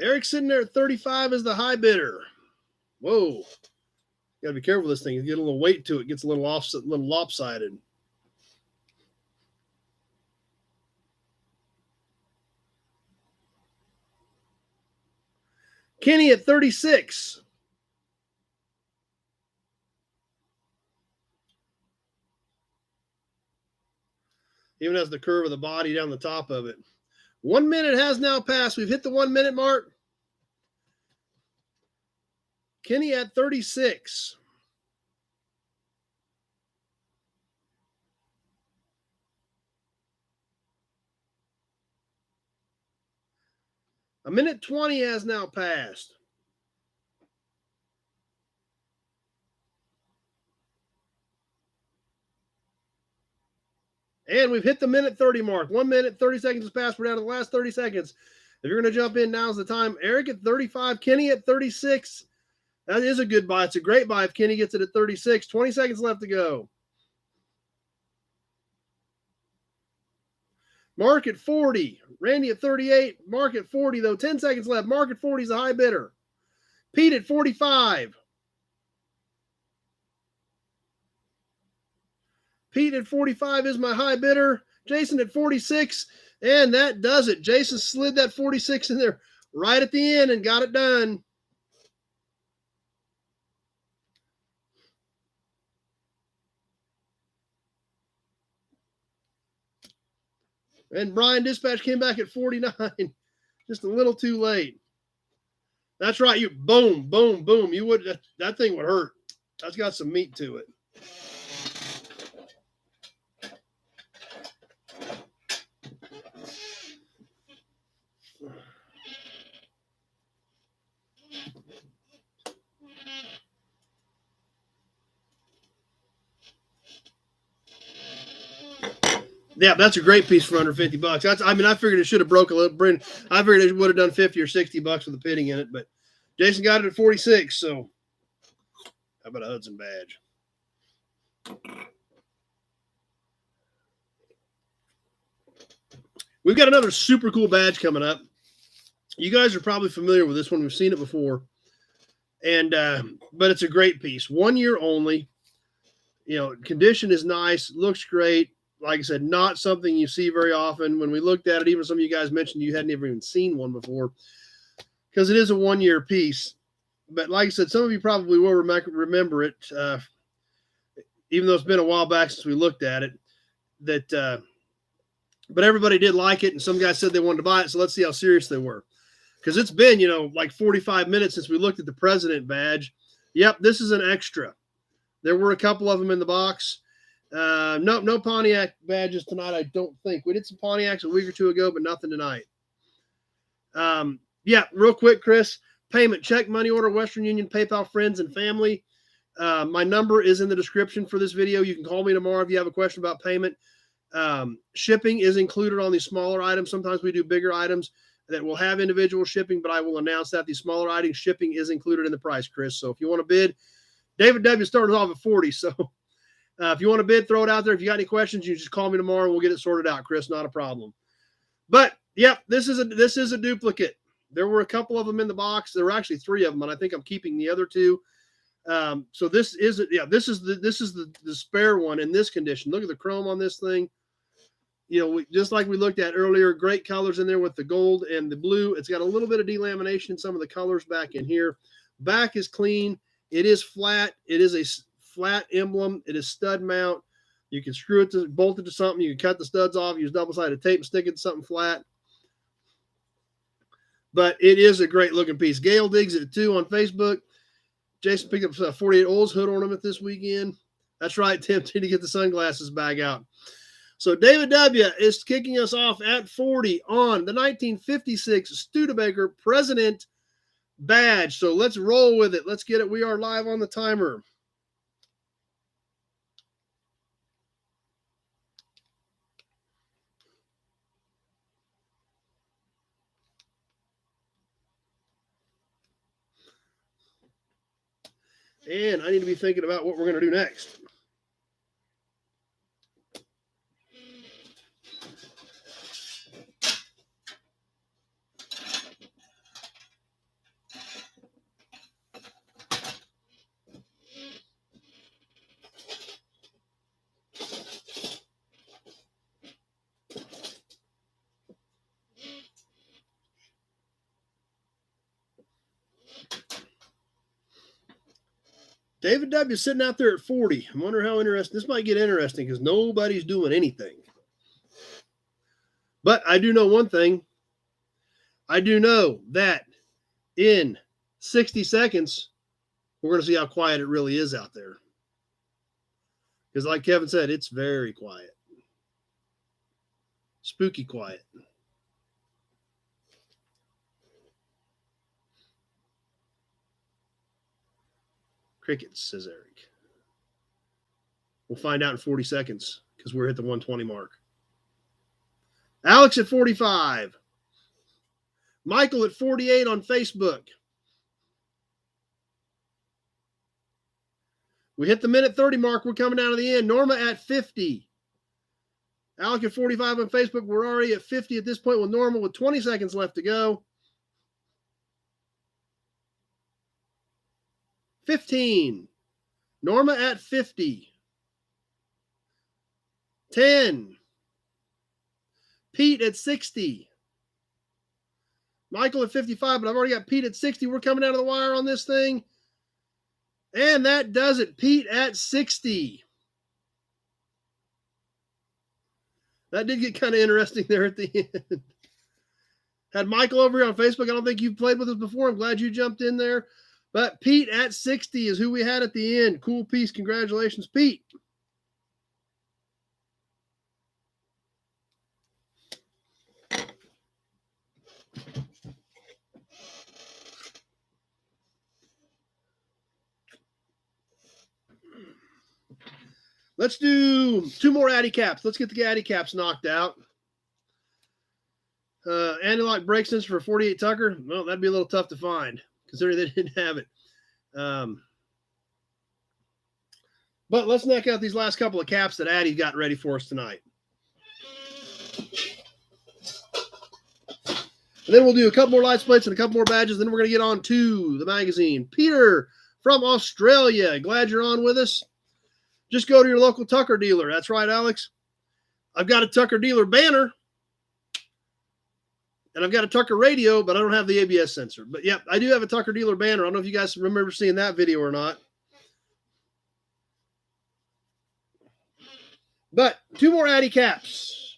Eric's sitting there at 35 as the high bidder. Whoa. Got to be careful with this thing. You get a little weight to it. Gets a little lopsided. Kenny at 36. Even has the curve of the body down the top of it. 1 minute has now passed. We've hit the 1 minute mark. Kenny at 36. A minute 20 has now passed. And we've hit the minute 30 mark. 1 minute, 30 seconds has passed. We're down to the last 30 seconds. If you're going to jump in, now's the time. Eric at 35, Kenny at 36. That is a good buy. It's a great buy if Kenny gets it at 36. 20 seconds left to go. Mark at 40. Randy at 38. Mark at 40, though. 10 seconds left. Mark at 40 is the high bidder. Pete at 45. Pete at 45 is my high bidder. Jason at 46. And that does it. Jason slid that 46 in there right at the end and got it done. And Brian Dispatch came back at 49. Just a little too late. That's right. You boom, boom, boom. You would that thing would hurt. That's got some meat to it. Yeah, that's a great piece for under $50. I figured it should have broke a little. I figured it would have done $50 or $60 with the pitting in it, but Jason got it at 46. So How about a Hudson badge? We've got another super cool badge coming up. You guys are probably familiar with this one. We've seen it before. And but it's a great piece. 1 year only. Condition is nice, looks great. Like I said, not something you see very often. When we looked at it, even some of you guys mentioned you hadn't even seen one before, because it is a 1 year piece. But like I said, some of you probably will remember it, even though it's been a while back since we looked at it. But everybody did like it, and some guys said they wanted to buy it. So let's see how serious they were, because it's been like 45 minutes since we looked at the president badge. Yep, this is an extra. There were a couple of them in the box. No Pontiac badges tonight, I don't think. We did some Pontiacs a week or two ago, but nothing tonight. Yeah, real quick, Chris. Payment, check, money order, Western Union, PayPal, friends, and family. My number is in the description for this video. You can call me tomorrow if you have a question about payment. Shipping is included on these smaller items. Sometimes we do bigger items that will have individual shipping, but I will announce that these smaller items, shipping is included in the price, Chris. So if you want to bid, David W. started off at 40. So if you want to bid, throw it out there. If you got any questions, you just call me tomorrow and we'll get it sorted out, Chris. Not a problem. But yep, this is a duplicate. There were a couple of them in the box. There were actually 3 of them, and I think I'm keeping the other 2. So this is the spare one in this condition. Look at the chrome on this thing. Just like we looked at earlier, great colors in there with the gold and the blue. It's got a little bit of delamination in some of the colors back in here. Back is clean. It is flat. It is a flat emblem. It is stud mount. You can screw it to bolt it to something. You can cut the studs off, use double-sided tape and stick it to something flat. But it is a great looking piece. Gail digs it too on Facebook. Jason picked up 48 Olds hood ornament this weekend. That's right, Tim. Need to get the sunglasses bag out. So David W. is kicking us off at 40 on the 1956 Studebaker President badge. So let's roll with it. Let's get it. We are live on the timer. And I need to be thinking about what we're going to do next. David W. is sitting out there at 40. I wonder how interesting. This might get interesting because nobody's doing anything. But I do know one thing. I do know that in 60 seconds, we're going to see how quiet it really is out there. Because like Kevin said, it's very quiet. Spooky quiet. Crickets, says Eric. We'll find out in 40 seconds because we're at the 120 mark. Alex at 45. Michael at 48 on Facebook. We hit the minute 30 mark. We're coming down to the end. Norma at 50. Alec at 45 on Facebook. We're already at 50 at this point with Norma with 20 seconds left to go. 15. Norma at 50. 10. Pete at 60. Michael at 55, but I've already got Pete at 60. We're coming out of the wire on this thing. And that does it. Pete at 60. That did get kind of interesting there at the end. Had Michael over here on Facebook. I don't think you've played with us before. I'm glad you jumped in there. But Pete at 60 is who we had at the end. Cool piece. Congratulations, Pete. Let's do 2 more Addy caps. Let's get the Addy caps knocked out. Anti-lock brake sensor for 48 Tucker. Well, that'd be a little tough to find, considering they didn't have it. But let's knock out these last couple of caps that Addie got ready for us tonight. And then we'll do a couple more license plates and a couple more badges. Then we're going to get on to the magazine. Peter from Australia. Glad you're on with us. Just go to your local Tucker dealer. That's right, Alex. I've got a Tucker dealer banner. And I've got a Tucker radio, but I don't have the ABS sensor. But yep, I do have a Tucker dealer banner. I don't know if you guys remember seeing that video or not. But 2 more Addy caps.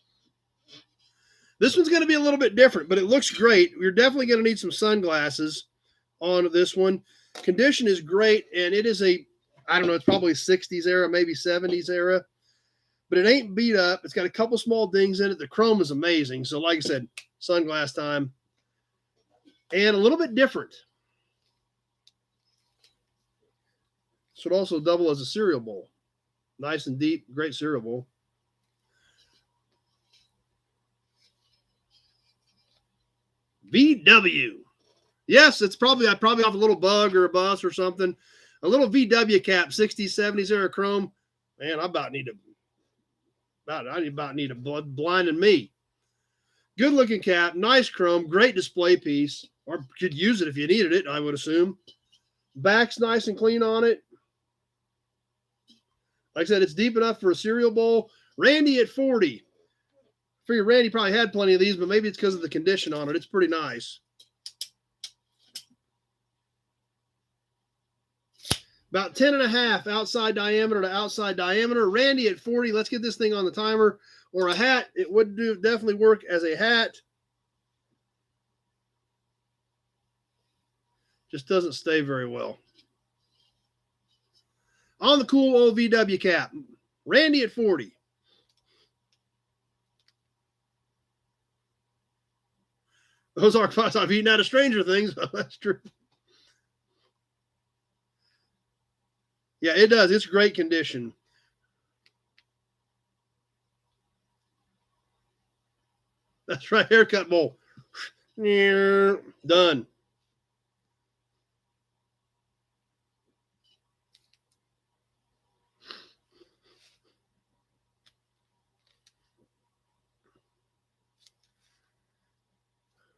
This one's going to be a little bit different, but it looks great. You're definitely going to need some sunglasses on this one. Condition is great, and it is a, I don't know, it's probably 60s era, maybe 70s era. But it ain't beat up. It's got a couple small dings in it. The chrome is amazing. So like I said, sunglass time. And a little bit different. This would also double as a cereal bowl. Nice and deep, great cereal bowl. VW. Yes, it's probably, I probably off a little bug or a bus or something. A little VW cap, 60s, 70s era chrome. Man, I about need a blood blinding me. Good looking cap, nice chrome, great display piece, or could use it if you needed it, I would assume. Back's nice and clean on it. Like I said, it's deep enough for a cereal bowl. Randy at 40. I figure Randy probably had plenty of these, but maybe it's because of the condition on it. It's pretty nice. About 10.5 outside diameter to outside diameter. Randy at 40. Let's get this thing on the timer. Or a hat. It would definitely work as a hat. Just doesn't stay very well. On the cool old VW cap. Randy at 40. Those are spots I've eaten out of Stranger Things. That's true. Yeah, it does. It's great condition. That's right. Haircut bowl. Done.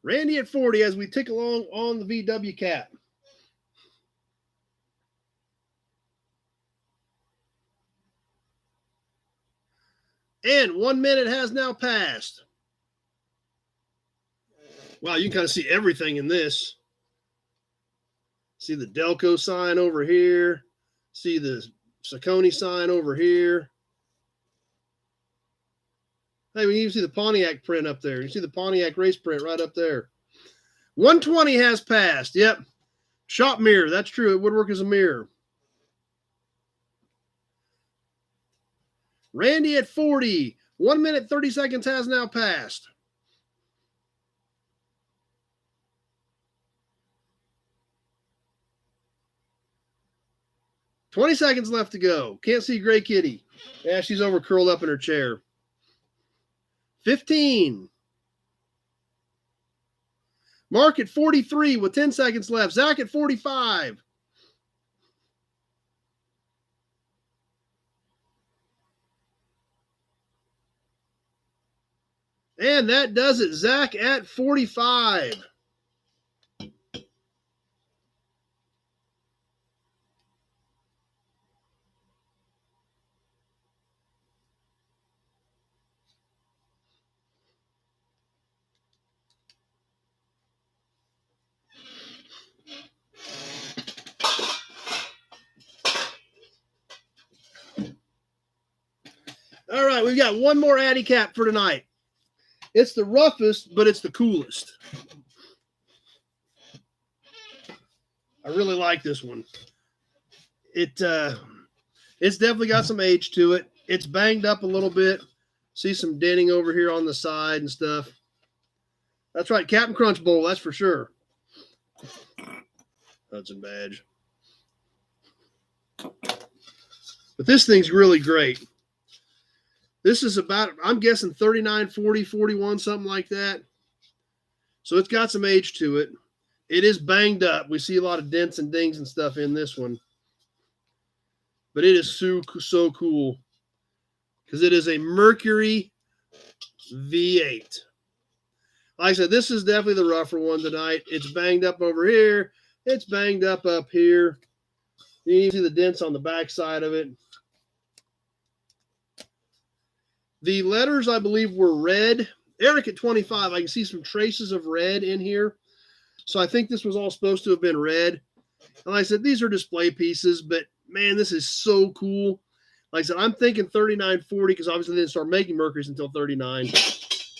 Randy at 40 as we tick along on the VW cap. And 1 minute has now passed. Wow, you can kind of see everything in this. See the Delco sign over here. See the Saucony sign over here. Hey, we even see the Pontiac print up there. You see the Pontiac race print right up there. 120 has passed. Yep. Shop mirror. That's true. It would work as a mirror. Randy at 40. 1 minute, 30 seconds has now passed. $20 seconds left to go. Can't see Gray Kitty. Yeah, she's over curled up in her chair. 15. Mark at 43 with 10 seconds left. Zach at 45. And that does it. Zach at 45. All right, we've got one more Addy cap for tonight. It's the roughest, but it's the coolest. I really like this one. It's definitely got some age to it. It's banged up a little bit. See some denting over here on the side and stuff. That's right, Captain Crunch Bowl, that's for sure. Hudson badge. But this thing's really great. This is about, I'm guessing 39, 40, 41, something like that. So it's got some age to it. It is banged up. We see a lot of dents and dings and stuff in this one. but it is so cool because it is a Mercury V8. Like I said, this is definitely the rougher one tonight. It's banged up over here. It's banged up here. You can see the dents on the back side of it. The letters, I believe, were red. Eric at 25, I can see some traces of red in here. So I think this was all supposed to have been red. And like I said, these are display pieces, but man, this is so cool. Like I said, I'm thinking 3940 because obviously they didn't start making Mercuries until 39.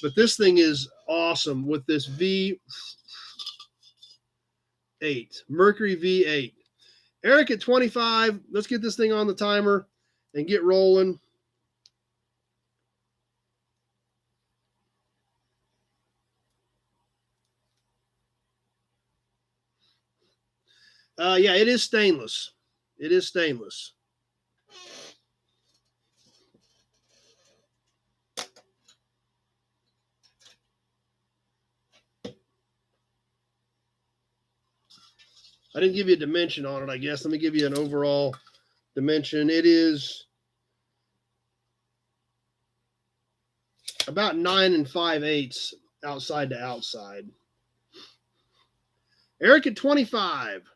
But this thing is awesome with this V8, Mercury V8. Eric at 25, let's get this thing on the timer and get rolling. Yeah, it is stainless. It is stainless. I didn't give you a dimension on it, I guess. Let me give you an overall dimension. It is about 9 5/8 outside to outside. Eric at 25.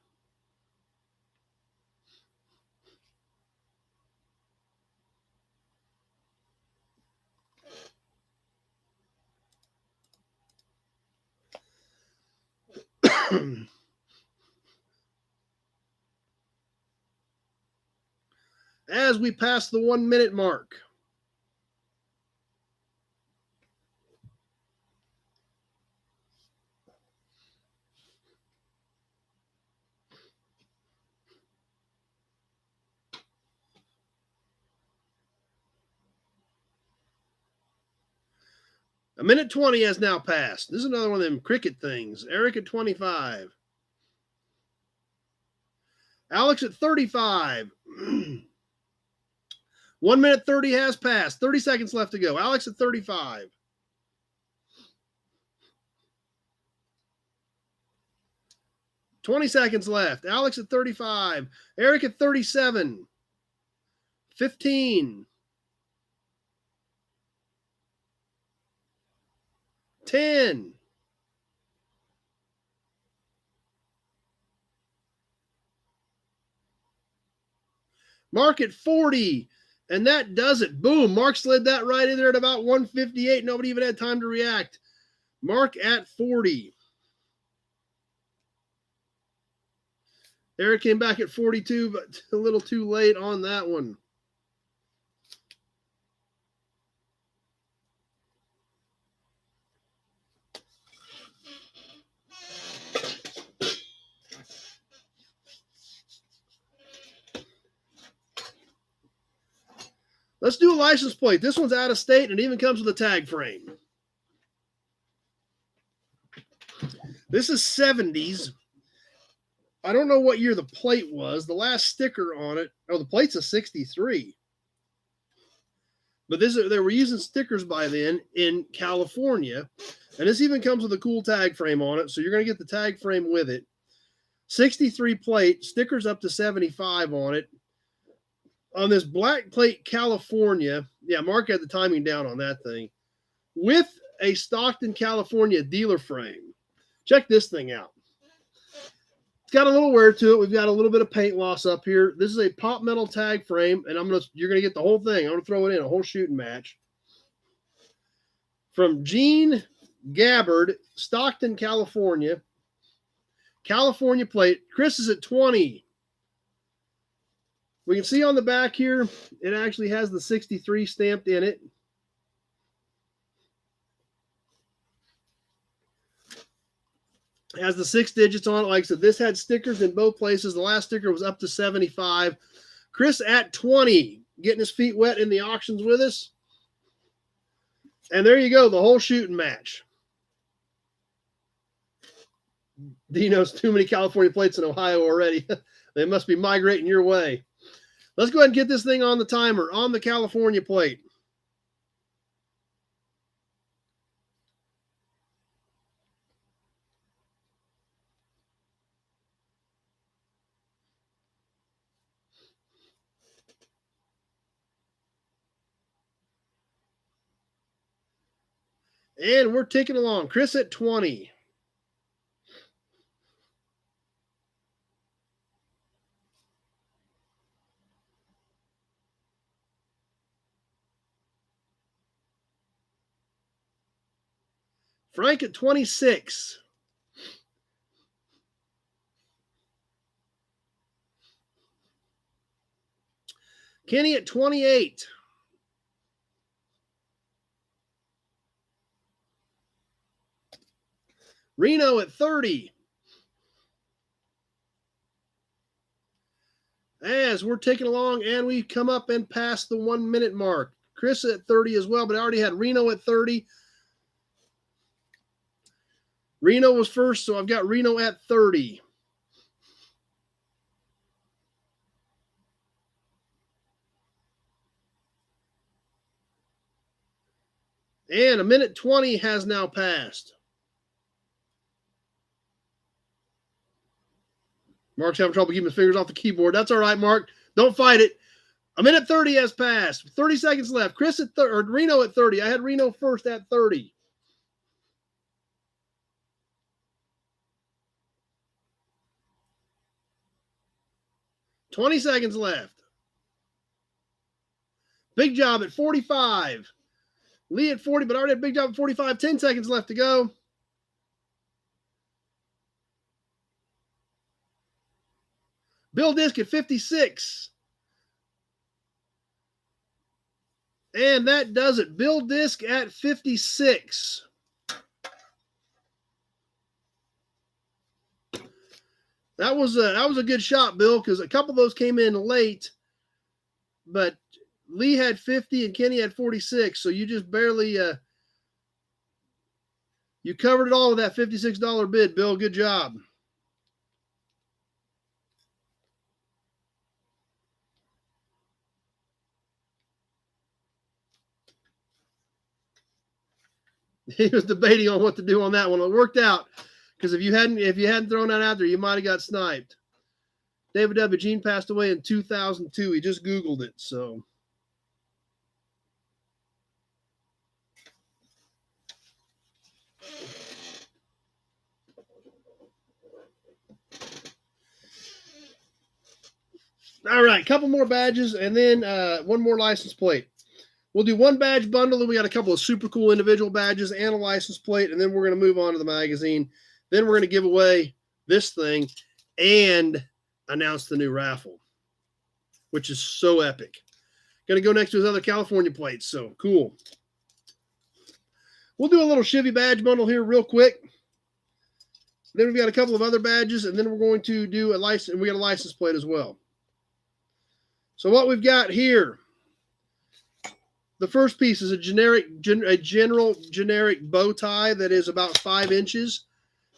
As we pass the 1 minute mark. A minute 20 has now passed. This is another one of them cricket things. Eric at 25. Alex at 35. 1 minute 30 has passed. 30 seconds left to go. Alex at 35. $20 seconds left. Alex at 35. Eric at 37. 15. 10. Mark at 40. And that does it. Boom. Mark slid that right in there at about 158. Nobody even had time to react. Mark at 40. Eric came back at 42, but a little too late on that one. Let's do a license plate. This one's out of state and it even comes with a tag frame. This is 70s. I don't know what year the plate was. The last sticker on it, the plate's a 63. But they were using stickers by then in California. And this even comes with a cool tag frame on it. So you're going to get the tag frame with it. 63 plate, stickers up to 75 on it. On this black plate, California, yeah, Mark had the timing down on that thing, with a Stockton, California dealer frame. Check this thing out. It's got a little wear to it. We've got a little bit of paint loss up here. This is a pop metal tag frame, and you're gonna get the whole thing. I'm gonna throw it in a whole shooting match. From Gene Gabbard, Stockton, California. California plate. Chris is at 20. We can see on the back here, it actually has the 63 stamped in it. It has the 6 digits on it. Like I said, this had stickers in both places. The last sticker was up to 75. Chris at 20, getting his feet wet in the auctions with us. And there you go, the whole shooting match. Dino's too many California plates in Ohio already. They must be migrating your way. Let's go ahead and get this thing on the timer, on the California plate. And we're ticking along. Chris at 20. Frank at 26. Kenny at 28. Reno at 30. As we're ticking along and we come up and past the 1 minute mark. Chris at 30 as well, but I already had Reno at 30. Reno was first, so I've got Reno at 30. And a minute 20 has now passed. Mark's having trouble keeping his fingers off the keyboard. That's all right, Mark. Don't fight it. A minute 30 has passed. 30 seconds left. Chris at or Reno at 30. I had Reno first at 30. $20 seconds left. Big Job at 45. Lee at 40, but I already had Big Job at 45. 10 seconds left to go. Bill Disk at 56. And that does it. Bill Disk at 56. That was a good shot, Bill, because a couple of those came in late, but Lee had 50 and Kenny had 46, so you just barely you covered it all with that $56 bid, Bill. Good job. He was debating on what to do on that one. It worked out because if you hadn't thrown that out there, you might have got sniped. David W. Gene passed away in 2002. He just Googled it, so. All right, couple more badges, and then one more license plate. We'll do one badge bundle, and we got a couple of super cool individual badges and a license plate, and then we're going to move on to the magazine. Then we're going to give away this thing and announce the new raffle, which is so epic. Going to go next to his other California plates, so cool. We'll do a little Chevy badge bundle here real quick. Then we've got a couple of other badges, and then we're going to do a license, and we got a license plate as well. So what we've got here, the first piece is a general generic bow tie that is about 5 inches,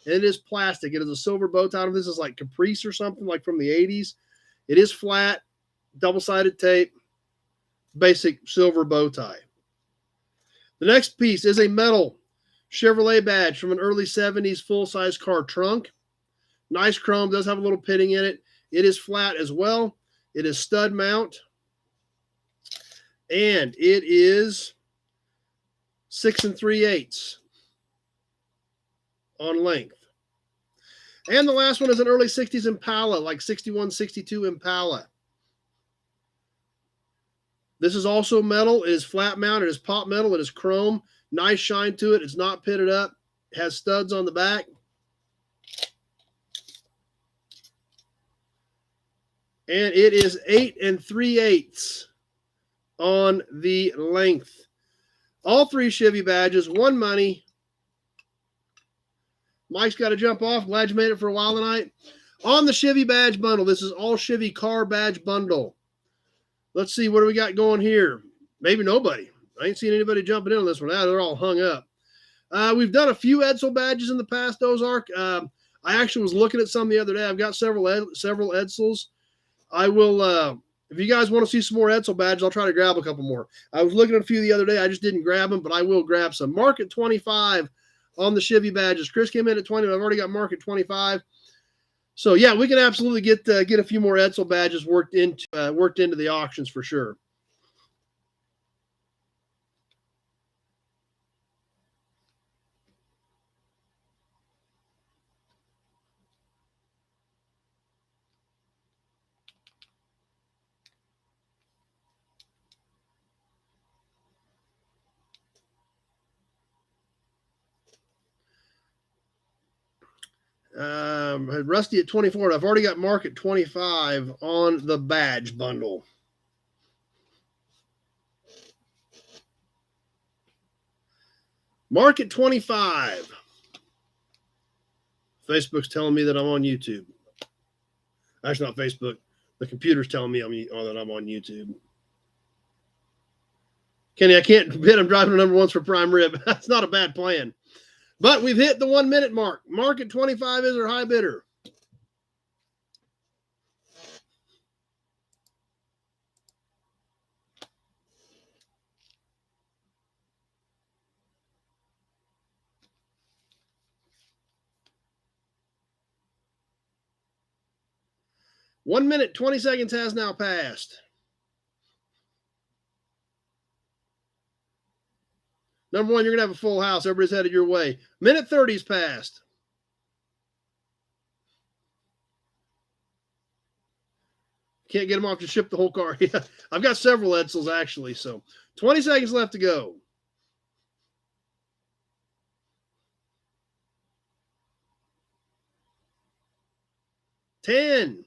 and it is plastic. It is a silver bow tie. This is like Caprice or something like from the 80s. It is flat, double-sided tape, basic silver bow tie. The next piece is a metal Chevrolet badge from an early 70s full-size car trunk. Nice chrome, does have a little pitting in it. It is flat as well. It is stud mount. And it is 6 3/8 on length. And the last one is an early 60s Impala, like 61, 62 Impala. This is also metal. It is flat mount. It is pop metal. It is chrome. Nice shine to it. It's not pitted up. It has studs on the back. And it is 8 3/8 on the length. All 3 Chevy badges, 1 money. Mike's got to jump off. Glad you made it for a while tonight. On the Chevy badge bundle, this is all Chevy car badge bundle. Let's see, what do we got going here? Maybe nobody. I ain't seen anybody jumping in on this one. They're all hung up. We've done a few Edsel badges in the past, Ozark. I actually was looking at some the other day. I've got several Edsels. I will, if you guys want to see some more Edsel badges, I'll try to grab a couple more. I was looking at a few the other day. I just didn't grab them, but I will grab some. Mark at 25 on the Chevy badges. Chris came in at 20, but I've already got Mark at 25. So, yeah, we can absolutely get a few more Edsel badges worked into the auctions for sure. Rusty at 24. I've already got Mark at 25 on the badge bundle. Mark at 25. Facebook's telling me that I'm on YouTube. Actually, not Facebook. The computer's telling me that I'm on YouTube. Kenny, I can't bid. I'm driving a number ones for prime rib. That's not a bad plan. But we've hit the 1 minute mark. Mark at 25 is our high bidder. One minute, 20 seconds has now passed. Number one, you're going to have a full house. Everybody's headed your way. Minute 30's passed. Can't get them off to ship the whole car. Yeah, I've got several Edsels, actually. So 20 seconds left to go. Ten.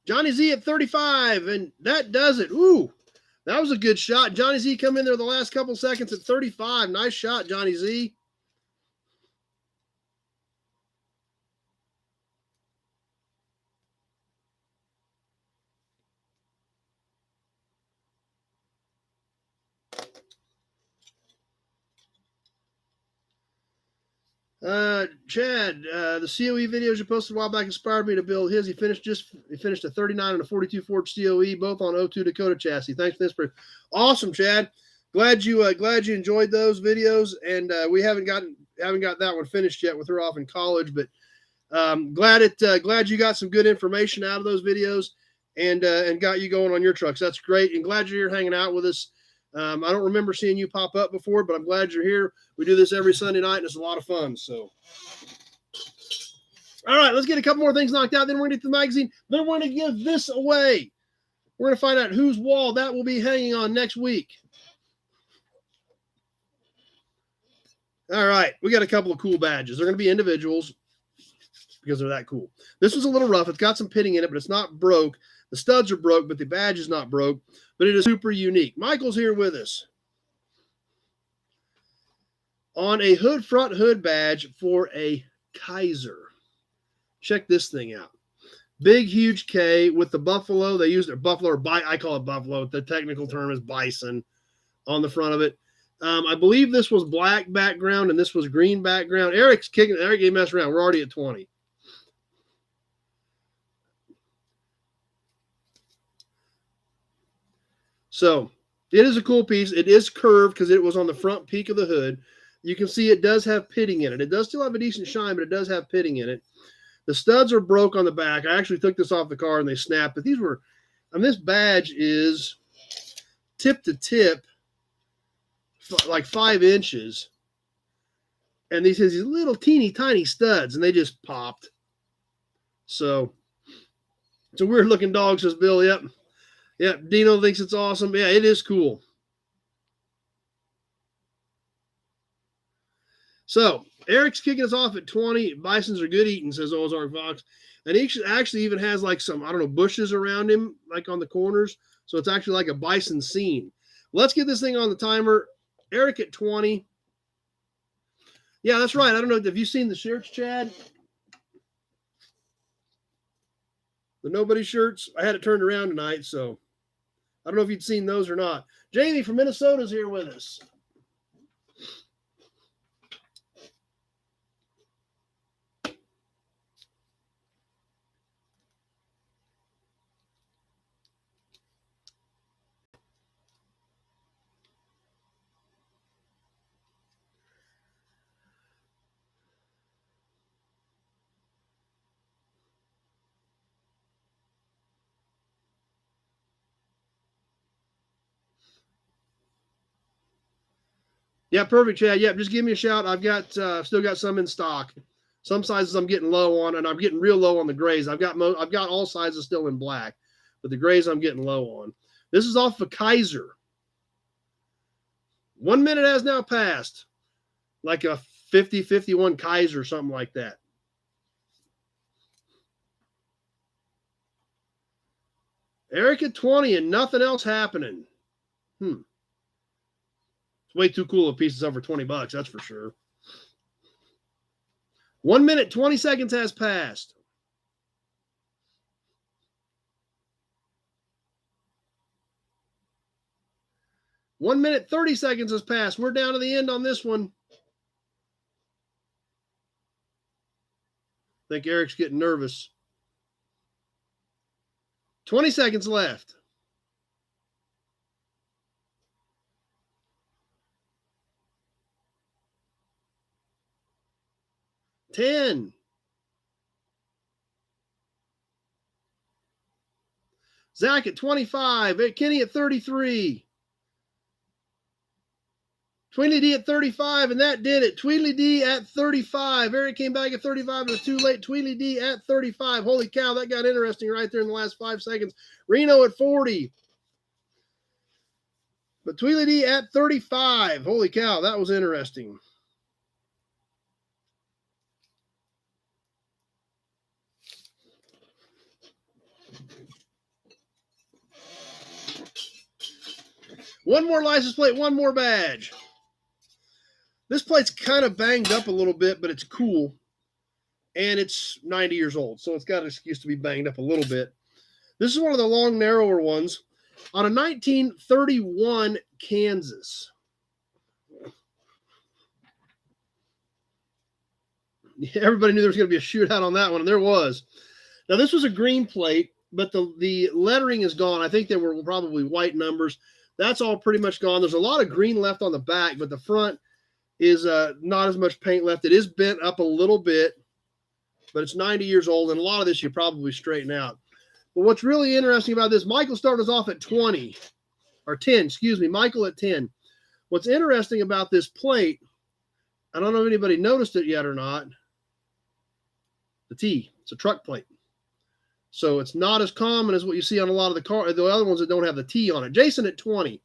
Johnny Z at 35, and that does it. Ooh, that was a good shot. Johnny Z come in there the last couple seconds at 35. Nice shot, Johnny Z. Chad, the COE videos you posted a while back inspired me to build his. He finished a 39 and a 42 Ford COE, both on 02 Dakota chassis. Thanks for this. Awesome, Chad. Glad you enjoyed those videos, and we haven't got that one finished yet with her off in college, but glad you got some good information out of those videos and got you going on your trucks. That's great, and glad you're here hanging out with us. I don't remember seeing you pop up before, but I'm glad you're here. We do this every Sunday night, and it's a lot of fun. So, all right, let's get a couple more things knocked out. Then we're going to get to the magazine. Then we're going to give this away. We're going to find out whose wall that will be hanging on next week. All right, we got a couple of cool badges. They're going to be individuals because they're that cool. This was a little rough. It's got some pitting in it, but it's not broke. The studs are broke, but the badge is not broke. But it is super unique. Michael's here with us on a front hood badge for a Kaiser. Check this thing out. Big, huge K with the buffalo. They used their buffalo, or I call it buffalo. The technical term is bison on the front of it. I believe this was black background and this was green background. Eric's kicking. Eric, you mess around. We're already at 20. So it is a cool piece. It is curved because it was on the front peak of the hood. You can see it does have pitting in it. It does still have a decent shine, but it does have pitting in it. The studs are broke on the back. I actually took this off the car and they snapped, but these were, this badge is tip to tip, like 5 inches. And these has these little teeny tiny studs and they just popped. So it's a weird looking dog, says Bill. Yep. Yep. Dino thinks it's awesome. Yeah, it is cool. So Eric's kicking us off at 20. Bisons are good eating, says Ozark Fox. And he actually even has like some, I don't know, bushes around him, like on the corners. So it's actually like a bison scene. Let's get this thing on the timer. Eric at 20. Yeah, that's right. I don't know. Have you seen the shirts, Chad? The nobody shirts? I had it turned around tonight, so I don't know if you'd seen those or not. Jamie from Minnesota's here with us. Yeah, perfect, Chad. Yeah, just give me a shout. I've got still got some in stock. Some sizes I'm getting low on, and I'm getting real low on the grays. I've got all sizes still in black, but the grays I'm getting low on. This is off of Kaiser. 1 minute has now passed. Like a 50-51 Kaiser, something like that. Eric at 20 and nothing else happening. It's way too cool if pieces over $20, that's for sure. 1 minute, 20 seconds has passed. One minute, 30 seconds has passed. We're down to the end on this one. I think Eric's getting nervous. 20 seconds left. 10. Zach at 25. Kenny at 33. Tweedly D at 35, and that did it. Tweedly D at 35. Eric came back at 35. It was too late. Tweedly D at 35. Holy cow, that got interesting right there in the last 5 seconds. Reno at 40. But Tweedly D at 35. Holy cow, that was interesting. One more license plate, one more badge. This plate's kind of banged up a little bit, but it's cool. And it's 90 years old, so it's got an excuse to be banged up a little bit. This is one of the long, narrower ones. On a 1931 Kansas. Everybody knew there was going to be a shootout on that one, and there was. Now, this was a green plate, but the lettering is gone. I think there were probably white numbers. That's all pretty much gone. There's a lot of green left on the back, but the front is not as much paint left. It is bent up a little bit, but it's 90 years old, and a lot of this you probably straighten out. But what's really interesting about this, Michael started us off at 20, or 10, excuse me, Michael at 10. What's interesting about this plate, I don't know if anybody noticed it yet or not, the T, it's a truck plate. So it's not as common as what you see on a lot of the other ones that don't have the T on it. Jason at 20.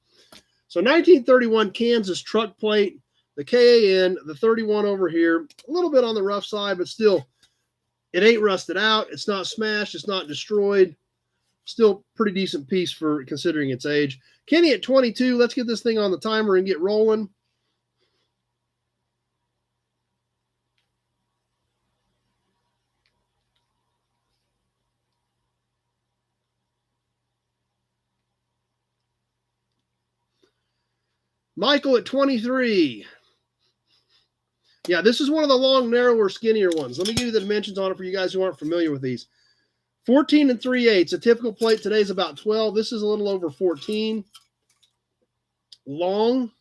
So 1931 Kansas truck plate, the KAN, the 31 over here, a little bit on the rough side, but still, it ain't rusted out. It's not smashed. It's not destroyed. Still pretty decent piece for considering its age. Kenny at 22. Let's get this thing on the timer and get rolling. Michael at 23. Yeah, this is one of the long, narrower, skinnier ones. Let me give you the dimensions on it for you guys who aren't familiar with these. 14 and 3/8. A typical plate today is about 12. This is a little over 14. Long.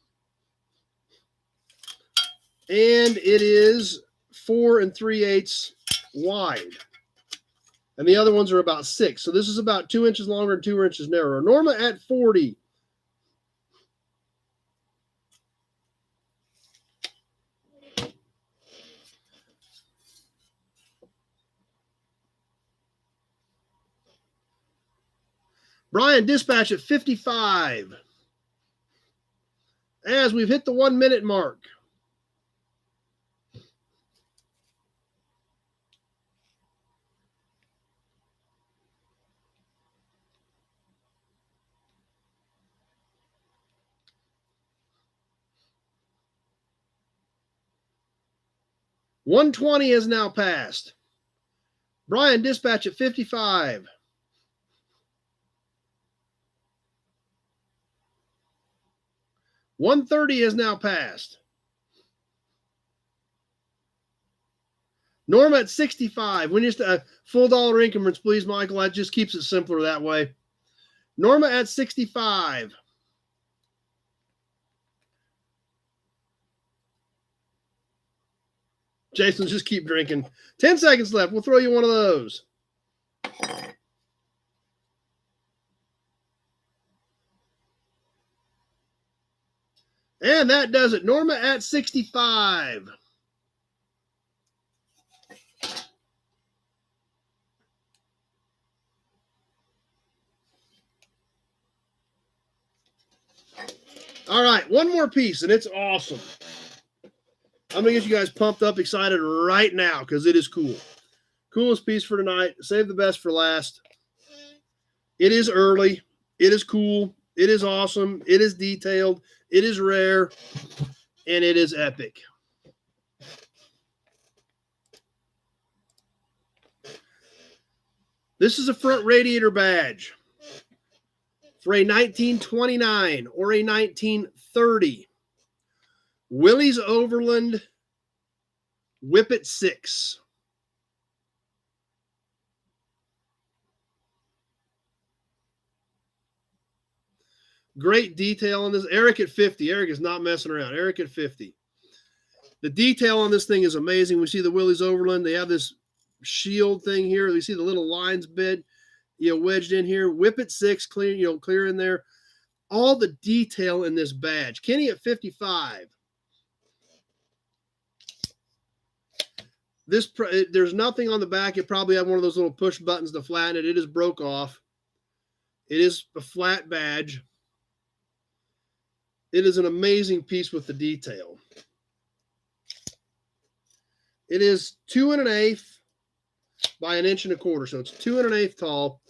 And it is 4 3/8 wide. And the other ones are about 6. So this is about 2 inches longer and 2 inches narrower. Norma at 40. Brian Dispatch at 55. As we've hit the 1 minute mark. $120 has now passed. Brian Dispatch at 55. $130 has now passed. Norma at 65. We just full dollar increments, please, Michael. That just keeps it simpler that way. Norma at 65. Jason, just keep drinking. 10 seconds left. We'll throw you one of those. And that does it. Norma at 65. All right, one more piece, and it's awesome. I'm going to get you guys pumped up, excited right now because it is cool. Coolest piece for tonight. Save the best for last. It is early. It is cool. It is awesome. It is detailed. It is rare. And it is epic. This is a front radiator badge for a 1929 or a 1930 Willys Overland Whippet 6. Great detail on this. Eric at 50. Eric is not messing around. Eric at 50. The detail on this thing is amazing. We see the Willys Overland. They have this shield thing here. We see the little lines bed, wedged in here. Whippet 6, clear, clear in there. All the detail in this badge. Kenny at 55. There's nothing on the back. It probably have one of those little push buttons to flatten it. It is broke off. It is a flat badge. It is an amazing piece with the detail. It is 2 1/8 by 1 1/4 inches. So it's 2 1/8 tall.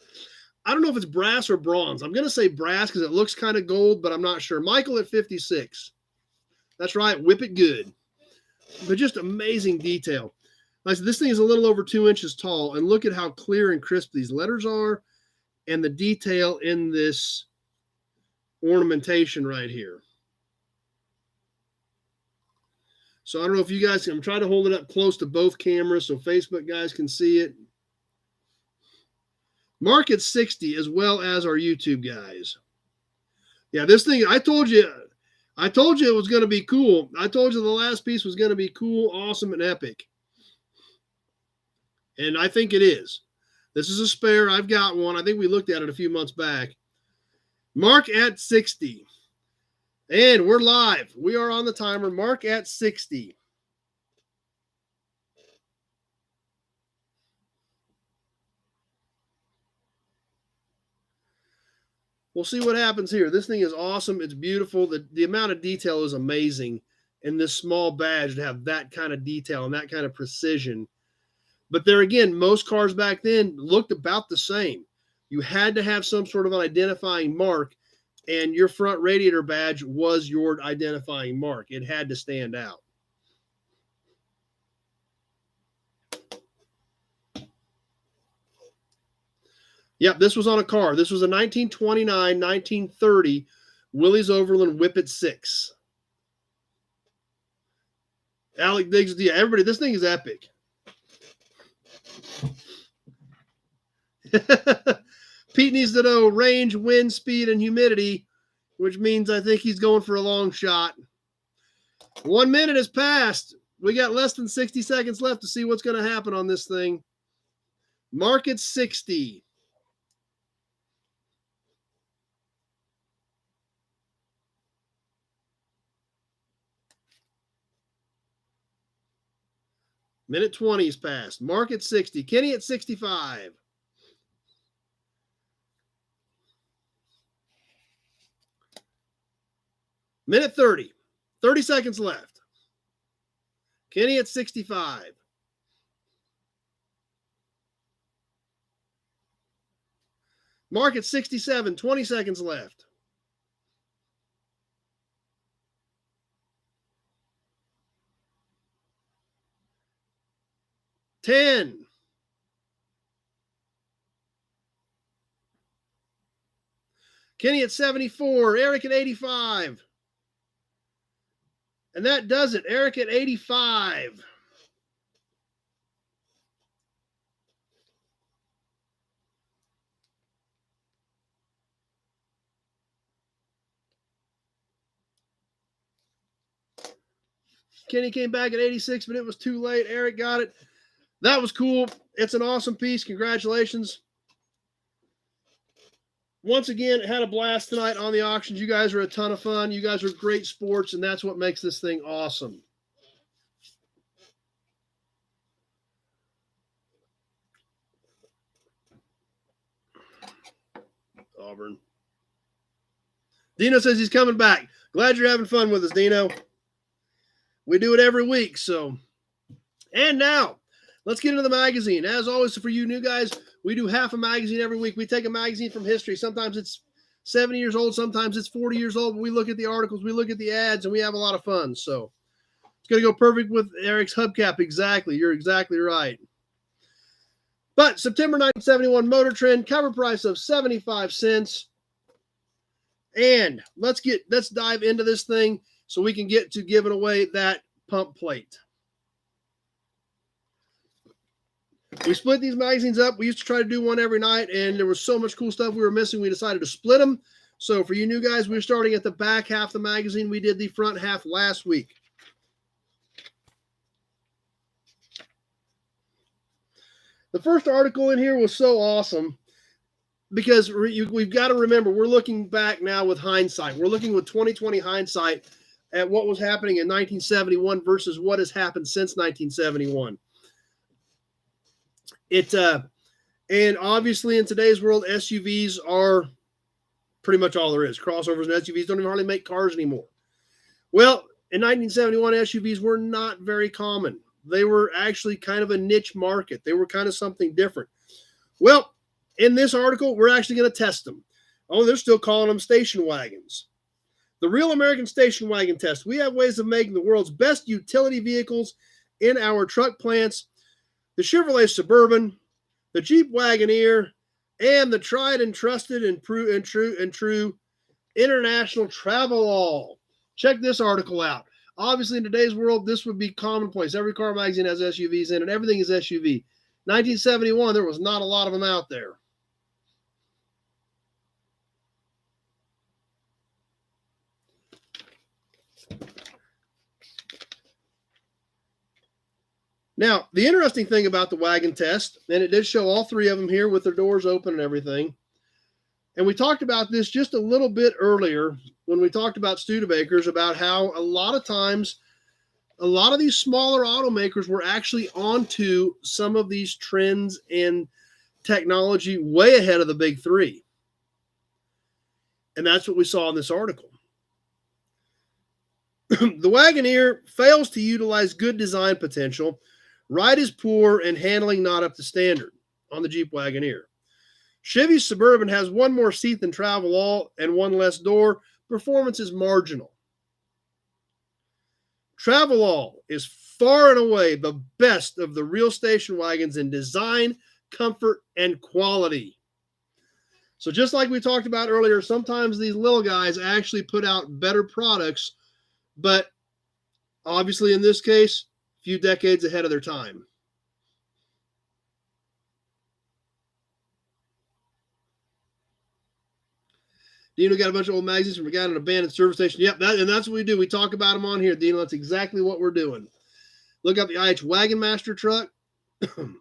I don't know if it's brass or bronze. I'm going to say brass because it looks kind of gold, but I'm not sure. Michael at 56. That's right. Whip it good. But just amazing detail. Like I said, this thing is a little over 2 inches tall, and look at how clear and crisp these letters are and the detail in this ornamentation right here. So I don't know if you guys, I'm trying to hold it up close to both cameras so Facebook guys can see it. Mark at 60 as well as our YouTube guys. Yeah, this thing, I told you it was going to be cool. I told you the last piece was going to be cool, awesome, and epic. And I think it is. This is a spare. I've got one. I think we looked at it a few months back. Mark at 60. And we're live. We are on the timer. Mark at 60. We'll see what happens here. This thing is awesome. It's beautiful. The amount of detail is amazing in this small badge to have that kind of detail and that kind of precision. But there again, most cars back then looked about the same. You had to have some sort of an identifying mark, and your front radiator badge was your identifying mark. It had to stand out. Yep, this was on a car. This was a 1929, 1930 Willys Overland Whippet 6. Alec Diggs, yeah, everybody, this thing is epic. Pete needs to know range, wind, speed, and humidity, which means I think he's going for a long shot. 1 minute has passed. We got less than 60 seconds left to see what's going to happen on this thing. Mark at 60. Minute 20 is passed. Mark at 60. Kenny at 65. Minute 30. 30 seconds left. Kenny at 65. Mark at 67. 20 seconds left. Ten. Kenny at 74. Eric at 85. And that does it. Eric at 85. Kenny came back at 86, but it was too late. Eric got it. That was cool. It's an awesome piece. Congratulations. Once again, had a blast tonight on the auctions. You guys are a ton of fun. You guys are great sports, and that's what makes this thing awesome. Auburn. Dino says he's coming back. Glad you're having fun with us, Dino. We do it every week, so. And now, let's get into the magazine. As always, for you new guys, we do half a magazine every week. We take a magazine from history. Sometimes it's 70 years old. Sometimes it's 40 years old. But we look at the articles. We look at the ads, and we have a lot of fun. So it's going to go perfect with Eric's hubcap. Exactly. You're exactly right. But September 1971 Motor Trend, cover price of 75 cents. And let's dive into this thing so we can get to giving away that pump plate. We split these magazines up. We used to try to do one every night, and there was so much cool stuff we were missing. We decided to split them. So for you new guys, we're starting at the back half of the magazine. We did the front half last week. The first article in here was so awesome because we've got to remember, we're looking back now with hindsight. We're looking with 2020 hindsight at what was happening in 1971 versus what has happened since 1971. And obviously in today's world, SUVs are pretty much all there is. Crossovers and SUVs don't even hardly make cars anymore. Well, in 1971, SUVs were not very common. They were actually kind of a niche market. They were kind of something different. Well, in this article, we're actually going to test them. Oh, they're still calling them station wagons. The Real American Station Wagon Test. We have ways of making the world's best utility vehicles in our truck plants. The Chevrolet Suburban, the Jeep Wagoneer, and the tried and trusted and true International Travelall. Check this article out. Obviously, in today's world, this would be commonplace. Every car magazine has SUVs in it. Everything is SUV. 1971, there was not a lot of them out there. Now, the interesting thing about the wagon test, and it did show all three of them here with their doors open and everything. And we talked about this just a little bit earlier when we talked about Studebakers, about how a lot of times, a lot of these smaller automakers were actually onto some of these trends and technology way ahead of the big three. And that's what we saw in this article. The Wagoneer fails to utilize good design potential. Ride is poor and handling not up to standard on the Jeep Wagoneer. Chevy's Suburban has one more seat than Travelall and one less door. Performance is marginal. Travelall is far and away the best of the real station wagons in design, comfort, and quality. So just like we talked about earlier, sometimes these little guys actually put out better products, but obviously in this case, a few decades ahead of their time. Dino got a bunch of old magazines from a guy in an abandoned service station. Yep, that's what we do. We talk about them on here, Dino. That's exactly what we're doing. Look up the IH Wagon Master truck. And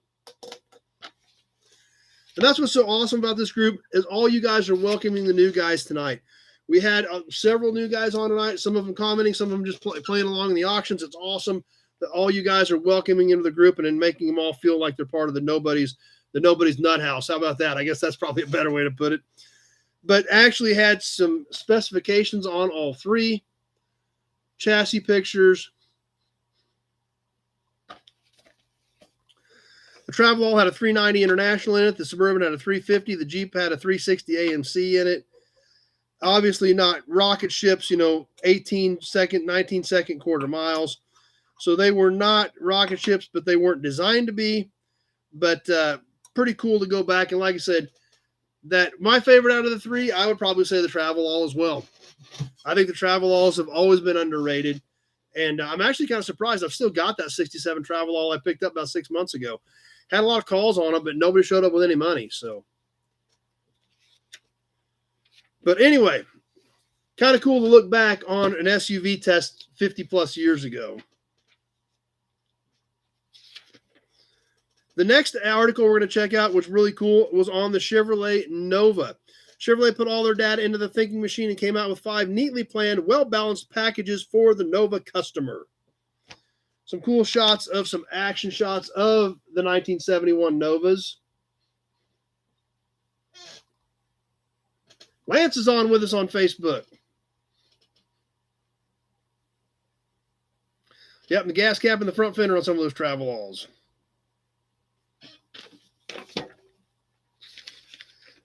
that's what's so awesome about this group is all you guys are welcoming the new guys tonight. We had several new guys on tonight, some of them commenting, some of them just playing along in the auctions. It's awesome that all you guys are welcoming into the group and making them all feel like they're part of the Nobody's Nut House. How about that? I guess that's probably a better way to put it. But actually had some specifications on all three. Chassis pictures. The Travelall had a 390 International in it. The Suburban had a 350. The Jeep had a 360 AMC in it. Obviously not rocket ships, 18-second, 19-second quarter miles. So they were not rocket ships, but they weren't designed to be. But pretty cool to go back. And like I said, that my favorite out of the three, I would probably say the Travelall as well. I think the Travelalls have always been underrated. And I'm actually kind of surprised. I've still got that 67 Travelall I picked up about 6 months ago. Had a lot of calls on them, but nobody showed up with any money. So, but anyway, kind of cool to look back on an SUV test 50 plus years ago. The next article we're going to check out, which was really cool, was on the Chevrolet Nova. Chevrolet put all their data into the thinking machine and came out with 5 neatly planned, well-balanced packages for the Nova customer. Some cool shots of some action shots of the 1971 Novas. Lance is on with us on Facebook. Yep, and the gas cap and the front fender on some of those Travelalls.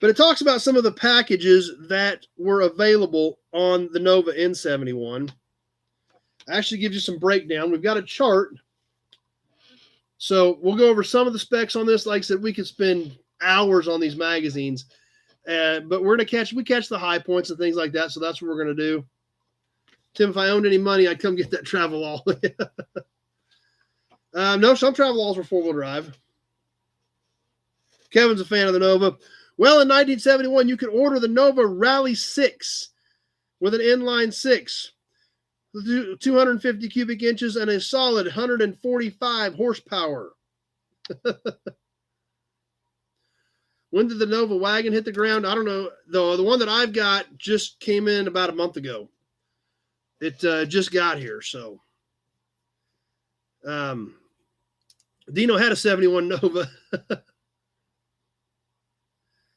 But it talks about some of the packages that were available on the Nova N71. Actually gives you some breakdown. We've got a chart. So we'll go over some of the specs on this. Like I said, we could spend hours on these magazines. But we're going to catch the high points and things like that. So that's what we're going to do. Tim, if I owned any money, I'd come get that Travelall. No, some Travelalls were four-wheel drive. Kevin's a fan of the Nova. Well, in 1971, you could order the Nova Rally 6 with an inline 6, 250 cubic inches, and a solid 145 horsepower. When did the Nova wagon hit the ground? I don't know. The one that I've got just came in about a month ago. It just got here, so. Dino had a 71 Nova.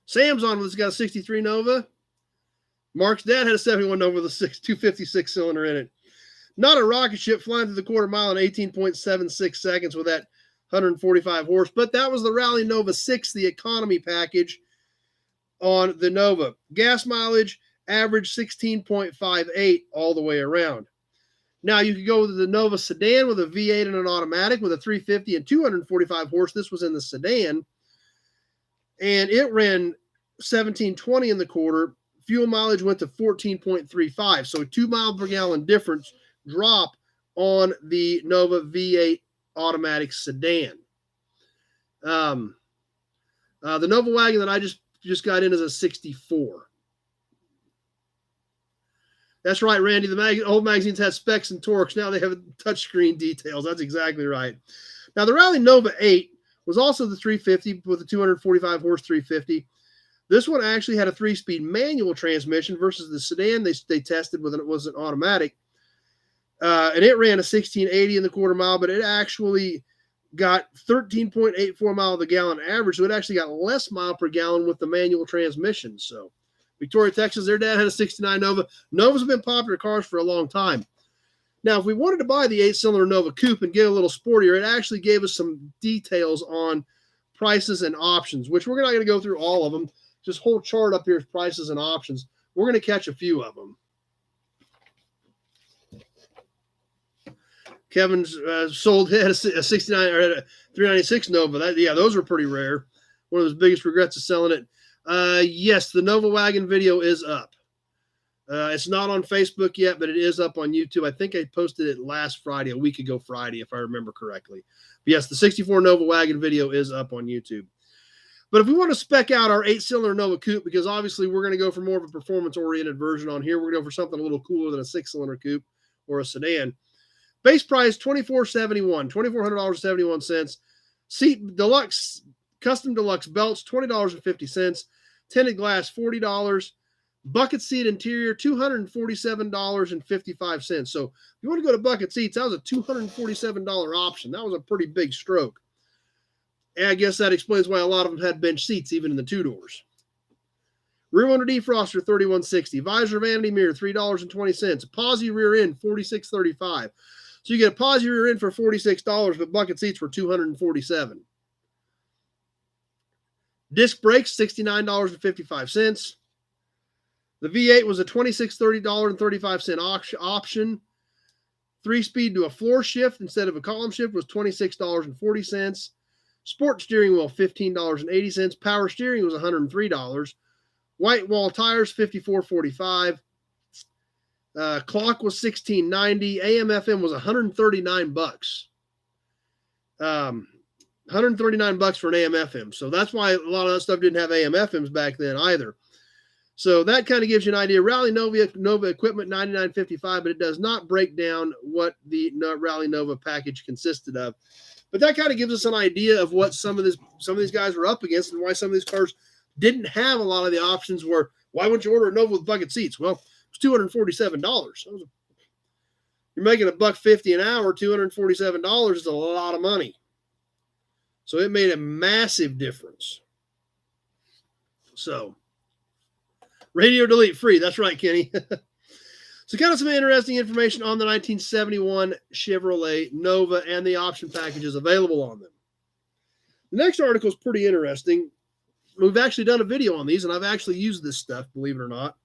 Sam's on has got a 63 Nova. Mark's dad had a 71 Nova with a 256 cylinder in it. Not a rocket ship flying through the quarter mile in 18.76 seconds with that 145 horse, but that was the Rally Nova 6, the economy package on the Nova. Gas mileage, average 16.58 all the way around. Now, you could go with the Nova sedan with a V8 and an automatic with a 350 and 245 horse. This was in the sedan. And it ran 1720 in the quarter. Fuel mileage went to 14.35. So a 2 mile per gallon difference drop on the Nova V8 automatic sedan. The Nova wagon that I just got in is a 64. That's right, Randy. The old magazines had specs and torques. Now they have touchscreen details. That's exactly right. Now, the Rally Nova 8 was also the 350 with a 245 horse 350. This one actually had a 3-speed manual transmission versus the sedan they tested with, and it was an automatic. And it ran a 1680 in the quarter mile, but it actually got 13.84 mile per gallon average. So it actually got less mile per gallon with the manual transmission. So Victoria, Texas, their dad had a 69 Nova. Novas have been popular cars for a long time. Now, if we wanted to buy the 8-cylinder Nova Coupe and get a little sportier, it actually gave us some details on prices and options, which we're not going to go through all of them. This whole chart up here is prices and options. We're going to catch a few of them. Kevin's sold had a 69 or a 396 Nova. Those were pretty rare. One of his biggest regrets is selling it. Yes, the Nova wagon video is up. It's not on Facebook yet, but it is up on YouTube. I think I posted it last Friday, a week ago Friday, if I remember correctly. But yes, the 64 Nova wagon video is up on YouTube. But if we want to spec out our 8-cylinder Nova Coupe, because obviously we're going to go for more of a performance-oriented version on here. We're going to go for something a little cooler than a 6-cylinder coupe or a sedan. Base price, $2,471, $2,400.71. Seat deluxe, custom deluxe belts, $20.50. Tinted glass, $40. Bucket seat interior, $247.55. So if you want to go to bucket seats, that was a $247 option. That was a pretty big stroke. And I guess that explains why a lot of them had bench seats, even in the 2-doors. Rear under defroster, $31.60. Visor vanity mirror, $3.20. Posi rear end, $46.35. So you get a Posi rear end for $46, but bucket seats were $247. Disc brakes, $69.55. The V8 was a $26.35 option. 3-speed to a floor shift instead of a column shift was $26.40. Sport steering wheel, $15.80. Power steering was $103. White wall tires, $54.45. Clock was $16.90. AM/FM was $139. $139 for an AM/FM. So that's why a lot of that stuff didn't have AM/FMs back then either. So that kind of gives you an idea. Rally Nova equipment, $99.55, but it does not break down what the Rally Nova package consisted of. But that kind of gives us an idea of what some of these guys were up against and why some of these cars didn't have a lot of the options. Where why wouldn't you order a Nova with bucket seats? Well, it's $247. You're making $150 an hour. $247 is a lot of money. So it made a massive difference. So radio delete free. That's right, Kenny. So kind of some interesting information on the 1971 Chevrolet Nova and the option packages available on them. The next article is pretty interesting. We've actually done a video on these, and I've actually used this stuff, believe it or not.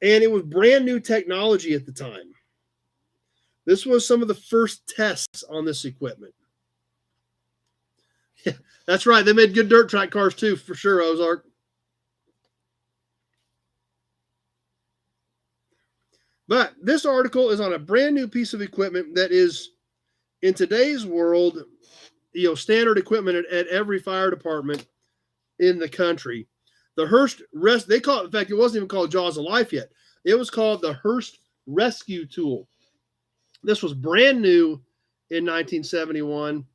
And it was brand new technology at the time. This was some of the first tests on this equipment. Yeah, that's right. They made good dirt track cars too, for sure, Ozark. But this article is on a brand new piece of equipment that is, in today's world, standard equipment at every fire department in the country. The Hearst they call it, in fact, it wasn't even called Jaws of Life yet. It was called the Hearst Rescue Tool. This was brand new in 1971.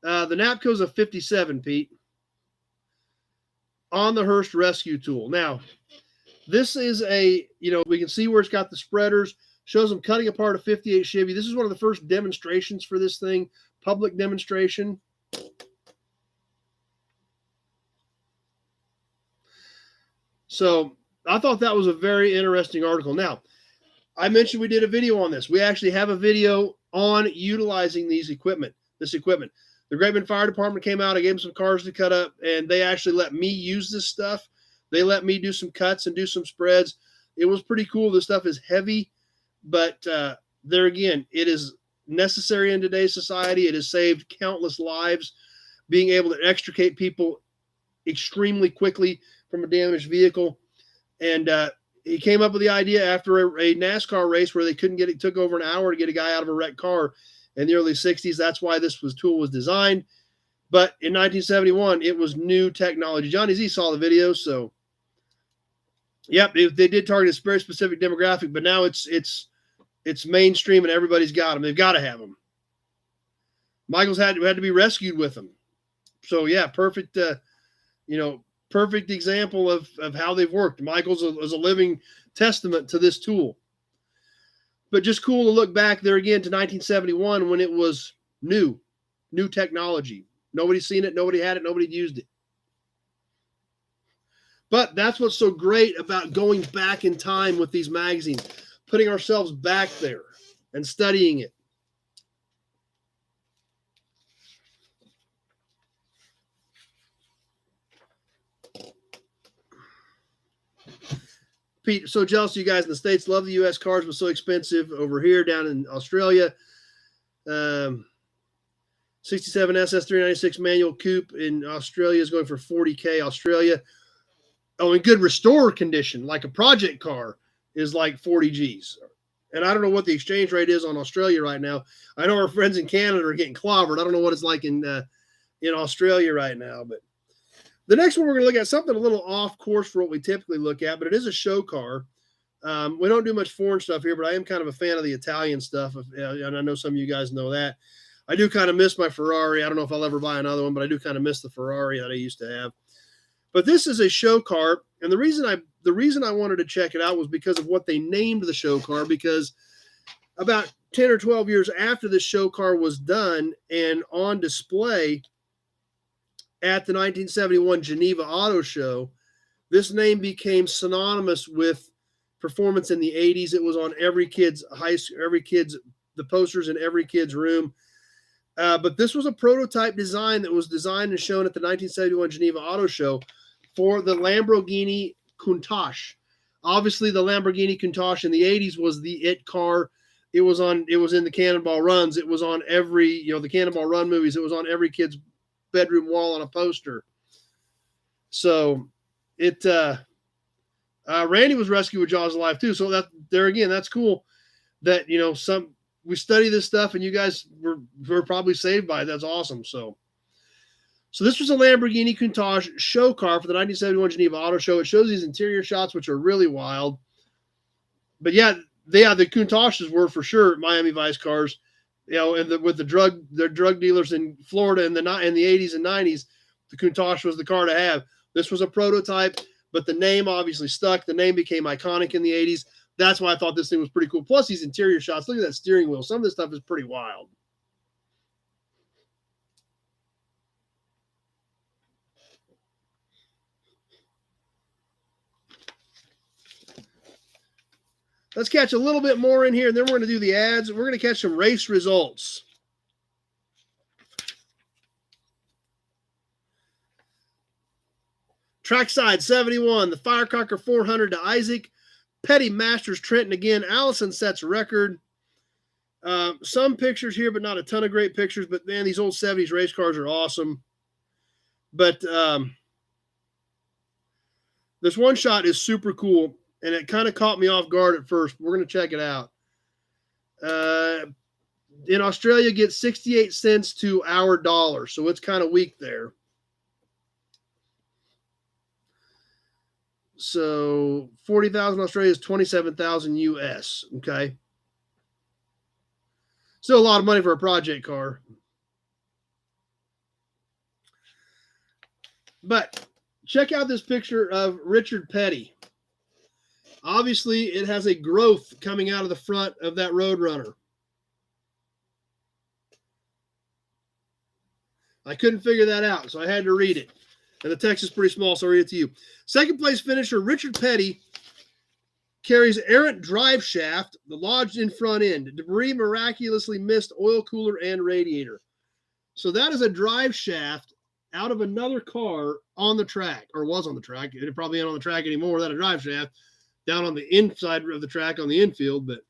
The NAPCO's a 57, Pete, on the Hearst Rescue Tool. Now, this is we can see where it's got the spreaders, shows them cutting apart a 58 Chevy. This is one of the first demonstrations for this thing, public demonstration. So I thought that was a very interesting article. Now, I mentioned we did a video on this. We actually have a video on utilizing this equipment. The Great Bend Fire Department came out. I gave them some cars to cut up, and they actually let me use this stuff. They let me do some cuts and do some spreads. It was pretty cool. This stuff is heavy, but there again, it is necessary in today's society. It has saved countless lives, being able to extricate people extremely quickly from a damaged vehicle. And he came up with the idea after a NASCAR race where they couldn't get it. Took over an hour to get a guy out of a wrecked car in the early 60s. That's why this tool was designed. But in 1971, it was new technology. Johnny Z saw the video, so yep, they did target a very specific demographic, but now it's mainstream and everybody's got them. They've got to have them. Michael's had to be rescued with them. So yeah, perfect. Perfect example of how they've worked. Michael's is a living testament to this tool. But just cool to look back there again to 1971 when it was new technology. Nobody's seen it. Nobody had it. Nobody used it. But that's what's so great about going back in time with these magazines, putting ourselves back there and studying it. Pete, so jealous of you guys in the States. Love the U.S. cars, but so expensive over here down in Australia. 67 SS 396 manual coupe in Australia is going for $40K Australia. Oh, in good restored condition, like a project car, is like 40 G's. And I don't know what the exchange rate is on Australia right now. I know our friends in Canada are getting clobbered. I don't know what it's like in Australia right now, but the next one we're going to look at something a little off course for what we typically look at, but it is a show car. We don't do much foreign stuff here, but I am kind of a fan of the Italian stuff, and I know some of you guys know that. I do kind of miss my Ferrari. I don't know if I'll ever buy another one, but I do kind of miss the Ferrari that I used to have. But this is a show car, and the reason I wanted to check it out was because of what they named the show car, because about 10 or 12 years after this show car was done and on display at the 1971 Geneva Auto Show, this name became synonymous with performance in the 80s. It was on every kid's the posters in every kid's room. But this was a prototype design that was designed and shown at the 1971 Geneva Auto Show for the Lamborghini Countach. Obviously, the Lamborghini Countach in the 80s was the it car. It was in the Cannonball Runs. It was on every, the Cannonball Run movies. It was on every kid's bedroom wall on a poster. So Randy was rescued with Jaws of Life too. So that there again, that's cool that, we study this stuff and you guys were probably saved by it. That's awesome. So this was a Lamborghini Countach show car for the 1971 Geneva Auto Show. It shows these interior shots, which are really wild. But yeah, the Countaches were for sure Miami Vice cars, and with the drug dealers in Florida in the 80s and 90s, the Countach was the car to have. This was a prototype, but the name obviously stuck. The name became iconic in the 80s. That's why I thought this thing was pretty cool. Plus these interior shots. Look at that steering wheel. Some of this stuff is pretty wild. Let's catch a little bit more in here, and then we're going to do the ads. We're going to catch some race results. Trackside 71, the Firecracker 400 to Isaac. Petty Masters Trenton again. Allison sets record. Some pictures here, but not a ton of great pictures. But man, these old 70s race cars are awesome. But this one shot is super cool, and it kind of caught me off guard at first. We're going to check it out. In Australia, get 68 cents to our dollar, so it's kind of weak there. So 40,000 Australia is 27,000 US. Okay. Still a lot of money for a project car. But check out this picture of Richard Petty. Obviously, it has a growth coming out of the front of that Roadrunner. I couldn't figure that out, so I had to read it. And the text is pretty small, so I'll read it to you. Second place finisher Richard Petty carries errant drive shaft, the lodged in front end. Debris miraculously missed oil cooler and radiator. So that is a drive shaft out of another car on the track, or was on the track. It probably ain't on the track anymore without a drive shaft down on the inside of the track on the infield. But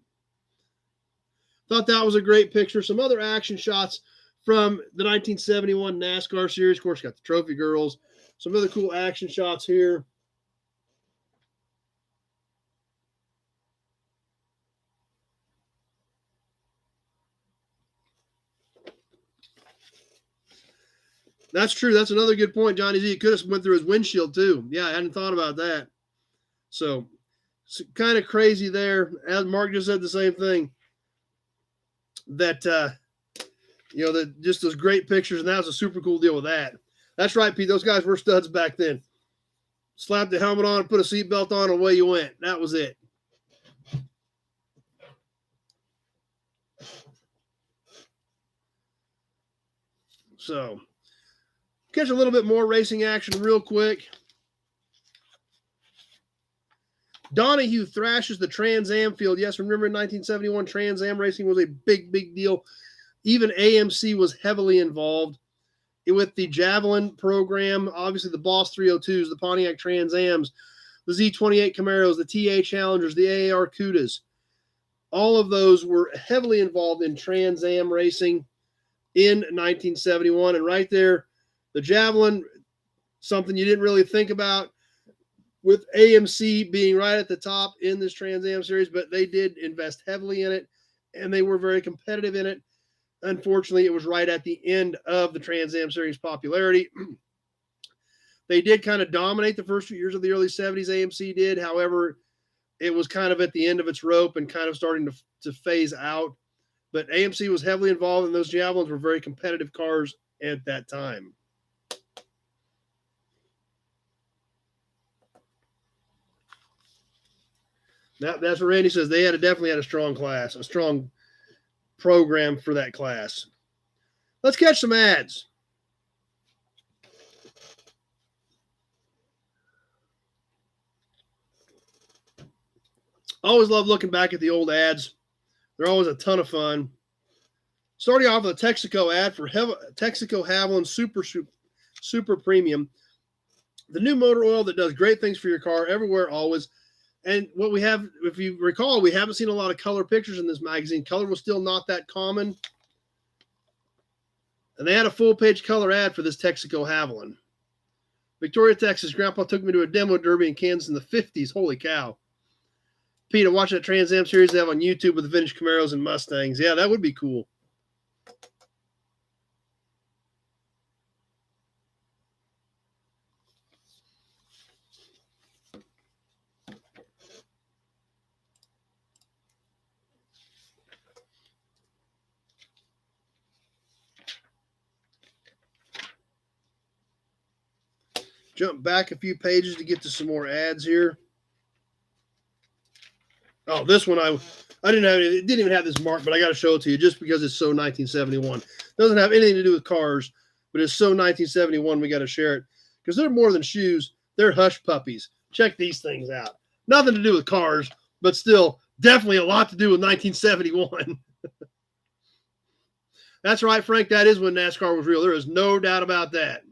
thought that was a great picture. Some other action shots from the 1971 NASCAR series. Of course, got the Trophy Girls. Some other cool action shots here. That's true. That's another good point, Johnny Z. He could have went through his windshield too. Yeah, I hadn't thought about that. So it's kind of crazy there. As Mark just said the same thing. That that just those great pictures, and that was a super cool deal with that. That's right, Pete. Those guys were studs back then. Slap the helmet on, put a seatbelt on, and away you went. That was it. So, catch a little bit more racing action real quick. Donahue thrashes the Trans Am field. Yes, remember in 1971, Trans Am racing was a big, big deal. Even AMC was heavily involved with the Javelin program. Obviously, the Boss 302s, the Pontiac Trans Ams, the Z28 Camaros, the TA Challengers, the AAR Cudas. All of those were heavily involved in Trans Am racing in 1971. And right there, the Javelin, something you didn't really think about, with AMC being right at the top in this Trans Am series, but they did invest heavily in it, and they were very competitive in it. Unfortunately, it was right at the end of the Trans Am series popularity. They did kind of dominate the first few years of the early 70s, AMC did. However, it was kind of at the end of its rope and kind of starting to phase out. But AMC was heavily involved, and those Javelins were very competitive cars at that time. That's what Randy says. They definitely had a strong class, a strong program for that class. Let's catch some ads. I always love looking back at the old ads. They're always a ton of fun. Starting off with a Texaco ad for Texaco Haviland Super Premium. The new motor oil that does great things for your car everywhere, always. And what we have, if you recall, we haven't seen a lot of color pictures in this magazine. Color was still not that common. And they had a full-page color ad for this Texaco Haviland. Victoria, Texas. Grandpa took me to a demo derby in Kansas in the 50s. Holy cow. Pete, I watched that Trans Am series they have on YouTube with the vintage Camaros and Mustangs. Yeah, that would be cool. Jump back a few pages to get to some more ads here. Oh, this one I didn't have it didn't even have this mark, but I got to show it to you just because it's so 1971. Doesn't have anything to do with cars, but it's so 1971 we got to share it because they're more than shoes. They're hush puppies. Check these things out. Nothing to do with cars, but still Definitely a lot to do with 1971. That's right, Frank. That is when NASCAR was real. There is no doubt about that.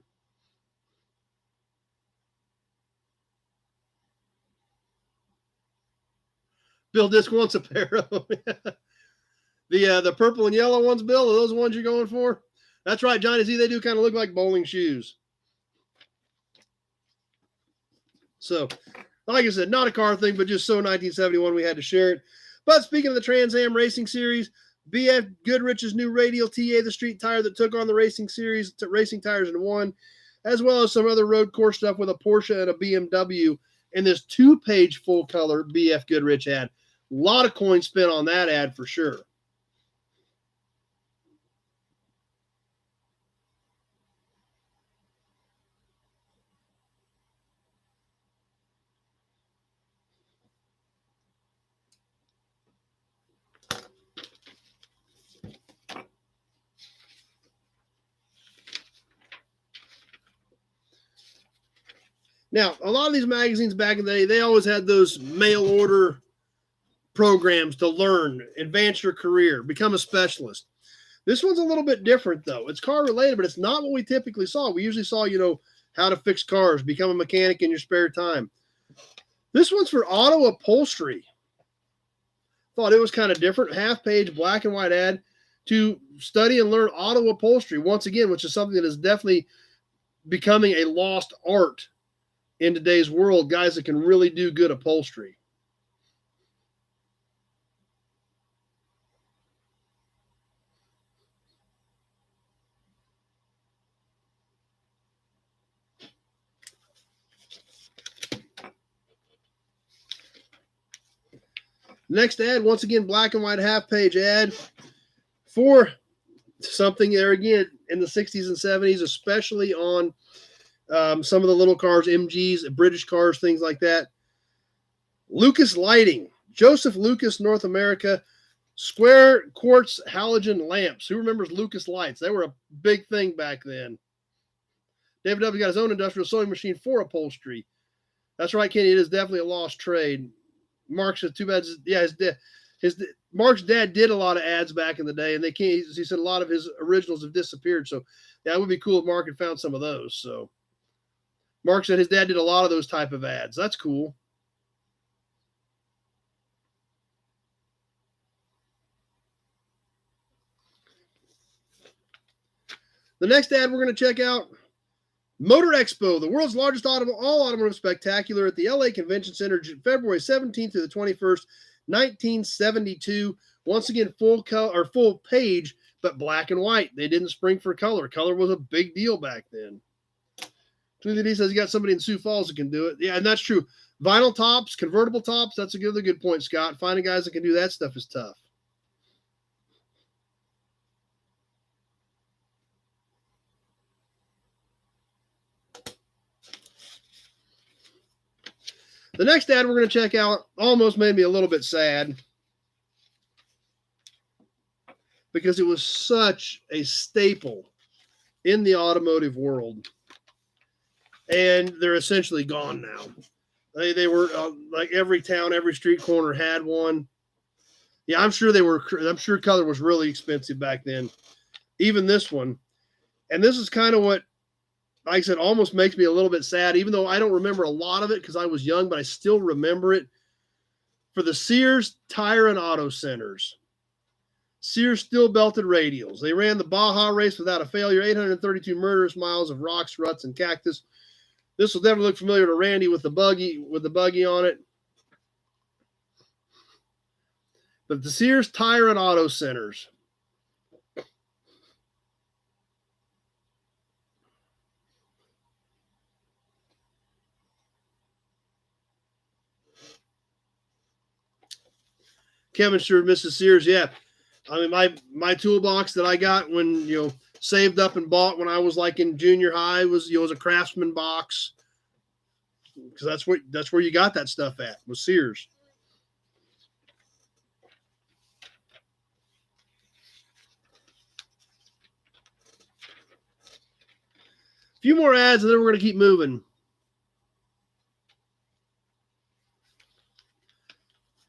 Bill Disc wants a pair of them. The purple and yellow ones, Bill, are those the ones you're going for? That's right, Johnny Z. They do kind of look like bowling shoes. So, like I said, not a car thing, but just so 1971 we had to share it. But speaking of the Trans Am Racing Series, BF Goodrich's new radial TA, the street tire that took on the racing series, racing tires and won, as well as some other road course stuff with a Porsche and a BMW in this 2-page full color BF Goodrich ad. A lot of coin spent on that ad for sure. Now, a lot of these magazines back in the day, they always had those mail order programs to learn, advance your career, become a specialist. This one's a little bit different, though. It's car related, but it's not what we typically saw. We usually saw, how to fix cars, become a mechanic in your spare time. This one's for auto upholstery. Thought it was kind of different. Half-page black and white ad to study and learn auto upholstery once again, which is something that is definitely becoming a lost art in today's world, guys that can really do good upholstery. Next ad, once again, black and white half-page ad for something there again in the 60s and 70s, especially on some of the little cars, MGs, British cars, things like that. Lucas Lighting, Joseph Lucas, North America, square quartz halogen lamps. Who remembers Lucas Lights? They were a big thing back then. David W. got his own industrial sewing machine for upholstery. That's right, Kenny. It is definitely a lost trade. Mark said, too bad. Yeah, Mark's dad did a lot of ads back in the day, and he said a lot of his originals have disappeared. So, yeah, it would be cool if Mark had found some of those. So, Mark said his dad did a lot of those type of ads. That's cool. The next ad we're going to check out, Motor Expo, the world's largest all-automotive spectacular at the LA Convention Center, February 17th to the 21st, 1972. Once again, full page, but black and white. They didn't spring for color. Color was a big deal back then. He says he got somebody in Sioux Falls that can do it. Yeah, and that's true. Vinyl tops, convertible tops, that's another good point, Scott. Finding guys that can do that stuff is tough. The next ad we're going to check out almost made me a little bit sad because it was such a staple in the automotive world. And they're essentially gone now. They were like every town, every street corner had one. Yeah, I'm sure color was really expensive back then. Even this one. And this is kind of what, like I said, almost makes me a little bit sad, even though I don't remember a lot of it because I was young, but I still remember it. For the Sears Tire and Auto Centers, Sears steel-belted radials. They ran the Baja race without a failure, 832 murderous miles of rocks, ruts, and cactus. This will definitely look familiar to Randy with the buggy on it. But the Sears Tire and Auto Centers. Kevin sure misses Sears. Yeah. I mean, my toolbox that I got when, saved up and bought when I was like in junior high was, was a Craftsman box. Because that's where you got that stuff at, was Sears. A few more ads and then we're going to keep moving.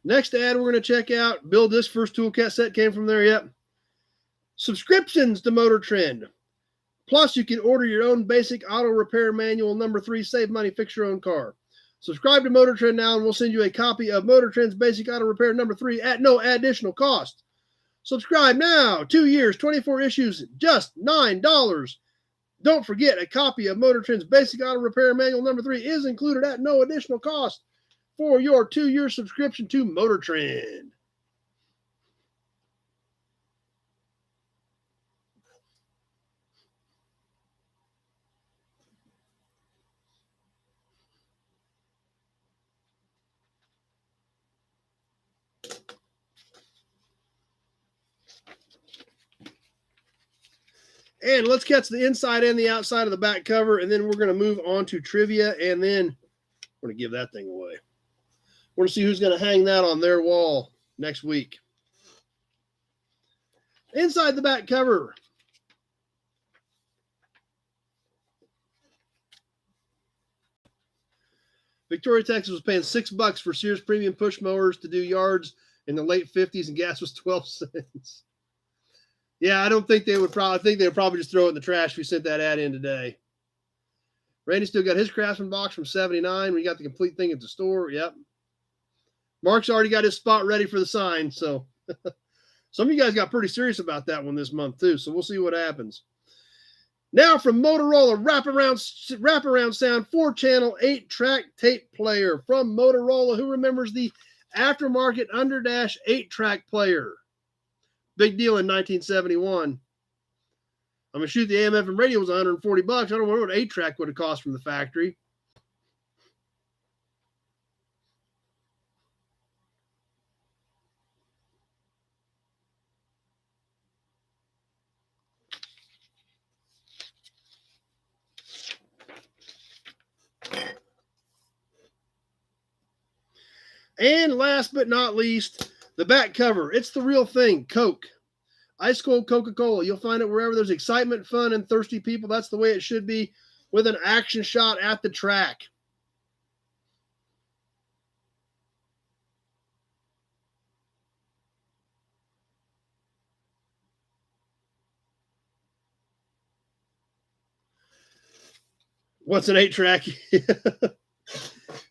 Next ad we're going to check out. Build this first toolkit set came from there. Yep. Subscriptions to Motor Trend. Plus, you can order your own basic auto repair manual number 3. Save money, fix your own car. Subscribe to Motor Trend now, and we'll send you a copy of Motor Trend's basic auto repair number 3 at no additional cost. Subscribe now. 2 years, 24 issues, just $9. Don't forget, a copy of Motor Trend's basic auto repair manual number 3 is included at no additional cost for your 2-year subscription to Motor Trend. And let's catch the inside and the outside of the back cover, and then we're going to move on to trivia, and then we're going to give that thing away. We're going to see who's going to hang that on their wall next week. Inside the back cover. Victoria, Texas was paying $6 for Sears premium push mowers to do yards in the late 50s, and gas was 12 cents. Yeah, I don't think they would probably, I think they would probably just throw it in the trash if we sent that ad in today. Randy still got his Craftsman box from 79. We got the complete thing at the store. Yep. Mark's already got his spot ready for the sign. So some of you guys got pretty serious about that one this month too. So we'll see what happens. Now from Motorola, wraparound sound, 4-channel, 8-track tape player from Motorola. Who remembers the aftermarket Underdash 8-track player? Big deal in 1971. I'm going to shoot the AM FM radio was $140. I don't know what 8-track would have cost from the factory. And last but not least, the back cover. It's the real thing, Coke. Ice cold Coca-Cola. You'll find it wherever there's excitement, fun, and thirsty people. That's the way it should be, with an action shot at the track. What's an 8-track?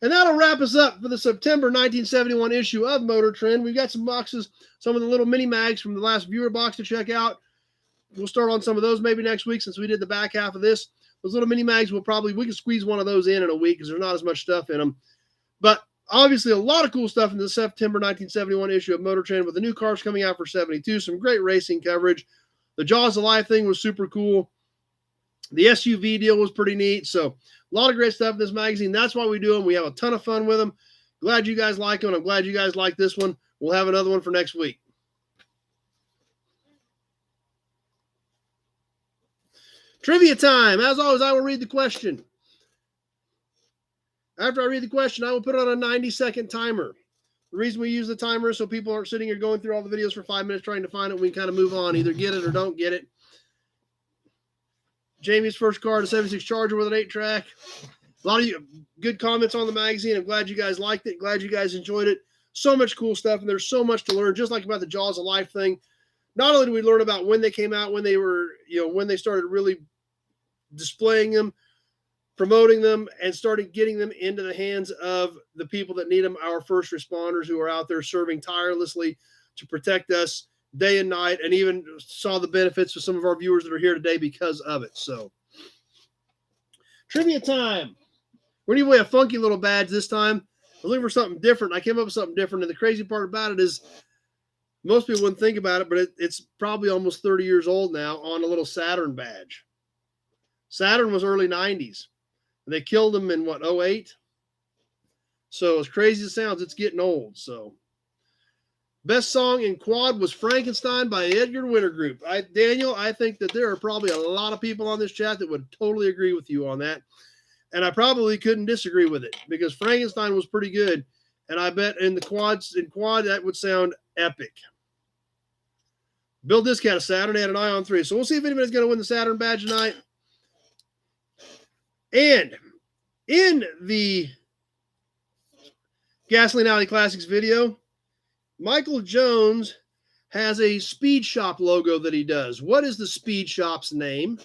And that'll wrap us up for the September 1971 issue of Motor Trend. We've got some boxes, some of the little mini mags from the last viewer box to check out. We'll start on some of those maybe next week since we did the back half of this. Those little mini mags, we can squeeze one of those in a week because there's not as much stuff in them. But obviously a lot of cool stuff in the September 1971 issue of Motor Trend with the new cars coming out for 72. Some great racing coverage. The Jaws of Life thing was super cool. The SUV deal was pretty neat. So a lot of great stuff in this magazine. That's why we do them. We have a ton of fun with them. Glad you guys like them. I'm glad you guys like this one. We'll have another one for next week. Trivia time. As always, I will read the question. After I read the question, I will put it on a 90-second timer. The reason we use the timer is so people aren't sitting here going through all the videos for 5 minutes trying to find it. We can kind of move on. Either get it or don't get it. Jamie's first car, the 76 Charger with an 8-track. A lot of you good comments on the magazine. I'm glad you guys liked it. Glad you guys enjoyed it. So much cool stuff, and there's so much to learn, just like about the Jaws of Life thing. Not only do we learn about when they came out, when they were, when they started really displaying them, promoting them, and started getting them into the hands of the people that need them, our first responders who are out there serving tirelessly to protect us day and night, and even saw the benefits of some of our viewers that are here today because of it. So, trivia time. We're going to give away a funky little badge this time. I was looking for something different. I came up with something different, and the crazy part about it is most people wouldn't think about it, but it's probably almost 30 years old now on a little Saturn badge. Saturn was early 90s. They killed them in, 08? So as crazy as it sounds, it's getting old. So best song in quad was Frankenstein by Edgar Winter Group. Daniel, I think that there are probably a lot of people on this chat that would totally agree with you on that. And I probably couldn't disagree with it because Frankenstein was pretty good. And I bet in quad, that would sound epic. Bill Discount of Saturn had an eye on 3. So we'll see if anybody's going to win the Saturn badge tonight. And in the Gasoline Alley Classics video, Michael Jones has a Speed Shop logo that he does. What is the Speed Shop's name?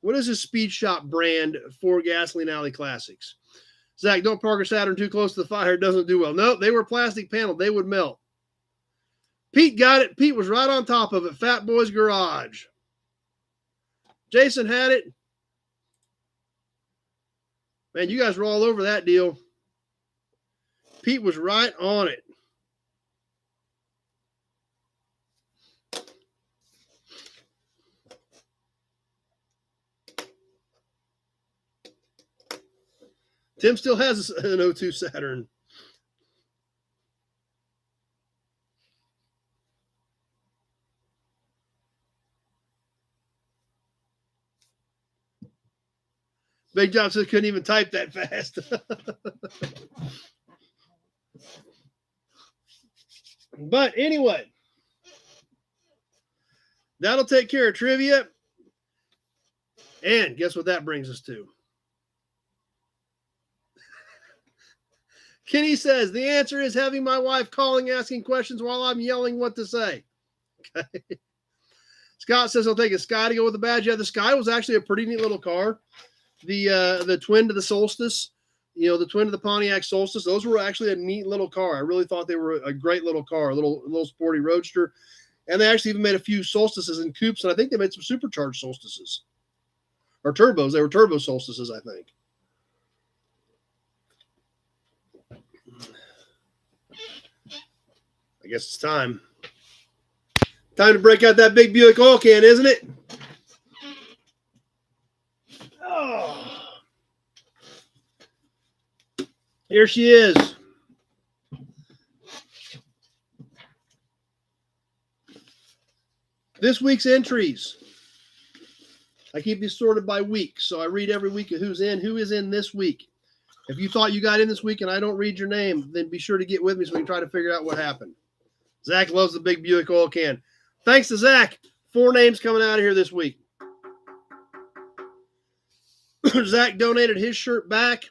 What is his Speed Shop brand for Gasoline Alley Classics? Zach, don't park a Saturn too close to the fire. It doesn't do well. No, they were plastic paneled. They would melt. Pete got it. Pete was right on top of it. Fat Boy's Garage. Jason had it. Man, you guys were all over that deal. Pete was right on it. Tim still has an 02 Saturn. Big John says couldn't even type that fast. But anyway, that'll take care of trivia. And guess what that brings us to? Kenny says, the answer is having my wife calling, asking questions while I'm yelling what to say. Okay. Scott says he'll take a Sky to go with the badge. Yeah, the Sky was actually a pretty neat little car. The twin to the Solstice, the twin to the Pontiac Solstice, those were actually a neat little car. I really thought they were a great little car, a little sporty roadster. And they actually even made a few Solstices and coupes, and I think they made some supercharged Solstices. Or turbos. They were turbo Solstices, I think. I guess it's time. Time to break out that big Buick oil can, isn't it? Oh. Here she is. This week's entries. I keep these sorted by week, so I read every week of who is in this week. If you thought you got in this week and I don't read your name, then be sure to get with me so we can try to figure out what happened. Zach loves the big Buick oil can. Thanks to Zach. 4 names coming out of here this week. Zach donated his shirt back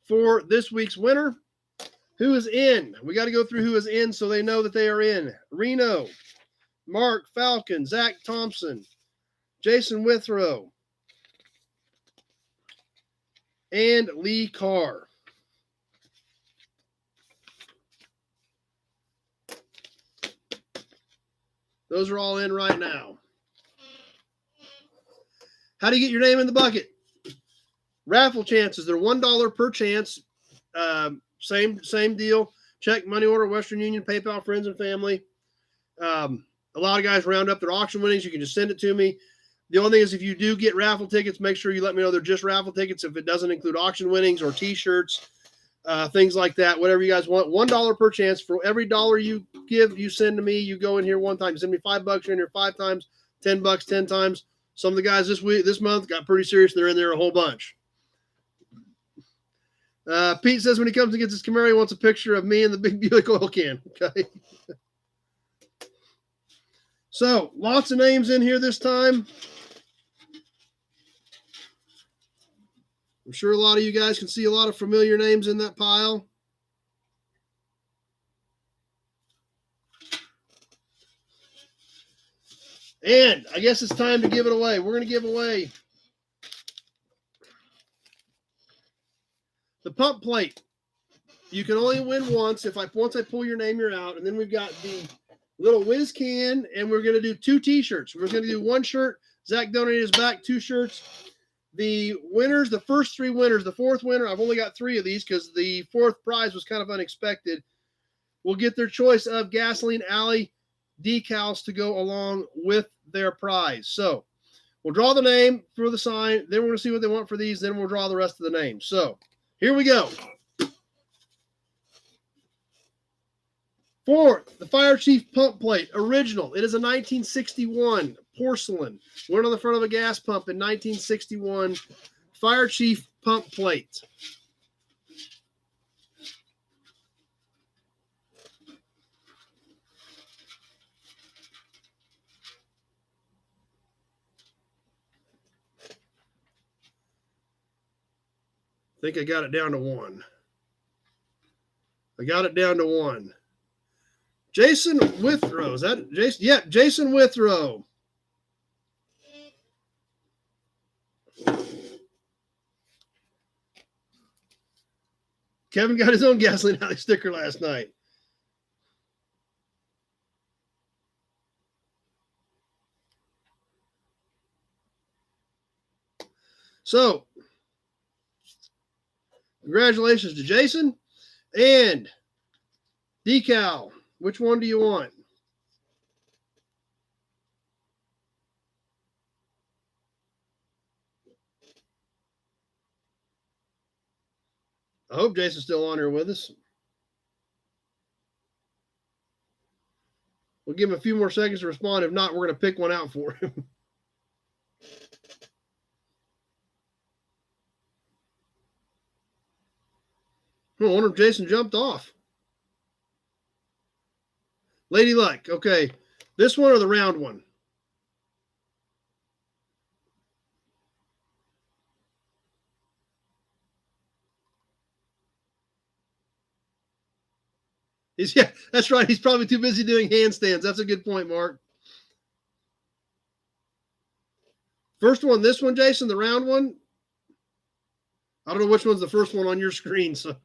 for this week's winner. Who is in? We got to go through who is in so they know that they are in. Reno, Mark Falcon, Zach Thompson, Jason Withrow, and Lee Carr. Those are all in right now. How do you get your name in the bucket? Raffle chances. They're $1 per chance. Same deal. Check, money order, Western Union, PayPal, friends and family. A lot of guys round up their auction winnings. You can just send it to me. The only thing is if you do get raffle tickets, make sure you let me know they're just raffle tickets. If it doesn't include auction winnings or T-shirts, things like that, whatever you guys want. $1 per chance. For every dollar you give, you send to me. You go in here one time. You send me $5. You're in here 5 times. $10, 10 times. Some of the guys this month got pretty serious. They're in there a whole bunch. Pete says when he comes and gets his Camaro, he wants a picture of me and the big Buick oil can. Okay. So lots of names in here this time. I'm sure a lot of you guys can see a lot of familiar names in that pile. And I guess it's time to give it away. We're going to give away the pump plate. You can only win once. Once I pull your name, you're out. And then we've got the little whiz can, and we're going to do 2 T-shirts. We're going to do 1 shirt. Zach donated his back, 2 shirts. The winners, the first 3 winners, the 4th winner, I've only got 3 of these because the 4th prize was kind of unexpected, will get their choice of Gasoline Alley decals to go along with their prize. So we'll draw the name for the sign. Then we're going to see what they want for these. Then we'll draw the rest of the names. So here we go. For the Fire Chief pump plate, original. It is a 1961 porcelain. Went on the front of a gas pump in 1961. Fire Chief pump plate. I think I got it down to 1. I got it down to 1. Jason Withrow. Is that Jason? Yeah, Jason Withrow. Kevin got his own Gasoline Alley sticker last night. So, congratulations to Jason. And decal. Which one do you want? I hope Jason's still on here with us. We'll give him a few more seconds to respond. If not, we're going to pick one out for him. I wonder if Jason jumped off. Lady Luck. Okay. This one or the round one? Yeah, that's right. He's probably too busy doing handstands. That's a good point, Mark. First one, this one, Jason, the round one. I don't know which one's the first one on your screen, so.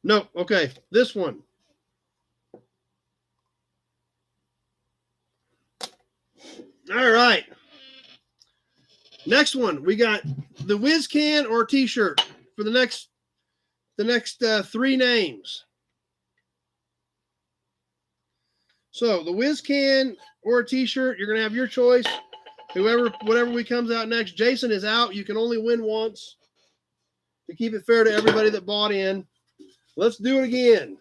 No, okay. This one. All right. Next one, we got the Whiz Can or T-shirt for the next three names. So the Whiz Can or a T-shirt, you're gonna have your choice. Whatever we comes out next. Jason is out. You can only win once to keep it fair to everybody that bought in. Let's do it again.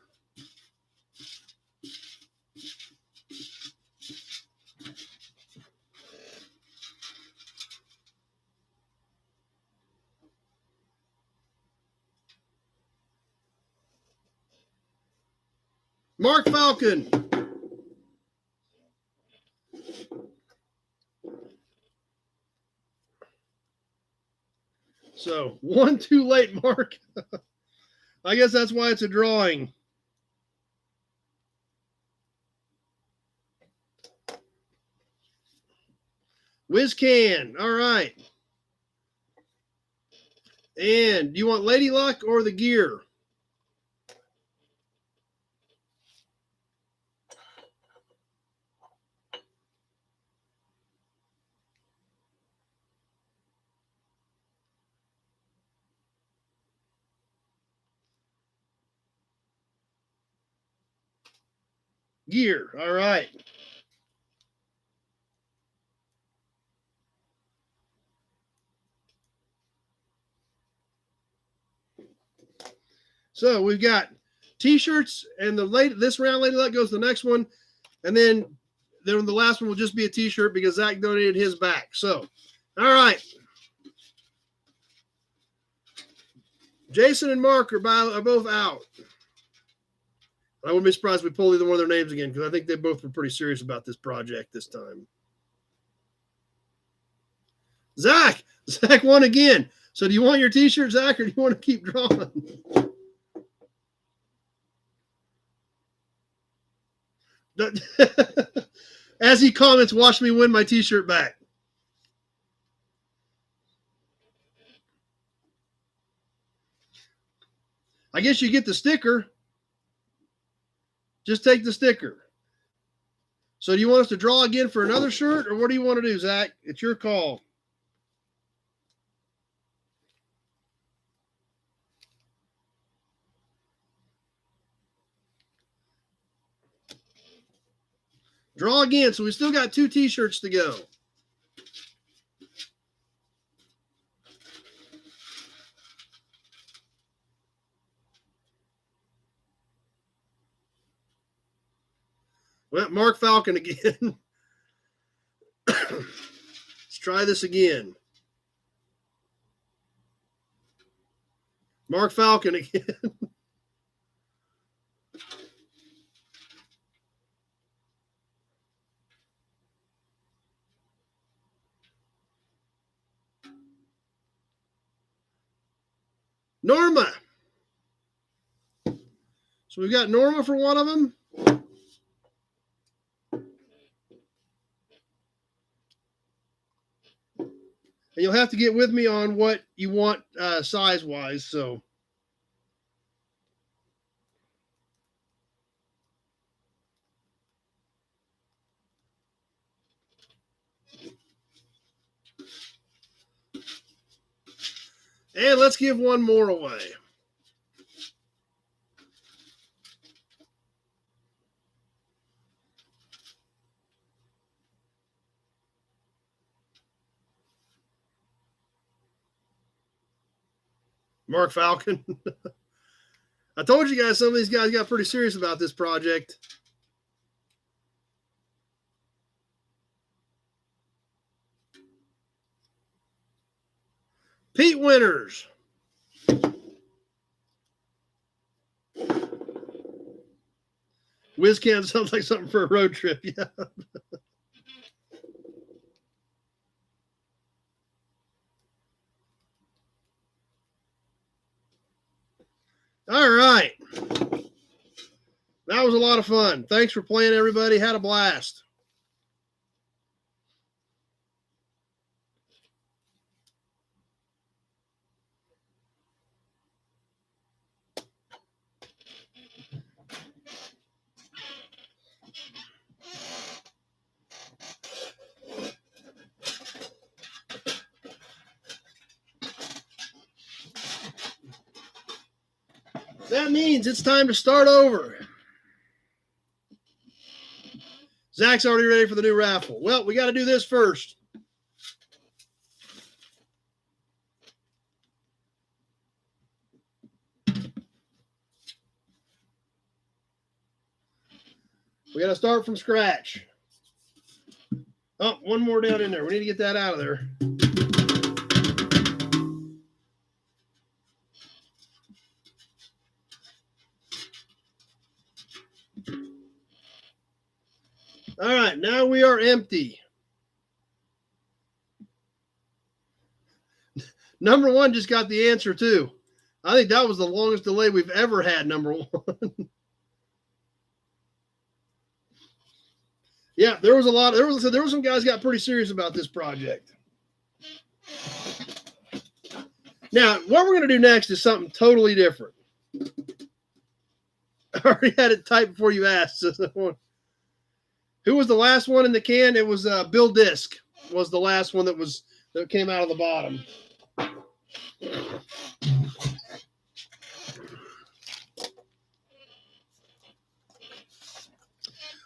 Mark Falcon. So, one too late, Mark. I guess that's why it's a drawing. Whiz Can. All right. And do you want Lady Luck or the gear? Gear. All right. So we've got T-shirts, and this round Lady Luck goes to the next one, and then the last one will just be a T-shirt because Zach donated his back. So, all right. Jason and Mark are both out. I wouldn't be surprised if we pull either one of their names again because I think they both were pretty serious about this project this time. Zach won again. So do you want your T-shirt, Zach, or do you want to keep drawing? As he comments, watch me win my T-shirt back. I guess you get the sticker. Just take the sticker. So do you want us to draw again for another shirt, or what do you want to do, Zach? It's your call. Draw again. So we still got 2 T-shirts to go. Well, Mark Falcon again. Let's try this again. Mark Falcon again. Norma. So we've got Norma for one of them. And you'll have to get with me on what you want size-wise. So, and let's give one more away. Mark Falcon. I told you guys some of these guys got pretty serious about this project. Pete Winters. WizCam sounds like something for a road trip. Yeah. All right. That was a lot of fun. Thanks for playing, everybody. Had a blast. That means it's time to start over. Zach's already ready for the new raffle. Well, we got to do this first. We got to start from scratch. Oh, one more down in there. We need to get that out of there. All right, now we are empty. Number one just got the answer too. I think that was the longest delay we've ever had, number one. Yeah, there was a lot. There were some guys got pretty serious about this project. Now, what we're going to do next is something totally different. I already had it typed before you asked. Who was the last one in the can? It was Bill Disk was the last one that came out of the bottom.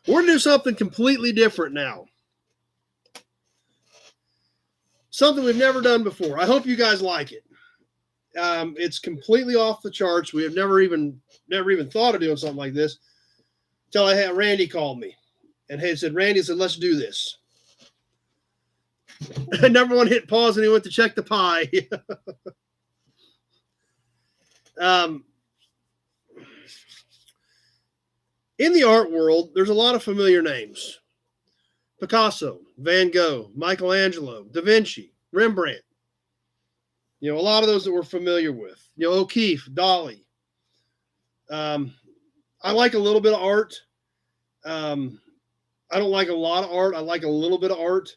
We're going to do something completely different now. Something we've never done before. I hope you guys like it. It's completely off the charts. We have never even thought of doing something like this until I had Randy called me. And he said, Randy said, let's do this. Number one hit pause and he went to check the pie. In the art world, there's a lot of familiar names. Picasso, Van Gogh, Michelangelo, Da Vinci, Rembrandt. You know, a lot of those that we're familiar with. You know, O'Keeffe, Dali. I like a little bit of art. I don't like a lot of art. I like a little bit of art.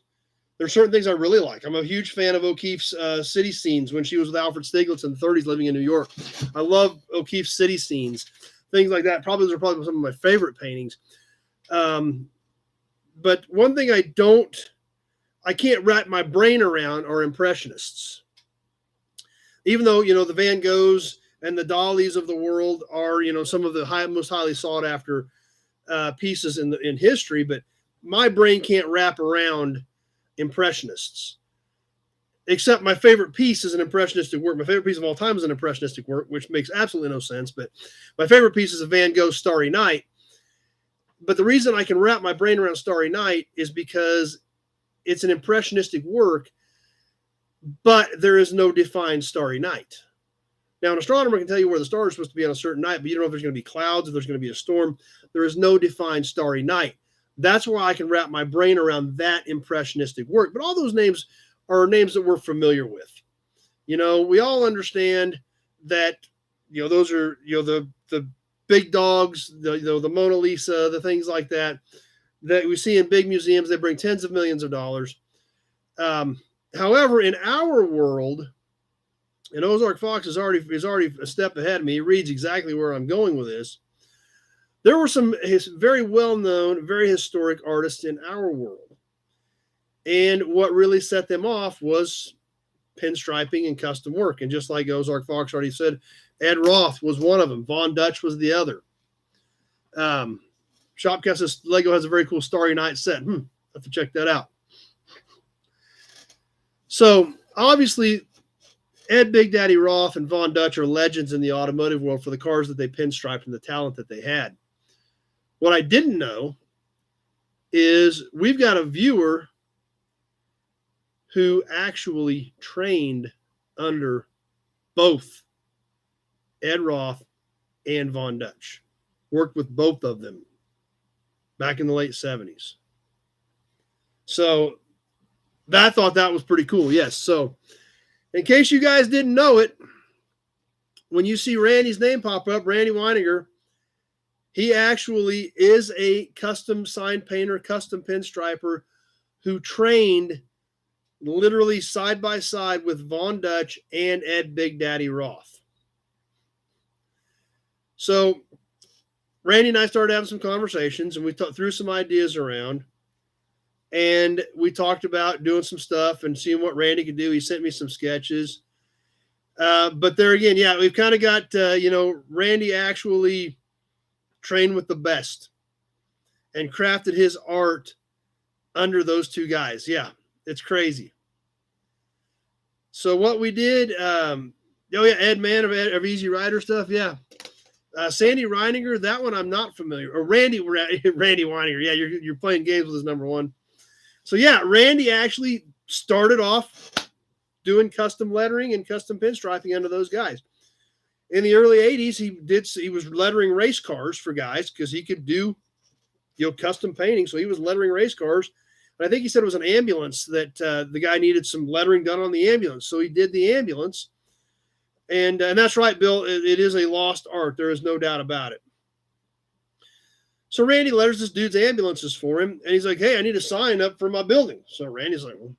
There's certain things I really like. I'm a huge fan of O'Keeffe's city scenes when she was with Alfred Stieglitz in the 30s living in New York. I love O'Keeffe's city scenes, things like that. Those are probably some of my favorite paintings. But one thing I can't wrap my brain around are Impressionists. Even though, you know, the Van Goghs and the Dalis of the world are, you know, some of the most highly sought after pieces in history, but my brain can't wrap around Impressionists. Except my favorite piece is an Impressionistic work. My favorite piece of all time is an Impressionistic work, which makes absolutely no sense. But my favorite piece is a Van Gogh's Starry Night. But the reason I can wrap my brain around Starry Night is because it's an Impressionistic work, but there is no defined Starry Night. Now, an astronomer can tell you where the stars are supposed to be on a certain night, but you don't know if there's going to be clouds, if there's going to be a storm. There is no defined starry night. That's why I can wrap my brain around that Impressionistic work. But all those names are names that we're familiar with. You know, we all understand that, those are, the big dogs, the Mona Lisa, the things like that we see in big museums. They bring tens of millions of dollars. However, in our world, and Ozark Fox is already a step ahead of me. He reads exactly where I'm going with this. There were some very well-known, very historic artists in our world. And what really set them off was pinstriping and custom work. And just like Ozark Fox already said, Ed Roth was one of them. Von Dutch was the other. Shopcast Lego has a very cool Starry Night set. Have to check that out. So obviously, Ed Big Daddy Roth and Von Dutch are legends in the automotive world for the cars that they pinstriped and the talent that they had. What I didn't know is we've got a viewer who actually trained under both Ed Roth and Von Dutch. Worked with both of them back in the late 70s. So I thought that was pretty cool. Yes. So in case you guys didn't know it, when you see Randy's name pop up, Randy Weininger, he actually is a custom sign painter, custom pinstriper who trained literally side by side with Von Dutch and Ed Big Daddy Roth. So Randy and I started having some conversations, and we threw some ideas around, and we talked about doing some stuff and seeing what Randy could do. He sent me some sketches. But there again, yeah, we've kind of got, Randy actually trained with the best and crafted his art under those two guys. Yeah, it's crazy. So what we did, Ed Man of Easy Rider stuff, yeah. Sandy Reininger, that one I'm not familiar. Or Randy Weininger, yeah, you're playing games with his number one. So yeah, Randy actually started off doing custom lettering and custom pinstriping under those guys. In the early 80s, he was lettering race cars for guys because he could do, custom painting. So he was lettering race cars. And I think he said it was an ambulance that the guy needed some lettering done on the ambulance. So he did the ambulance. And that's right, Bill. It is a lost art. There is no doubt about it. So Randy letters this dude's ambulances for him. And he's like, hey, I need a sign up for my building. So Randy's like, well,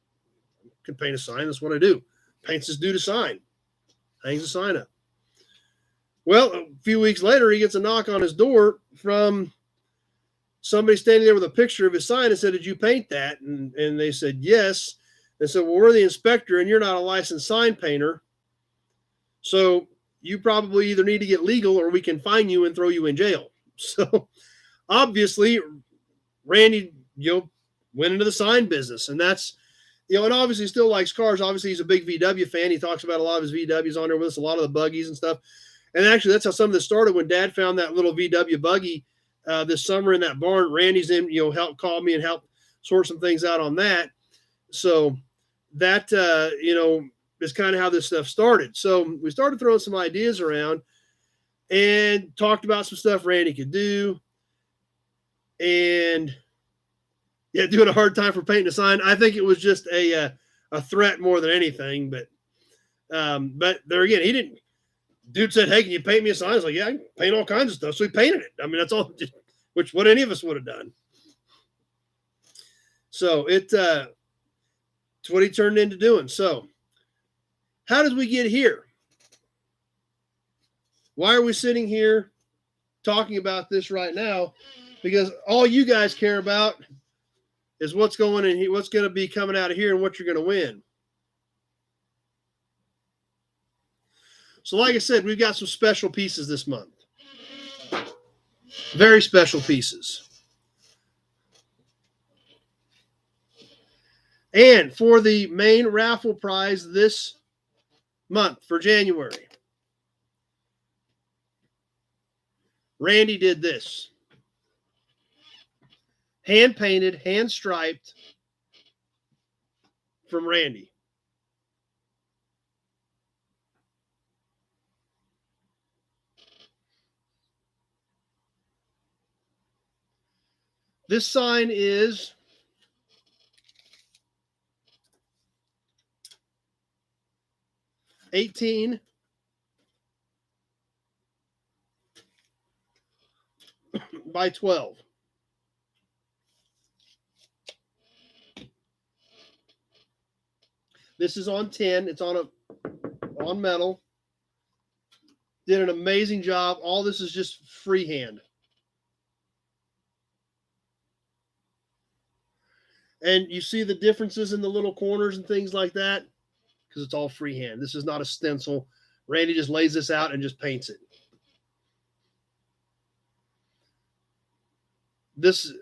I can paint a sign. That's what I do. Paints this dude a sign. Hangs a sign up. Well, a few weeks later, he gets a knock on his door from somebody standing there with a picture of his sign and said, did you paint that? And they said, yes. They said, well, we're the inspector and you're not a licensed sign painter. So you probably either need to get legal or we can fine you and throw you in jail. So obviously, Randy, went into the sign business. And that's, and obviously he still likes cars. Obviously, he's a big VW fan. He talks about a lot of his VWs on there with us, a lot of the buggies and stuff. And actually, that's how some of this started when Dad found that little VW buggy this summer in that barn. Randy's in, helped call me and help sort some things out on that. So that, is kind of how this stuff started. So we started throwing some ideas around and talked about some stuff Randy could do. And yeah, doing a hard time for painting a sign. I think it was just a threat more than anything. But there again, he didn't. Dude said, hey, can you paint me a sign? I was like, yeah, I can paint all kinds of stuff. So he painted it. I mean, that's all, what any of us would have done. So it's what he turned into doing. So how did we get here? Why are we sitting here talking about this right now? Because all you guys care about is what's going in here, what's going to be coming out of here and what you're going to win. So like I said, we've got some special pieces this month. Very special pieces. And for the main raffle prize this month for January, Randy did this. Hand painted, hand striped from Randy. This sign is $18 by 12. This is on tin. It's on metal. Did an amazing job. All this is just freehand. And you see the differences in the little corners and things like that because it's all freehand. This is not a stencil. Randy just lays this out and just paints it. This,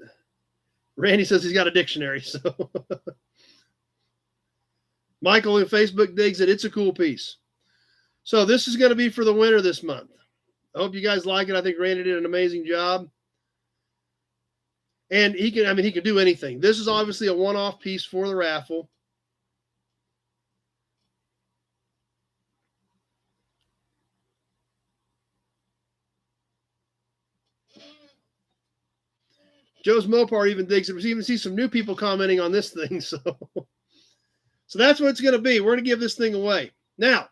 Randy says he's got a dictionary. So Michael in Facebook digs it. It's a cool piece. So this is going to be for the winner this month. I hope you guys like it. I think Randy did an amazing job. And he can do anything. This is obviously a one-off piece for the raffle. Joe's Mopar even digs it. We even see some new people commenting on this thing. So that's what it's going to be. We're going to give this thing away. Now,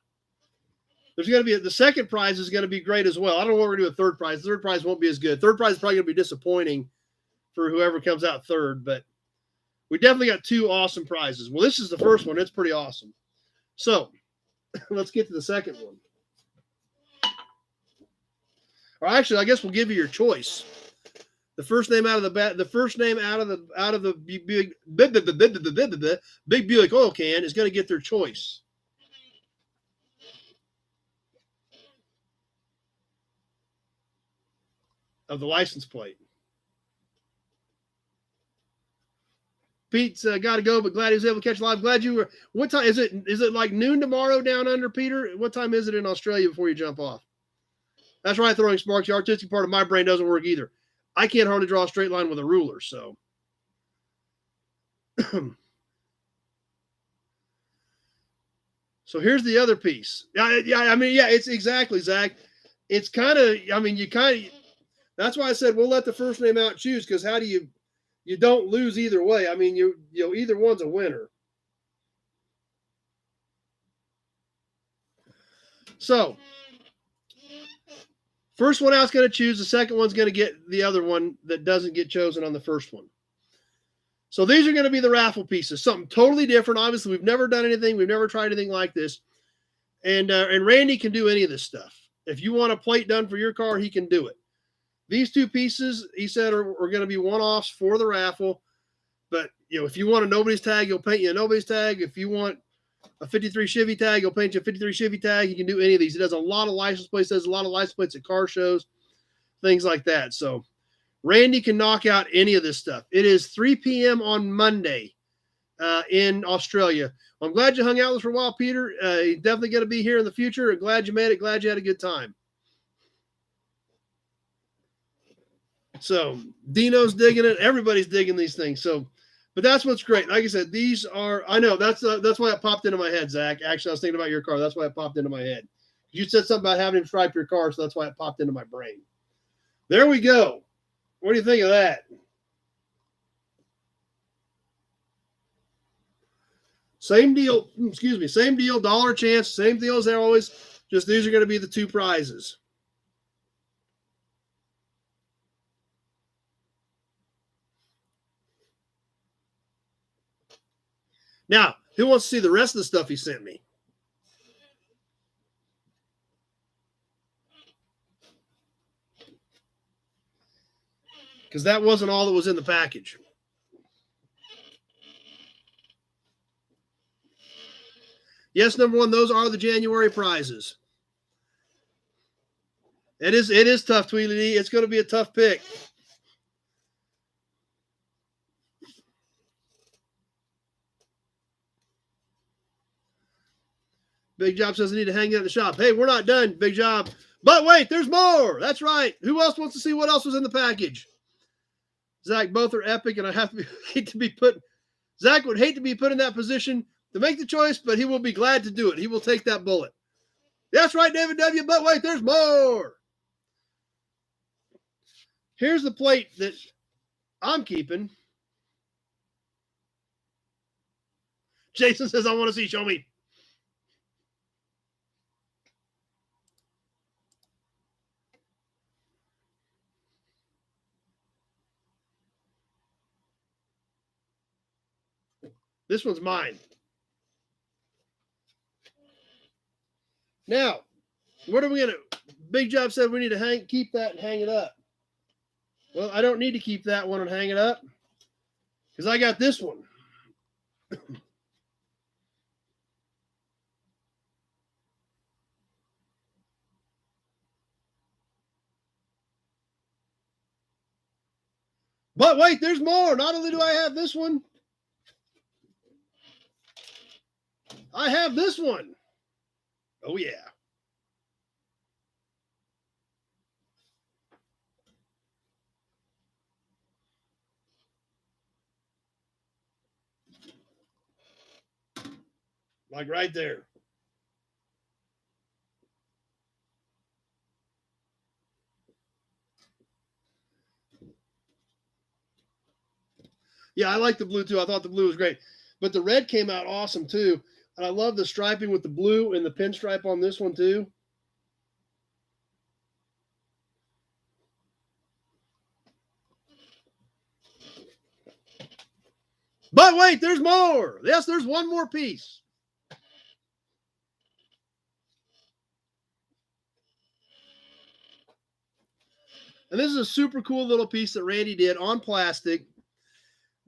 there's going to be the second prize is going to be great as well. I don't know what we're going to do with third prize. The third prize won't be as good. Third prize is probably going to be disappointing for whoever comes out third, but we definitely got two awesome prizes. Well, this is the first one. It's pretty awesome. So let's get to the second one. Or actually, I guess we'll give you your choice. The first name out of the big Buick oil can is going to get their choice. Of the license plate. Pete's got to go, but glad he was able to catch live. Glad you were. What time is it? Is it like noon tomorrow down under, Peter? What time is it in Australia before you jump off? That's right, Throwing Sparks. The artistic part of my brain doesn't work either. I can't hardly draw a straight line with a ruler, so. So here's the other piece. It's exactly, Zach. It's kind of, that's why I said we'll let the first name out choose, because how do you don't lose either way. I mean, either one's a winner. So, first one out's going to choose. The second one's going to get the other one that doesn't get chosen on the first one. So these are going to be the raffle pieces. Something totally different. Obviously, we've never done anything. We've never tried anything like this. And Randy can do any of this stuff. If you want a plate done for your car, he can do it. These two pieces, he said, are going to be one-offs for the raffle. But, if you want a nobody's tag, he'll paint you a nobody's tag. If you want a 53 Chevy tag, he'll paint you a 53 Chevy tag. He can do any of these. He does a lot of license plates. Does a lot of license plates at car shows, things like that. So Randy can knock out any of this stuff. It is 3 p.m. on Monday in Australia. Well, I'm glad you hung out with us for a while, Peter. You're definitely going to be here in the future. Glad you made it. Glad you had a good time. So Dino's digging it. Everybody's digging these things. So, but that's what's great. Like I said, these are, I know that's why it popped into my head, Zach. Actually, I was thinking about your car. That's why it popped into my head. You said something about having him stripe your car, so that's why it popped into my brain. There we go. What do you think of that? Same deal. Excuse me. Same deal. Dollar chance. Same deal as always. Just these are going to be the two prizes. Now, who wants to see the rest of the stuff he sent me? Because that wasn't all that was in the package. Yes, number one, those are the January prizes. It is tough, Tweety. It's going to be a tough pick. Big Job says I need to hang out in the shop. Hey, we're not done, Big Job. But wait, there's more. That's right. Who else wants to see what else was in the package? Zach, both are epic, and Zach would hate to be put in that position to make the choice, but he will be glad to do it. He will take that bullet. That's right, David W. But wait, there's more. Here's the plate that I'm keeping. Jason says, I want to see. Show me. This one's mine. Now, what are we going to... Big Job said we need to keep that and hang it up. Well, I don't need to keep that one and hang it up because I got this one. But wait, there's more. Not only do I have this one, I have this one. Oh, yeah. Like right there. Yeah, I like the blue too. I thought the blue was great. But the red came out awesome too. And I love the striping with the blue and the pinstripe on this one too. But wait, there's more. Yes, there's one more piece. And this is a super cool little piece that Randy did on plastic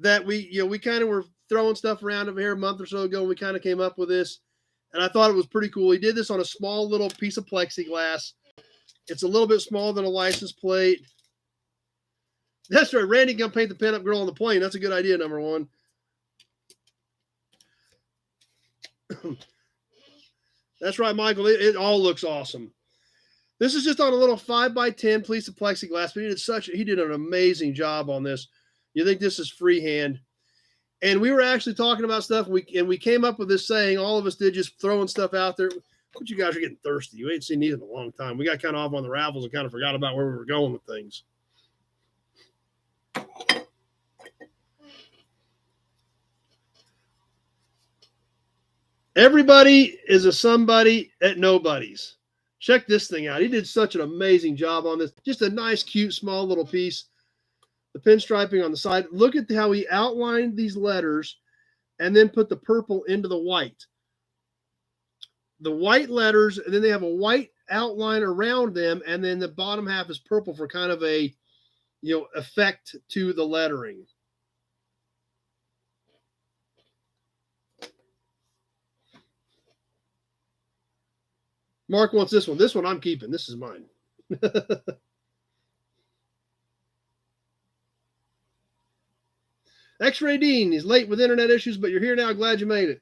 that we kind of were throwing stuff around over here a month or so ago. And we kind of came up with this. And I thought it was pretty cool. He did this on a small little piece of plexiglass. It's a little bit smaller than a license plate. That's right. Randy can paint the pinup girl on the plane. That's a good idea, number one. That's right, Michael. It all looks awesome. This is just on a little 5x10 piece of plexiglass, but he did an amazing job on this. You think this is freehand. And we were actually talking about stuff, we came up with this saying, all of us did, just throwing stuff out there. But you guys are getting thirsty. You ain't seen these in a long time. We got kind of off on the Raffles and kind of forgot about where we were going with things. Everybody is a somebody at nobody's. Check this thing out. He did such an amazing job on this. Just a nice, cute, small little piece. The pinstriping on the side. Look at how he outlined these letters and then put the purple into the white. The white letters, and then they have a white outline around them, and then the bottom half is purple for kind of a, effect to the lettering. Mark wants this one. This one I'm keeping. This is mine. X-Ray Dean, he's late with internet issues, but you're here now. Glad you made it.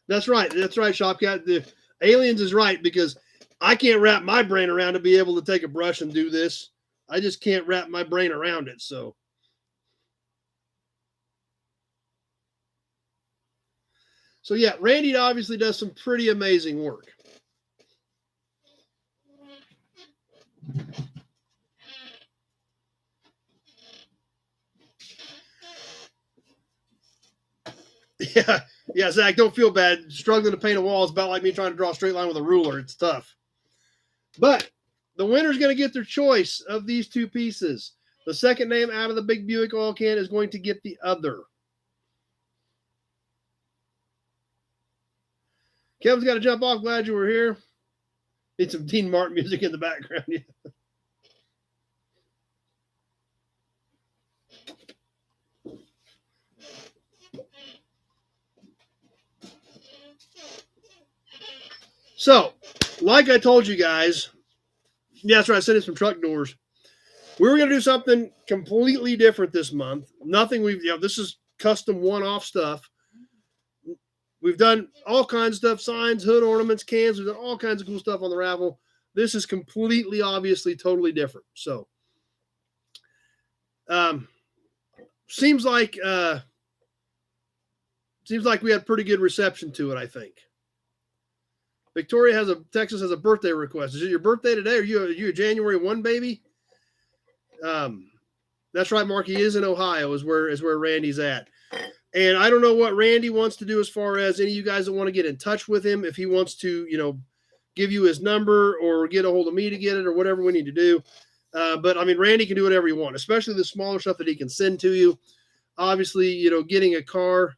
That's right. That's right, Shopcat. The aliens is right, because I can't wrap my brain around to be able to take a brush and do this. I just can't wrap my brain around it. So yeah, Randy obviously does some pretty amazing work. Yeah, Zach, don't feel bad. Struggling to paint a wall is about like me trying to draw a straight line with a ruler. It's tough. But the winner's going to get their choice of these two pieces. The second name out of the big Buick oil can is going to get the other. Kevin's got to jump off. Glad you were here. Need some Dean Martin music in the background. Yeah. So, like I told you guys, that's right, I sent in some truck doors. We were going to do something completely different this month. Nothing this is custom one-off stuff. We've done all kinds of stuff, signs, hood ornaments, cans. We've done all kinds of cool stuff on the Raffle. This is completely, obviously, totally different. So, seems like we had pretty good reception to it, I think. Victoria Texas has a birthday request. Is it your birthday today? Are you a January 1 baby? That's right, Mark. He is in Ohio, is where Randy's at. And I don't know what Randy wants to do as far as any of you guys that want to get in touch with him. If he wants to, give you his number or get a hold of me to get it or whatever we need to do. But I mean, Randy can do whatever you want, especially the smaller stuff that he can send to you. Obviously, you know, getting a car,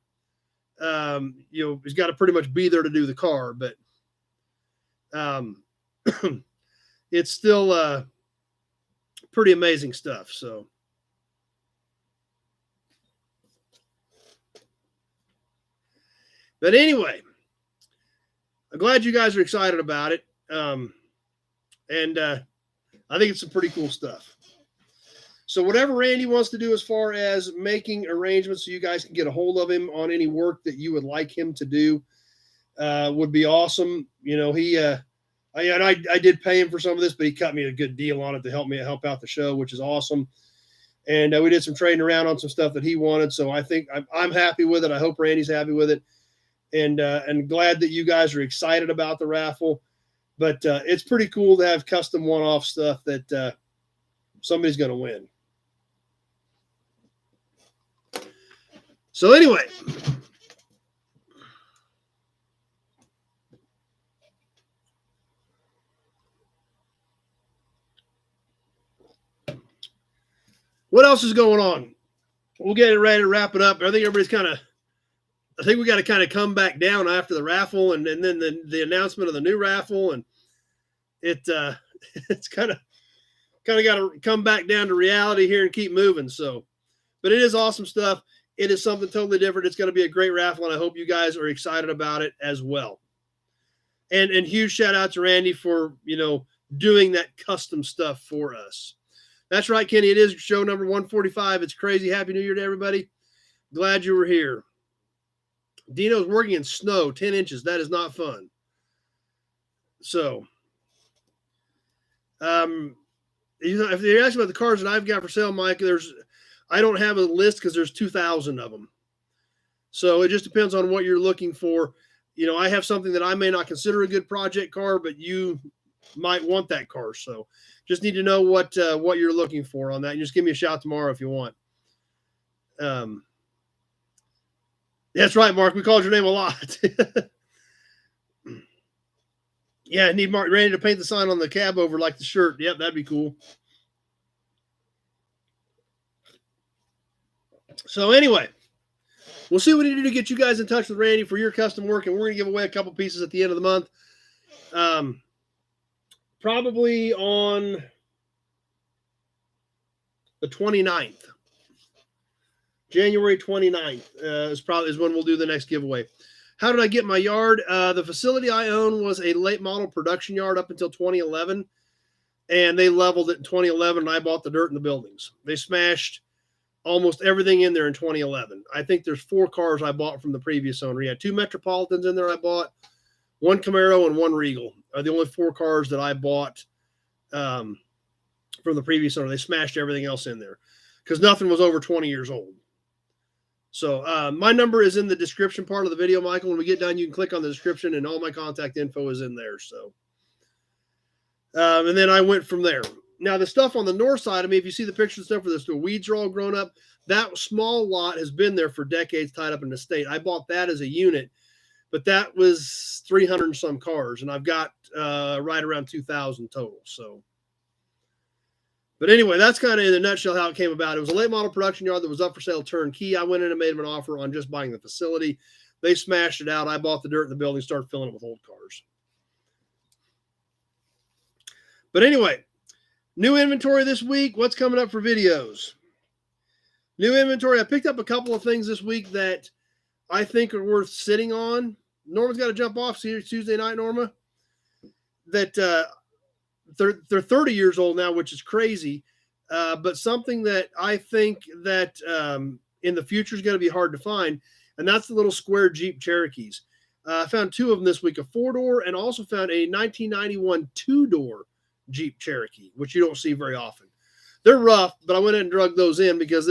you know, he's got to pretty much be there to do the car, but it's still pretty amazing stuff. So, but anyway, I'm glad you guys are excited about it. And I think it's some pretty cool stuff. So whatever Randy wants to do as far as making arrangements so you guys can get a hold of him on any work that you would like him to do would be awesome. You know, I did pay him for some of this, but he cut me a good deal on it to help out the show, which is awesome. And we did some trading around on some stuff that he wanted. So I think I'm happy with it. I hope Randy's happy with it. And glad that you guys are excited about the raffle. But it's pretty cool to have custom one-off stuff that somebody's going to win. So anyway, what else is going on? We'll get it ready to wrap it up. I think everybody's I think we got to kind of come back down after the raffle and then the announcement of the new raffle. And it's kind of got to come back down to reality here and keep moving. So, but it is awesome stuff. It is something totally different. It's going to be a great raffle, and I hope you guys are excited about it as well. And huge shout out to Randy for, you know, doing that custom stuff for us. That's right, Kenny. It is show number 145. It's crazy. Happy New Year to everybody. Glad you were here. Dino's working in snow, 10 inches. That is not fun. So, you know, if you're asking about the cars that I've got for sale, Mike, I don't have a list because there's 2,000 of them. So it just depends on what you're looking for. You know, I have something that I may not consider a good project car, but you might want that car. So just need to know what you're looking for on that. And just give me a shout tomorrow if you want. That's right, Mark. We called your name a lot. Yeah, I need Randy to paint the sign on the cab over like the shirt. Yep, that'd be cool. So anyway, we'll see what we need to do to get you guys in touch with Randy for your custom work, and we're going to give away a couple pieces at the end of the month. Probably on the 29th. January 29th is when we'll do the next giveaway. How did I get my yard? The facility I own was a late model production yard up until 2011, and they leveled it in 2011, and I bought the dirt in the buildings. They smashed almost everything in there in 2011. I think there's 4 cars I bought from the previous owner. He had 2 Metropolitans in there I bought, 1 Camaro, and 1 Regal are the only 4 cars that I bought from the previous owner. They smashed everything else in there because nothing was over 20 years old. So my number is in the description part of the video, Michael. When we get done, you can click on the description, and all my contact info is in there. So, and then I went from there. Now, the stuff on the north side, I mean, if you see the pictures and stuff where the weeds are all grown up, that small lot has been there for decades tied up in the state. I bought that as a unit, but that was 300 and some cars, and I've got right around 2,000 total. So, but anyway, that's kind of in a nutshell how it came about. It was a late model production yard that was up for sale turnkey. I went in and made them an offer on just buying the facility. They smashed it out. I bought the dirt in the building, started filling it with old cars. But anyway, new inventory this week. What's coming up for videos? New inventory. I picked up a couple of things this week that I think are worth sitting on. Norma's got to jump off Tuesday night, Norma. That they're 30 years old now, which is crazy. But something that I think that in the future is going to be hard to find, and that's the little square Jeep Cherokees. I found 2 of them this week, a 4-door, and also found a 1991 2-door Jeep Cherokee, which you don't see very often. They're rough, but I went in and drug those in because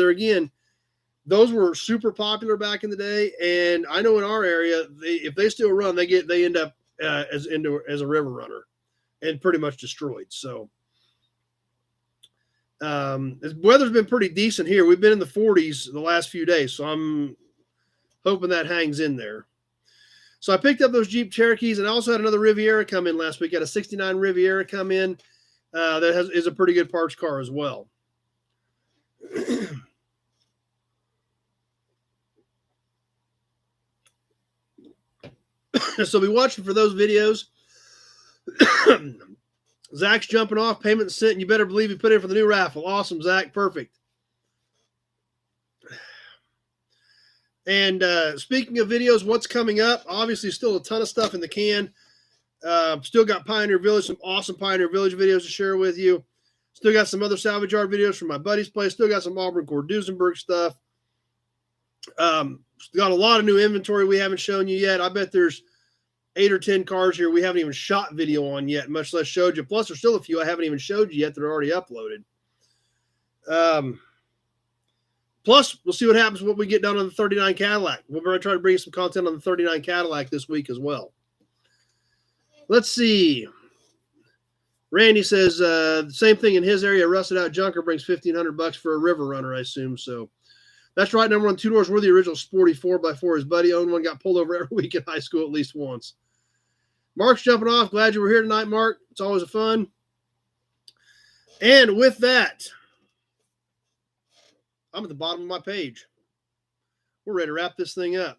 those were super popular back in the day. And I know in our area, if they still run, they end up as a river runner and pretty much destroyed. So the weather's been pretty decent here. We've been in the 40s the last few days, so I'm hoping that hangs in there. So I picked up those Jeep Cherokees, and I also had another Riviera come in last week. I had a 69 Riviera come in that is a pretty good parts car as well. So be watching for those videos. Zach's jumping off, payment sent, and you better believe he put in for the new raffle. Awesome, Zach. Perfect. And speaking of videos, what's coming up? Obviously, still a ton of stuff in the can. Still got Pioneer Village, some awesome Pioneer Village videos to share with you. Still got some other salvage yard videos from my buddy's place. Still got some Auburn Cord-Duesenberg stuff. Got a lot of new inventory we haven't shown you yet. I bet there's 8 or 10 cars here we haven't even shot video on yet, much less showed you. Plus, there's still a few I haven't even showed you yet that are already uploaded. Plus, we'll see what happens when we get done on the 39 Cadillac. We're going to try to bring some content on the 39 Cadillac this week as well. Let's see. Randy says the same thing in his area. Rusted out junker brings $1,500 for a river runner, I assume. So that's right. Number one, 2 doors were the original sporty 4x4. His buddy owned one, got pulled over every week in high school at least once. Mark's jumping off. Glad you were here tonight, Mark. It's always a fun. And with that, I'm at the bottom of my page. We're ready to wrap this thing up.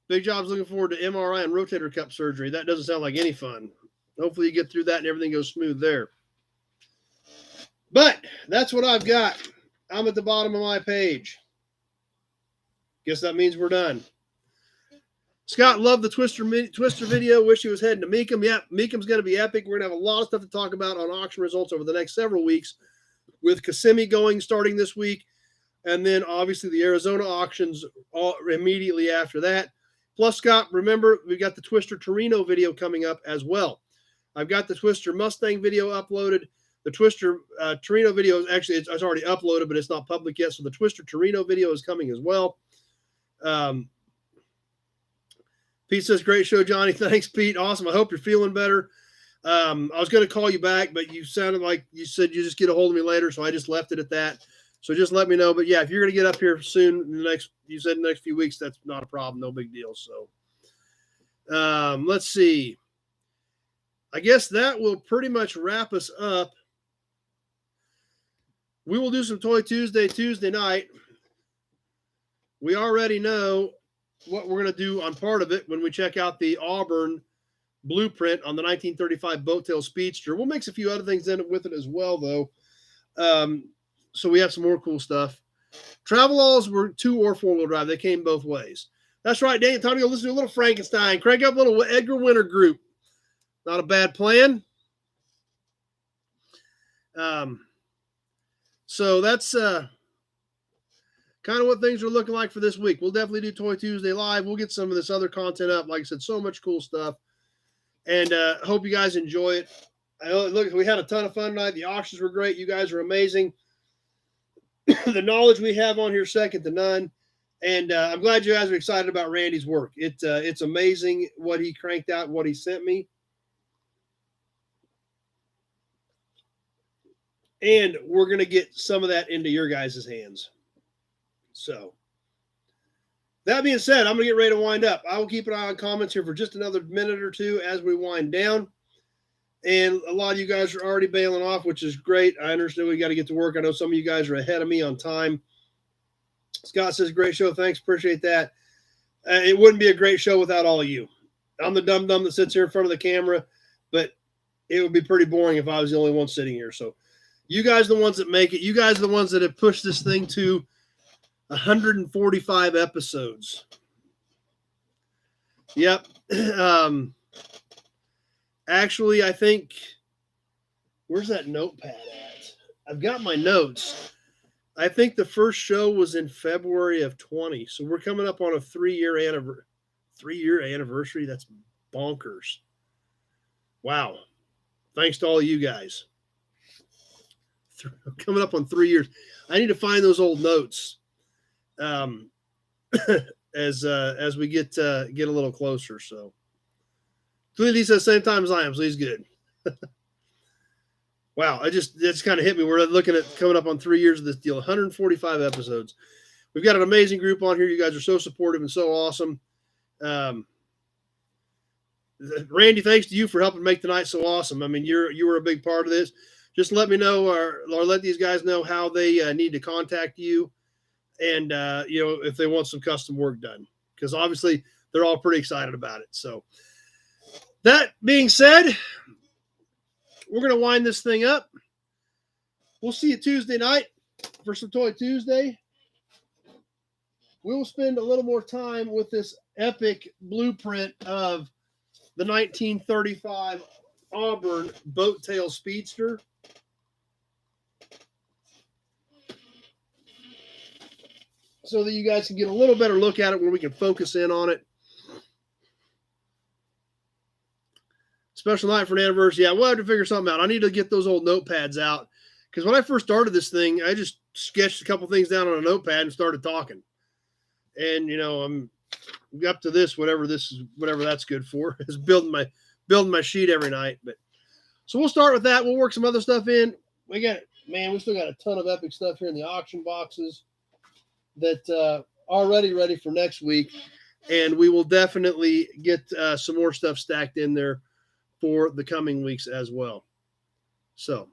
Big Job's looking forward to MRI and rotator cuff surgery. That doesn't sound like any fun. Hopefully you get through that and everything goes smooth there. But that's what I've got. I'm at the bottom of my page. Guess that means we're done. Scott loved the Twister video. Wish he was heading to Mecum. Yeah, Mecum's going to be epic. We're going to have a lot of stuff to talk about on auction results over the next several weeks, with Kissimmee starting this week, and then obviously the Arizona auctions immediately after that. Plus, Scott, remember, we've got the Twister Torino video coming up as well. I've got the Twister Mustang video uploaded. The Twister Torino video is actually, it's already uploaded, but it's not public yet. So the Twister Torino video is coming as well. Pete says, great show, Johnny. Thanks, Pete. Awesome. I hope you're feeling better. I was going to call you back, but you sounded like you said you just get a hold of me later. So I just left it at that. So just let me know. But yeah, if you're going to get up here soon, in the next few weeks, that's not a problem. No big deal. So let's see. I guess that will pretty much wrap us up. We will do some Toy Tuesday night. We already know what we're going to do on part of it when we check out the Auburn blueprint on the 1935 Boattail Speedster. We'll mix a few other things in with it as well, though. So we have some more cool stuff. Travelalls were 2 or 4-wheel drive. They came both ways. That's right, Daniel. Time to go listen to a little Frankenstein. Crank up a little Edgar Winter group. Not a bad plan. So that's kind of what things are looking like for this week. We'll definitely do Toy Tuesday live. We'll get some of this other content up. Like I said, so much cool stuff. And hope you guys enjoy it. Look, we had a ton of fun tonight. The auctions were great. You guys are amazing. The knowledge we have on here, second to none. And I'm glad you guys are excited about Randy's work. It's amazing what he cranked out, what he sent me. And we're going to get some of that into your guys' hands. So, that being said, I'm going to get ready to wind up. I will keep an eye on comments here for just another minute or two as we wind down. And a lot of you guys are already bailing off, which is great. I understand we got to get to work. I know some of you guys are ahead of me on time. Scott says, great show. Thanks. Appreciate that. It wouldn't be a great show without all of you. I'm the dum-dum that sits here in front of the camera, but it would be pretty boring if I was the only one sitting here. So you guys are the ones that make it. You guys are the ones that have pushed this thing to 145 episodes. Yep. Actually, I think, where's that notepad at? I've got my notes. I think the first show was in February of 20. So we're coming up on a 3-year anniversary. That's bonkers. Wow. Thanks to all of you guys. Coming up on 3 years. I need to find those old notes as we get a little closer. So Clearly says same time as I am, so he's good. Wow, that's kind of hit me. We're looking at coming up on 3 years of this deal, 145 episodes. We've got an amazing group on here. You guys are so supportive and so awesome. Randy, thanks to you for helping make the night so awesome. I mean, you were a big part of this. Just let me know or let these guys know how they need to contact you, and if they want some custom work done, because obviously they're all pretty excited about it. So that being said, we're going to wind this thing up. We'll see you Tuesday night for some Toy Tuesday. We will spend a little more time with this epic blueprint of the 1935 Auburn Boat Tail Speedster. So that you guys can get a little better look at it where we can focus in on it. Special night for an anniversary. Yeah, we'll have to figure something out. I need to get those old notepads out. Because when I first started this thing, I just sketched a couple things down on a notepad and started talking. And, I'm up to this, whatever that's good for, is building my sheet every night. But so we'll start with that. We'll work some other stuff in. We still got a ton of epic stuff here in the auction boxes that are already ready for next week. And we will definitely get some more stuff stacked in there for the coming weeks as well. So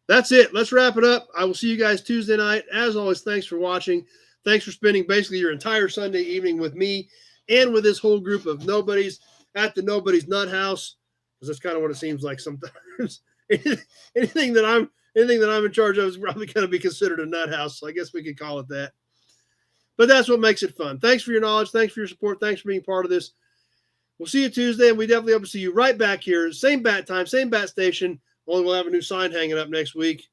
that's it. Let's wrap it up. I will see you guys Tuesday night. As always, thanks for watching. Thanks for spending basically your entire Sunday evening with me and with this whole group of nobodies at the Nobody's Nut House, because that's kind of what it seems like sometimes. anything that I'm in charge of is probably going to be considered a nut house, so I guess we could call it that. But that's what makes it fun. Thanks for your knowledge. Thanks for your support. Thanks for being part of this. We'll see you Tuesday, and we definitely hope to see you right back here. Same bat time, same bat station. Only we'll have a new sign hanging up next week.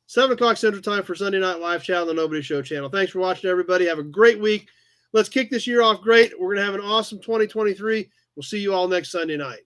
7 o'clock Central Time for Sunday Night Live Chat on the Nobody Show channel. Thanks for watching, everybody. Have a great week. Let's kick this year off great. We're going to have an awesome 2023. We'll see you all next Sunday night.